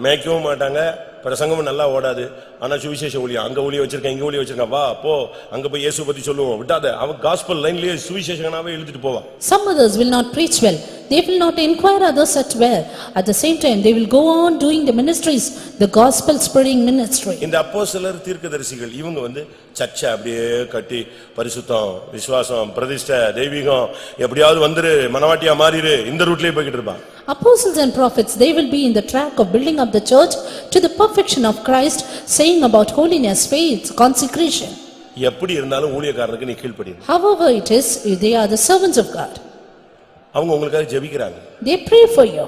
மேய்க்கவும் மாட்டாங்க, பிரசங்கமும் நல்லா ஓடாது, ஆனா சுவிசேஷ ஊழியம் அங்க ஊழியம் வச்சிருக்கேன், இங்க ஊழியம் வச்சிருக்கேன், வா போ அங்க போய் இயேசு பத்தி சொல்லுவோம், விட்டாத அவன் காஸ்பல் லைன்லயே சுவிசேஷகனாவே எழுதிட்டு போவான். Some others will not preach well. They will not inquire others at well. At the same time, they will go on doing the ministries, the gospel spreading ministry. இந்த அப்போஸ்தலர் தீர்க்கதரிசிகள் இவங்க சர்ச்சை அப்படியே கட்டி பரிசுத்தம், விசுவாசம், பிரதிஷ்டை, தெய்வீகம், எப்படியாவது வந்துரு மனவாட்டியா மாறிரு, இந்த ரூட்லயே போய்கிட்டு இருப்பான். Apostles and prophets, they will be in the track of building up the church to the perfection of Christ, saying about holiness, faith, consecration. எப்படி இருந்தாலும் ஊழியக்காரருக்கு நீ கீழ்ப்படியணும். However it is, they are the servants of God. அவங்க உங்களுக்காக ஜெபிக்கிறாங்க. They pray for you.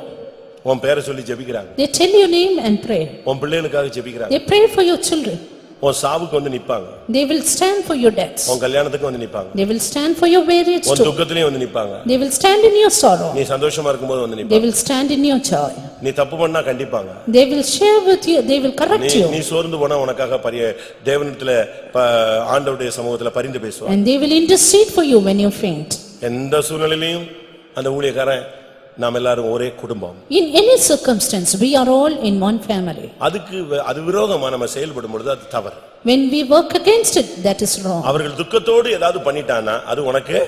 உன் பேரை சொல்லி ஜெபிக்கிறாங்க. They tell your name and pray. உன் பிள்ளைகளுக்காக ஜெபிக்கிறாங்க. They pray for your children. உன் சாவுக்கு நிப்பாங்க. They will stand for your deaths. உன் கல்யாணத்துக்கு நிப்பாங்க. They will stand for your marriage too. உன் துக்கத்திலயும் நிப்பாங்க. They will stand in your sorrow. நீ சந்தோஷமா இருக்கும்போது நிப்பாங்க. They will stand in your joy. நீ தப்பு பண்ணா கண்டிப்பாங்க. They will share with you, they will correct you. நீ சோர்ந்து போனா உனக்காக தேவனிடத்துல ஆண்டவருடைய சமூகத்துல பரிந்து பேசுவாங்க. And they will intercede for you when you faint. எந்த சூழ்நிலையிலும் அந்த ஊழியக்காரன் நாம் எல்லாரும் ஒரே குடும்பம். In any circumstance, we are all in one family. அது விரோதமா நம்ம செயல்படும் பொழுது அது தவறு. When we work against it, that is wrong. அவர்கள் துக்கத்தோடு ஏதாவது பண்ணிட்டானா அது உனக்கு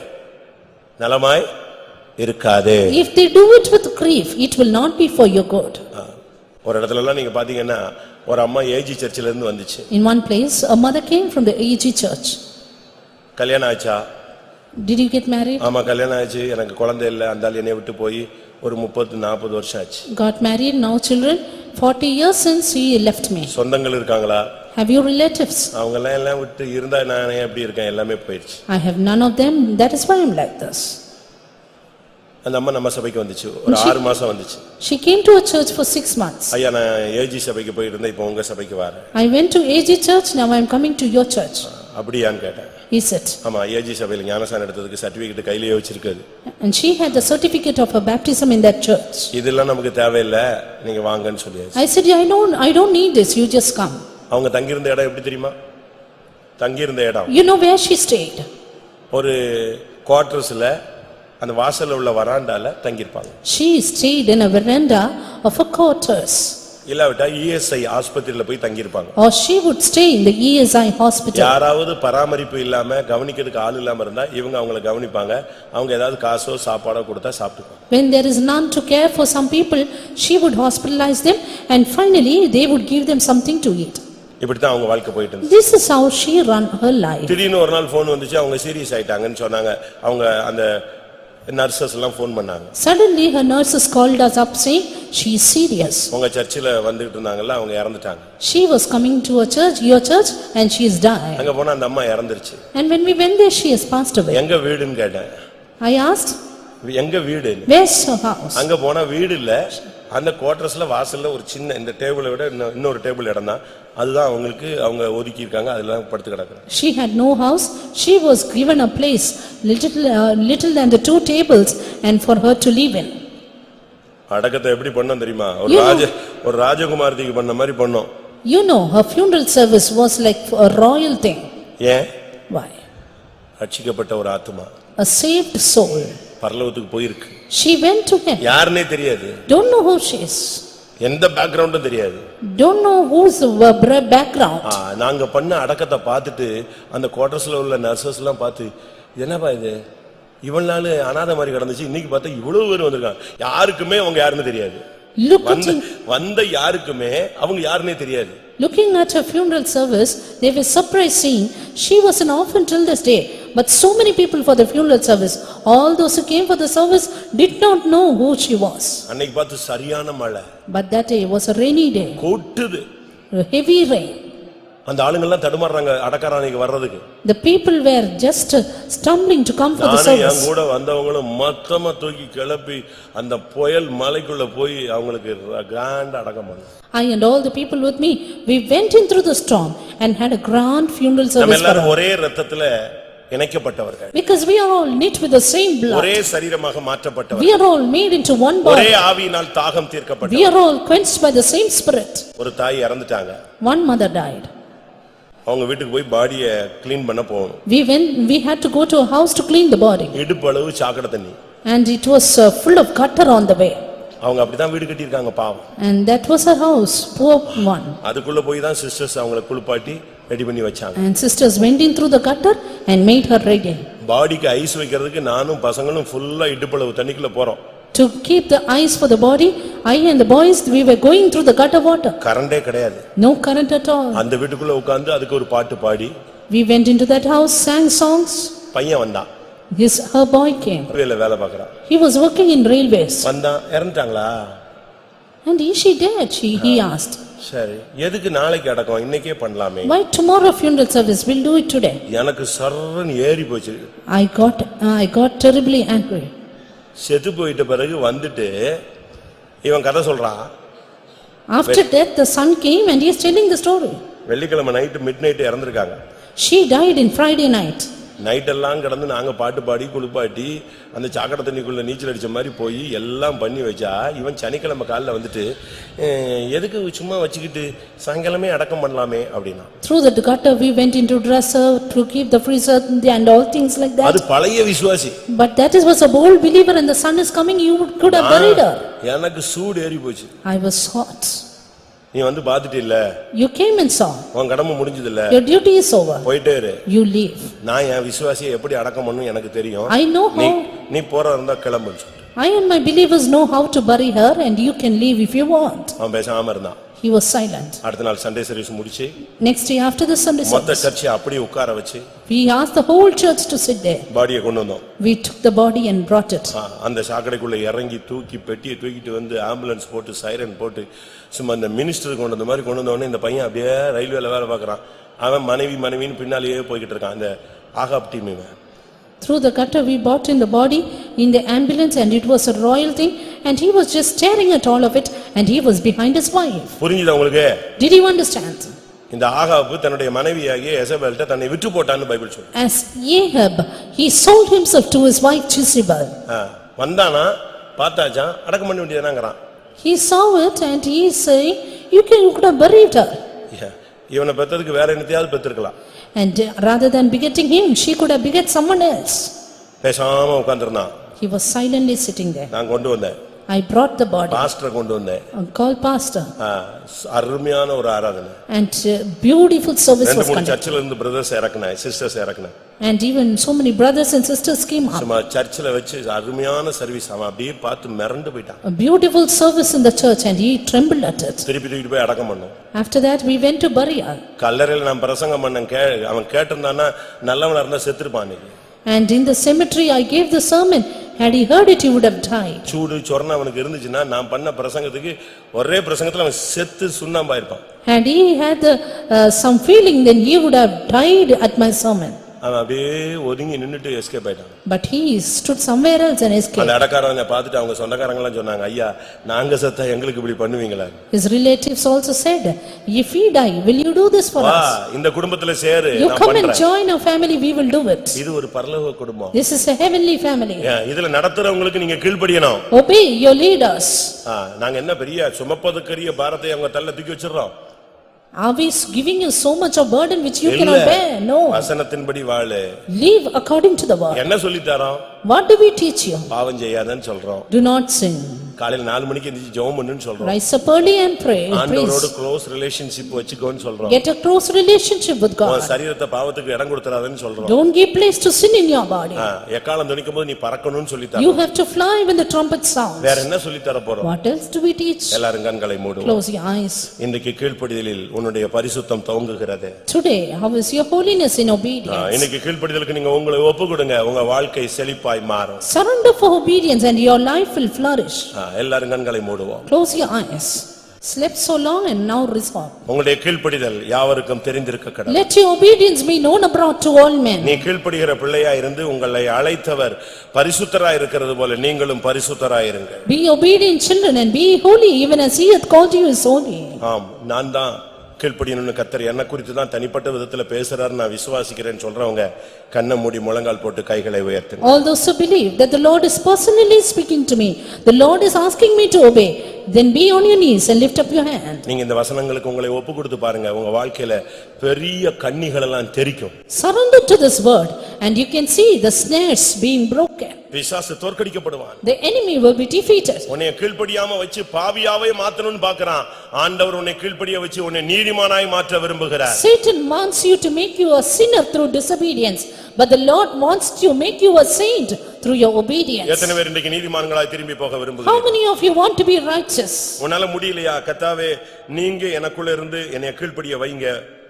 நலமாய் இருக்காது. If they do it with grief, it will not be for your good. ஒரு இடத்துல எல்லாம் நீங்க பாத்தீங்கன்னா ஒரு அம்மா ஏஜி சர்ச்சில இருந்து வந்துச்சு. In one place, a mother came from the AG church. கல்யாணம் ஆச்சா? Did you get married? ஆமா கல்யாணம் ஆச்சு, எனக்கு குழந்தை இல்ல, அந்த ஆள் என்னை விட்டு போய் ஒரு 30-40 வருஷம் ஆச்சு. Got married, now children, 40 years since he left me. சொந்தங்கள் இருக்காங்களா? Have you relatives? அவங்க எல்லாம் விட்டு இருந்தா நானே எப்படி இருக்கேன், எல்லாமே போயிடுச்சு. I have none of them, that is why I am like this. அந்த அம்மா நம்ம சபைக்கு வந்துச்சு, ஒரு 6 மாசம் வந்துச்சு. She came to a church for 6 months. ஐயா நான் ஏஜி சபைக்கு போயிருந்தேன், இப்போ உங்க சபைக்கு வரேன். I went to AG church, now I am coming to your church. அப்படியான்னு கேட்டேன். He said. ஆமா ஏஜி சபையில ஞானஸ்நானம் எடுத்ததுக்கு சர்டிபிகேட் கையிலேயே வச்சிருக்காரு. And she had the certificate of her baptism in that church. இதெல்லாம் நமக்கு தேவையில்லை, நீங்க வாங்கன்னு சொல்லியாச்சு. I said, I don't need this, you just come. அவங்க தங்கி இருந்த இடம் எப்படி தெரியுமா? தங்கி இருந்த இடம், You know where she stayed? ஒரு குவார்டர்ஸ்ல அந்த வாசல்ல உள்ள வராண்டால தங்கி இருப்பாங்க. She stayed in a veranda of a quarters. இல்லாவிட்டா ESI ஆஸ்பத்திரியில போய் தங்கி இருப்பாங்க. Or she would stay in the ESI hospital. யாராவது பராமரிப்பு இல்லாம கவனிக்கிறதுக்கு ஆள் இல்லாம இருந்தா இவங்க அவங்கள கவனிப்பாங்க. அவங்க ஏதாவது காசோ சாப்பாடோ கொடுத்தா சாப்பிட்டுப்பாங்க. When there is none to care for some people, she would hospitalize them and finally they would give them something to eat. இப்படிதான் அவங்க வாழ்க்கை போயிட்டு இருந்துச்சு. This is how she run her life. திடீர்னு ஒரு நாள் போன் வந்துச்சு, அவங்க சீரியஸ் ஆயிட்டாங்கன்னு சொன்னாங்க. அவங்க அந்த நர்சஸ் எல்லாம் போன் பண்ணாங்க. Suddenly her nurses called us up saying she is serious. உங்க சர்ச்சில வந்துட்டு இருந்தாங்கல்ல, அவங்க இறந்துட்டாங்க. She was coming to a church, your church, and she is dying. அங்க போனா அந்த அம்மா இறந்துருச்சு. And when we went there, she has passed away. எங்க வீடுன்னு கேட்டேன். I asked, எங்க வீடு? where's her house? அங்க போனா வீடு இல்ல, அந்த குவார்டர்ஸ்ல வாசல்ல ஒரு சின்ன இந்த டேபிளை விட இன்னொரு டேபிள் இடம் தான், அதுதான் அவங்களுக்கு அவங்க ஒதுக்கி இருக்காங்க, அதுல படுத்து கிடக்குறாங்க. She had no house, she was given a place little than the 2 tables and for her to live in. அடக்கத்தை எப்படி பண்ணோம் தெரியுமா? ஒரு ராஜகுமாரதிக்கு பண்ண மாதிரி பண்ணோம். You know, her funeral service was like a royal thing. ஏன்? Why? ரட்சிக்கப்பட்ட ஒரு ஆத்துமா, A saved soul. பரலோகத்துக்கு போயிருக்கு. She went to him. யாருன்னே தெரியாது. Don't know who she is. எந்த பேக்ரவுண்டும் தெரியாது. Don't know who's the background. நாங்க பண்ண அடக்கத்தை பார்த்துட்டு அந்த குவார்டர்ஸ்ல உள்ள நர்சஸ் எல்லாம் பார்த்து, என்னப்பா இது, இவ்வளவு நாள் அனாதை மாதிரி கிடந்துச்சு, இன்னைக்கு பார்த்தா இவ்வளவு பேர் வந்திருக்காங்க. யாருக்குமே அவங்க யாருன்னு தெரியாது. வந்த யாருக்குமே அவங்க யாருன்னே தெரியாது. Looking at her funeral service, they were surprised seeing she was an orphan till this day. But so many people for the funeral service, all those who came for the service did not know who she was. அன்னைக்கு பார்த்து சரியான மழை. But that day was a rainy day. கொட்டுது. A heavy rain. அந்த ஆளுங்க எல்லாம் தடுமாறுறாங்க அடக்கராணிக்கு வர்றதுக்கு. The people were just stumbling to come for the service. நான் கூட வந்தவங்களும் மொத்தமா தூக்கி கிளப்பி அந்த புயல் மலைக்குள்ள போய் அவங்களுக்கு கிராண்ட் அடக்கம் பண்ணோம். I and all the people with me, we went in through the storm and had a grand funeral service. நம்ம எல்லாரும் ஒரே இரத்தத்துல இணைக்கப்பட்டவர்கள். Because we are all knit with the same blood. ஒரே சரீரமாக மாற்றப்பட்டவர்கள். We are all made into one body. ஒரே ஆவியினால் தாகம் தீர்க்கப்பட்டவர்கள். We are all quenched by the same spirit. ஒரு தாய் இறந்துட்டாங்க. One mother died. அவங்க வீட்டுக்கு போய் பாடியை க்ளீன் பண்ண போகணும். We had to go to a house to clean the body. இடுப்பு அளவு சாக்கடை தண்ணி. And it was full of gutter on the way. அவங்க அப்படிதான் வீடு கட்டி இருக்காங்க பாவம். And that was her house, poor one. அதுக்குள்ள போய் தான் சிஸ்டர்ஸ் அவங்களை குளிப்பாட்டி ரெடி பண்ணி வச்சாங்க. And sisters went in through the gutter and made her ready. பாடிக்கு ஐஸ் வைக்கிறதுக்கு நானும் பசங்களும் ஃபுல்லா இடுப்பு அளவு தண்ணிக்குள்ள போறோம். To keep the ice for the body, I and the boys, we were going through the gutter water. கரண்டே கிடையாது. No current at all. அந்த வீட்டுக்குள்ள உட்கார்ந்து அதுக்கு ஒரு பாட்டு பாடி. We went into that house, sang songs. பையன் வந்தான். Her boy came. வேலை பார்க்கறான். He was working in railways. வந்தான், இறந்துட்டாங்களா? And is she dead? He asked. சரி, எதுக்கு நாளைக்கு அடக்கம், இன்னைக்கே பண்ணலாமே. Why tomorrow funeral service? We'll do it today. எனக்கு சர்றன்னு ஏறி போச்சு. I got terribly angry. செத்து போயிட்ட பிறகு வந்துட்டு இவன் கதை சொல்றான். After death the son came and he is telling the story. வெள்ளிக்கிழமை நைட் மிட்நைட் இறந்திருக்காங்க. She died in Friday night. Night எல்லாம் கடந்து நாங்க பாட்டு பாடி குளிப்பாட்டி அந்த சாக்கடை தண்ணிக்குள்ள நீச்சல் அடிச்ச மாதிரி போய் எல்லாம் பண்ணி வச்சா இவன் சனிக்கிழமை காலைல வந்துட்டு எதுக்கு சும்மா வச்சுக்கிட்டு சாயங்காலமே அடக்கம் பண்ணலாமே அப்படின்னா. Through the gutter we went into dresser to keep the freezer and all things like that. அது பழைய விசுவாசி. But that was a bold believer and the son is coming, you could have buried her. எனக்கு சூடு ஏறி போச்சு. I was hot. நீ வந்து பாத்துட்டு இல்ல. You came and saw. உன் கடமை முடிஞ்சது இல்ல. Your duty is over. போயிட்டே இரு. You leave. நான் என் விசுவாசியை எப்படி அடக்கம் பண்ணனும் எனக்கு தெரியும். I know how. நீ போற இருந்தா கிளம்பு. I and my believers know how to bury her and you can leave if you want. அவன் பேசாம இருந்தான். He was silent. அடுத்த நாள் சண்டே சர்வீஸ் முடிச்சு Next day after the Sunday மொத்த service, சர்ச்சை அப்படியே உட்கார வச்சு we asked the whole church to sit there. பாடியை கொண்டு வந்தோம். We took the body and brought it. அந்த சாக்கடைக்குள்ள இறங்கி தூக்கி பெட்டியை தூக்கிட்டு வந்து ஆம்புலன்ஸ் போட்டு சைரன் போட்டு சும்மா இந்த மினிஸ்டர் கொண்டு வந்த மாதிரி கொண்டு வந்தோடனே இந்த பையன் அப்படியே ரயில்வேல வேலை பார்க்கறான். அவன் மனைவின்னு பின்னாலேயே போய்கிட்டு இருக்கான். அந்த ஆகாப் டீம் இவன். Through the gutter we brought in the body in the ambulance and it was a royal thing and he was just staring at all of it and he was behind his wife. புரிஞ்சுதா உங்களுக்கு? Did you understand? இந்த Ahab தன்னுடைய மனைவியாகிய எசபேல்ட்ட தன்னை விட்டு போட்டான்னு Bible சொல்லுது. As Ahab, he sold himself to his wife Jezebel. வந்தானா பார்த்தாச்சா அடக்கம் பண்ண வேண்டியதானங்கறான். He saw it and he is saying you could have buried her. இவனை பெத்ததுக்கு வேற என்னத்தையாவது பெத்திருக்கலாம். And rather than begetting him, she could have beget someone else. பேசாம உட்கார்ந்திருந்தான். He was silently sitting there. நான் கொண்டு வந்தேன். I brought the body. Pastor கொண்டு வந்தேன். Called pastor. அருமையான ஒரு ஆராதனை. And beautiful service was conducted. சர்ச்சில இருந்து பிரதர்ஸ் இறக்குனாய், சிஸ்டர்ஸ் இறக்குனாய். And even so many brothers and sisters came up. சும்மா சர்ச்சில வச்சு அருமையான சர்வீஸ். அவன் அப்படியே பார்த்து மிரண்டு போயிட்டான். A beautiful service in the church and he trembled at it. திருப்பி தூக்கிட்டு போய் அடக்கம் பண்ணோம். After that we went to bury her. கல்லறையில நான் பிரசங்கம் பண்ணேன். அவன் கேட்டிருந்தானா நல்லவனா இருந்தா செத்துருப்பான் இன்னைக்கு. And in the cemetery I gave the sermon. Had he heard it, he would have died. சூடு சொரணை அவனுக்கு இருந்துச்சுன்னா நான் பண்ண பிரசங்கத்துக்கு ஒரே பிரசங்கத்துல அவன் செத்து சுண்ணாம்பா இருப்பான். Had he had some feeling, then he would have died at my sermon. அவன் அப்படியே ஒதுங்கி நின்னுட்டு எஸ்கேப் ஆயிட்டான். But he stood somewhere else and escaped. அந்த அடக்காரவனை பார்த்துட்டு அவங்க சொந்தக்காரங்க எல்லாம் சொன்னாங்க, ஐயா நாங்க செத்தா எங்களுக்கு இப்படி பண்ணுவீங்களா? His relatives also said, if we die, will you do this for us? இந்த குடும்பத்துல சேரு, You நான் come and பண்றேன். join our family, we will do it. இது ஒரு பரலோக குடும்பம். This is a heavenly family. இதுல நடத்துறவங்களுக்கு நீங்க கீழ்ப்படியணும். Obey your leaders. நாங்க என்ன பெரிய சுமப்பதுக்கரிய பாரத்தை அவங்க தள்ள தூக்கி வச்சிரோம். Are we giving you so much of burden which you cannot bear? No. வசனத்தின்படி வாழு. Live according to the word. என்ன சொல்லித் தரோம்? What do we teach you? பாவம் செய்யாதன்னு சொல்றோம். Do not sin. காலையில 4 மணிக்கு எந்திரிச்சு ஜெபம் பண்ணுன்னு சொல்றோம். Rise up early and pray. ஆண்டவரோட க்ளோஸ் ரிலேஷன்ஷிப் வச்சுக்கோன்னு சொல்றோம். Get a close relationship with God. உன் சரீரத்தை பாவத்துக்கு இடம் கொடுத்துறாதன்னு சொல்றோம். Don't give place to sin in your body. எக்காலம் துணிக்கும்போது நீ பறக்கணும்னு சொல்லித் தரோம். You have to fly when the trumpet sounds. வேற என்ன சொல்லித் தர போறோம்? What else do we teach? எல்லாரும் கண்களை மூடுவோம். Close your eyes. இன்னைக்கு கீழ்ப்படிதலில் உன்னுடைய பரிசுத்தம் துவங்குகிறது. Today, how is your holiness in obedience? இன்னைக்கு கீழ்ப்படிதலுக்கு நீங்க உங்களை ஒப்புக்கொடுங்க, உங்க வாழ்க்கை செழிப்பாய் மாறும். Surrender for obedience and your life will flourish. எல்லாரும் கண்களை மூடுவோம். Close your eyes. Slept so long and now resolve. உங்களுடைய கீழ்ப்படிதல் யாவருக்கும் தெரிந்திருக்க கடவுள். Let your obedience be known abroad to all men. நீ கீழ்ப்படிகிற பிள்ளையா இருந்து உங்களை அழைத்தவர் பரிசுத்தராய் இருக்கிறது போல நீங்களும் பரிசுத்தராய் இருங்க. Be obedient children and be holy even as he hath called you is holy. ஆம், நான் தான் கீழ்ப்படியணும்னு கர்த்தர் என்ன குறித்து தான் தனிப்பட்ட விதத்துல பேசுறாரு நான் விசுவாசிக்கிறேன்னு சொல்றவங்க கண்ணை மூடி முழங்கால் போட்டு கைகளை உயர்த்துங்க. All those who believe that the Lord is personally speaking to me, the Lord is asking me to obey, then be on your knees and lift up your hand. நீங்க இந்த வசனங்களுக்கு உங்களை ஒப்பு கொடுத்து பாருங்க, உங்க வாழ்க்கையில பெரிய கண்ணிகள் எல்லாம் தெரிக்கும். Surrender to this word and you can see the snares being broken. பிசாசு தோற்கடிக்கப்படுவான். The enemy will be defeated. உன்னை கீழ்ப்படியாம வச்சு பாவியாவே மாத்தணும்னு பார்க்கறான். ஆண்டவர் உன்னை கீழ்ப்படிய வச்சு உன்னை நீதிமானாய் மாற்ற விரும்புகிறார். Satan wants you to make you a sinner through disobedience, but the Lord wants to make you a saint through your obedience. எத்தனை பேர் இன்னைக்கு நீதிமான்களாய் திரும்பி போக How விரும்புகிறீர்கள்? many of you want to be righteous? உன்னால முடியலையா? கர்த்தாவே நீங்க எனக்குள்ள இருந்து என்னை கீழ்ப்படிய வைங்க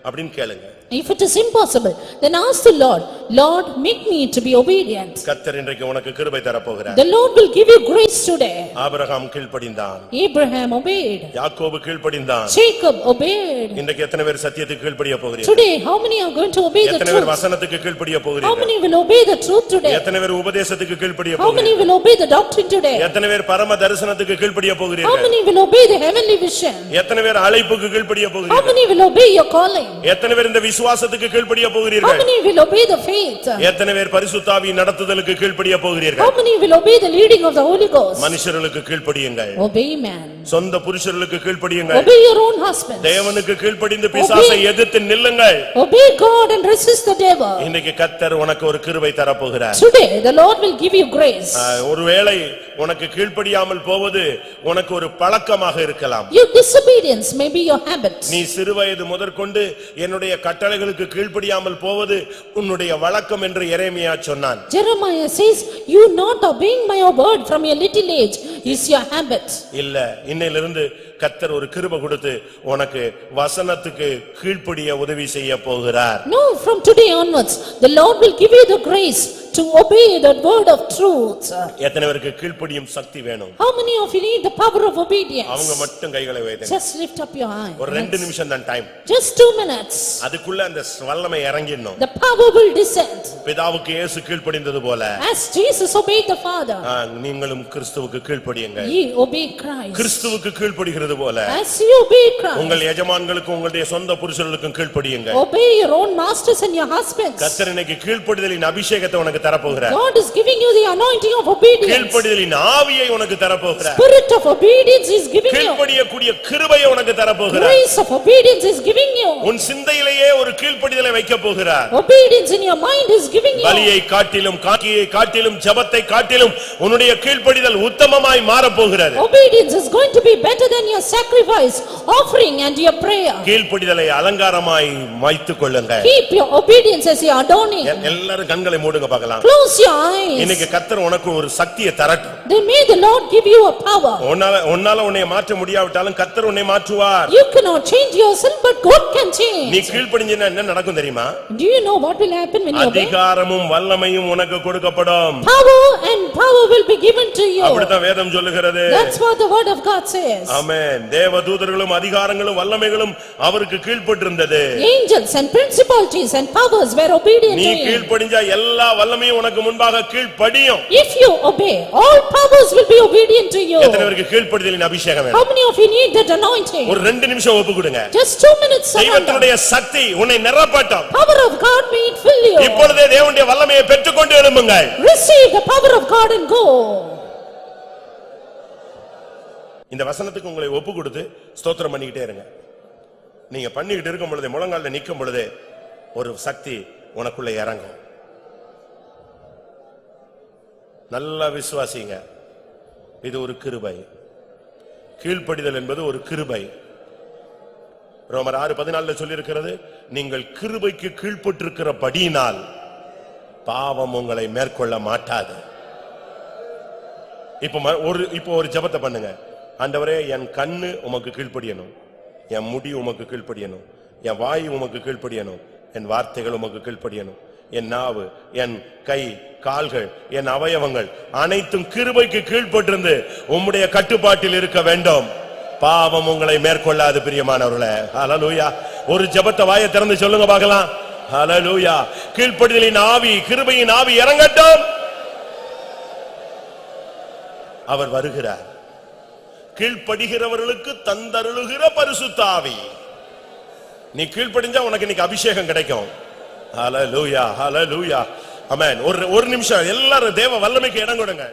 அப்படினு கேளுங்க. If it is impossible, then ask the Lord, Lord, make me to be obedient. கர்த்தர் இன்றைக்கு உனக்கு கிருபை தர போகிறார். The Lord will give you grace today. ஆபிரகாம் கீழ்ப்படிந்தான். Abraham obeyed. யாக்கோபு கீழ்ப்படிந்தான். Jacob obeyed. இன்றைக்கு எத்தனை பேர் சத்தியத்துக்கு கீழ்ப்படிய போகிறீர்கள்? Today, how many are going to obey the எத்தனை பேர் truth? வசனத்துக்கு கீழ்ப்படிய How போகிறீர்கள்? many will obey the truth today? எத்தனை பேர் உபதேசத்துக்கு கீழ்ப்படிய How many போகிறீர்கள்? will obey the doctrine today? எத்தனை பேர் பரம தரிசனத்துக்கு கீழ்ப்படிய How போகிறீர்கள்? many will obey the heavenly vision? எத்தனை பேர் அழைப்புக்கு கீழ்ப்படிய How போகிறீர்கள்? many will obey your calling? எத்தனை பேர் இந்த விசுவாசத்துக்கு கீழ்ப்படிய How போகிறீர்கள்? many will obey the faith? எத்தனை பேர் பரிசுத்தாவி நடத்துதலுக்கு கீழ்ப்படிய போகிறீர்கள்? How many will obey the leading of the Holy Ghost? மனுஷர்களுக்கு கீழ்ப்படியுங்கள். Obey man. சொந்த புருஷர்களுக்கு கீழ்ப்படியுங்கள். Obey your own husband. தேவனுக்கு கீழ்ப்படிந்து பிசாசை எதிர்த்து நில்லுங்கள். Obey God and resist the devil. இன்னைக்கு கர்த்தர் உனக்கு ஒரு கிருபை தர போகிறார். Today the Lord will give you grace. ஒருவேளை உனக்கு கீழ்ப்படியாமல் போவது உனக்கு ஒரு பழக்கமாக இருக்கலாம். Your disobedience may be your habit. நீ சிறுவயது முதற்கொண்டு என்னுடைய கட்டளைகளுக்கு கீழ்ப்படியாமல் போவது உன்னுடைய வழக்கம் என்று எரேமியா சொன்னான். Jeremiah says, you not obeying my word from your little age, is your habit. இல்ல இன்னையிலிருந்து கர்த்தர் ஒரு கிருபை கொடுத்து உனக்கு வசனத்துக்கு கீழ்ப்படிய உதவி செய்ய போகிறார். No, from today onwards, the Lord will give you the grace to obey the word of truth. எத்தனை பேருக்கு கீழ்ப்படியும் சக்தி வேணும்? How many of you need the power of obedience? அவங்க மட்டும் கைகளை உயர்த்துங்க. Just lift up your hand. ஒரு 2 நிமிஷம் தான் டைம். Just 2 minutes. அதுக்குள்ள அந்த வல்லமை இறங்கிடணும். The power will descend. பிதாவுக்கு இயேசு கீழ்ப்படிந்தது போல As Jesus obeyed the Father, நீங்களும் கிறிஸ்துவுக்கு கீழ்ப்படியுங்க. ye obey Christ. கிறிஸ்துவுக்கு கீழ்ப்படிகிறது போல As you obey Christ, உங்கள் எஜமான்களுக்கும் உங்களுடைய சொந்த புருஷர்களுக்கும் கீழ்ப்படியுங்க. obey your own masters and your husbands. கர்த்தர் இன்னைக்கு கீழ்ப்படிதலின் அபிஷேகத்தை உனக்கு தரப்போகிறார். God is giving you the anointing of obedience. கீழ்ப்படிதலின் ஆவியை உனக்கு தரப்போகிறார். Spirit of obedience is giving you. கீழ்ப்படியக்கூடிய கிருபையை உனக்கு தரப்போகிறார். Grace of obedience is giving you. உன் சிந்தையிலேயே ஒரு கீழ்ப்படிதலை வைக்க போகிறார். Obedience in your mind is giving you. பலியை காட்டிலும் காக்கியை காட்டிலும் ஜெபத்தை காட்டிலும் உன்னுடைய கீழ்ப்படிதல் உத்தமமாய் மாறப் போகிறது. Obedience is going to be better than your sacrifice, offering and your prayer. கீழ்ப்படிதலை அலங்காரமாய் வைத்துக் கொள்ளுங்க. Keep your obedience as your adorning. எல்லாரும் கண்களை மூடுங்க பார்க்கலாம். Close your eyes. இன்னைக்கு கர்த்தர் உனக்கு ஒரு சக்தியை தரட்டும். Then may the Lord give you a power. உன்னால உன்னை மாற்ற முடியாவிட்டாலும் கர்த்தர் உன்னை மாற்றுவார். You cannot change yourself, but God can change. நீ கீழ்ப்படிஞ்சினா என்ன நடக்கும் தெரியுமா? Do you know what will happen when you obey? அதிகாரமும் வல்லமையும் உனக்கு கொடுக்கப்படும். Power will be given to you. அப்படிதான் வேதம் சொல்லுகிறது. That's what the word of God says. ஆமென். தேவதூதர்களும் அதிகாரங்களும் வல்லமைகளும் அவருக்கு கீழ்ப்பட்டிருந்தது. Angels and principalities and powers were obedient நீ to him. கீழ்ப்படிஞ்சா எல்லா வல்லமையும் உனக்கு முன்பாக கீழ்ப்படியும். If you obey, all powers will be obedient to you. எத்தனை பேருக்கு கீழ்ப்படிதலின் அபிஷேகம் வேணும்? How many of you need that anointing? ஒரு 2 நிமிஷம் ஒப்பு கொடுங்க. Just 2 minutes. தெய்வத்தினுடைய சக்தி உன்னை நிரப்பட்டும். Power of God may it fill you. இப்பொழுதே தேவனுடைய வல்லமையை பெற்றுக்கொண்டு எழும்புங்கள். Receive the power of God and go. இந்த வசனத்துக்கு உங்களை ஒப்பு கொடுத்து ஸ்தோத்திரம் பண்ணிக்கிட்டே இருங்க. நீங்க பண்ணிக்கிட்டு இருக்கும் பொழுது முழங்கால்ல நிக்கும் பொழுது ஒரு சக்தி உனக்குள்ள இறங்கும். நல்லா விசுவாசிங்க. இது ஒரு கிருபை. கீழ்ப்படிதல் என்பது ஒரு கிருபை. ரோமர் 6:14 சொல்லி இருக்கிறது, நீங்கள் கிருபைக்கு கீழ்ப்பட்டிருக்கிறபடியினால் பாவம் உங்களை மேற்கொள்ள மாட்டாது. இப்போ ஒரு ஜெபத்தை பண்ணுங்க. ஆண்டவரே, என் கண்ணு உமக்கு கீழ்ப்படியணும், என் முடி உமக்கு கீழ்ப்படியணும், என் வாய் உமக்கு கீழ்ப்படியணும், என் வார்த்தைகள் உமக்கு கீழ்ப்படியணும், என் நாவு, என் கை, கால்கள், என் அவயவங்கள் அனைத்தும் கிருபைக்கு கீழ்ப்பட்டிருந்து உம்முடைய கட்டுப்பாட்டில் இருக்க வேண்டும். பாவம் உங்களை மேற்கொள்ளாது. பிரியமானவர்களே, ஹல்லேலூயா. ஒரு ஜெபத்தை வாயை திறந்து சொல்லுங்க பார்க்கலாம். ஹல்லேலூயா. கீழ்ப்படிதலின் ஆவி, கிருபையின் ஆவி இறங்கட்டும். அவர் வருகிறார். கீழ்ப்படிகிறவர்களுக்கு தந்தருளுகிற பரிசுத்த ஆவி. நீ கீழ்ப்படிஞ்சா உனக்கு இன்னைக்கு அபிஷேகம் கிடைக்கும். ஹல்லேலூயா, ஹல்லேலூயா. ஆமென். ஒரு நிமிஷம் எல்லாரும் தேவ வல்லமைக்கு இடம் கொடுங்க.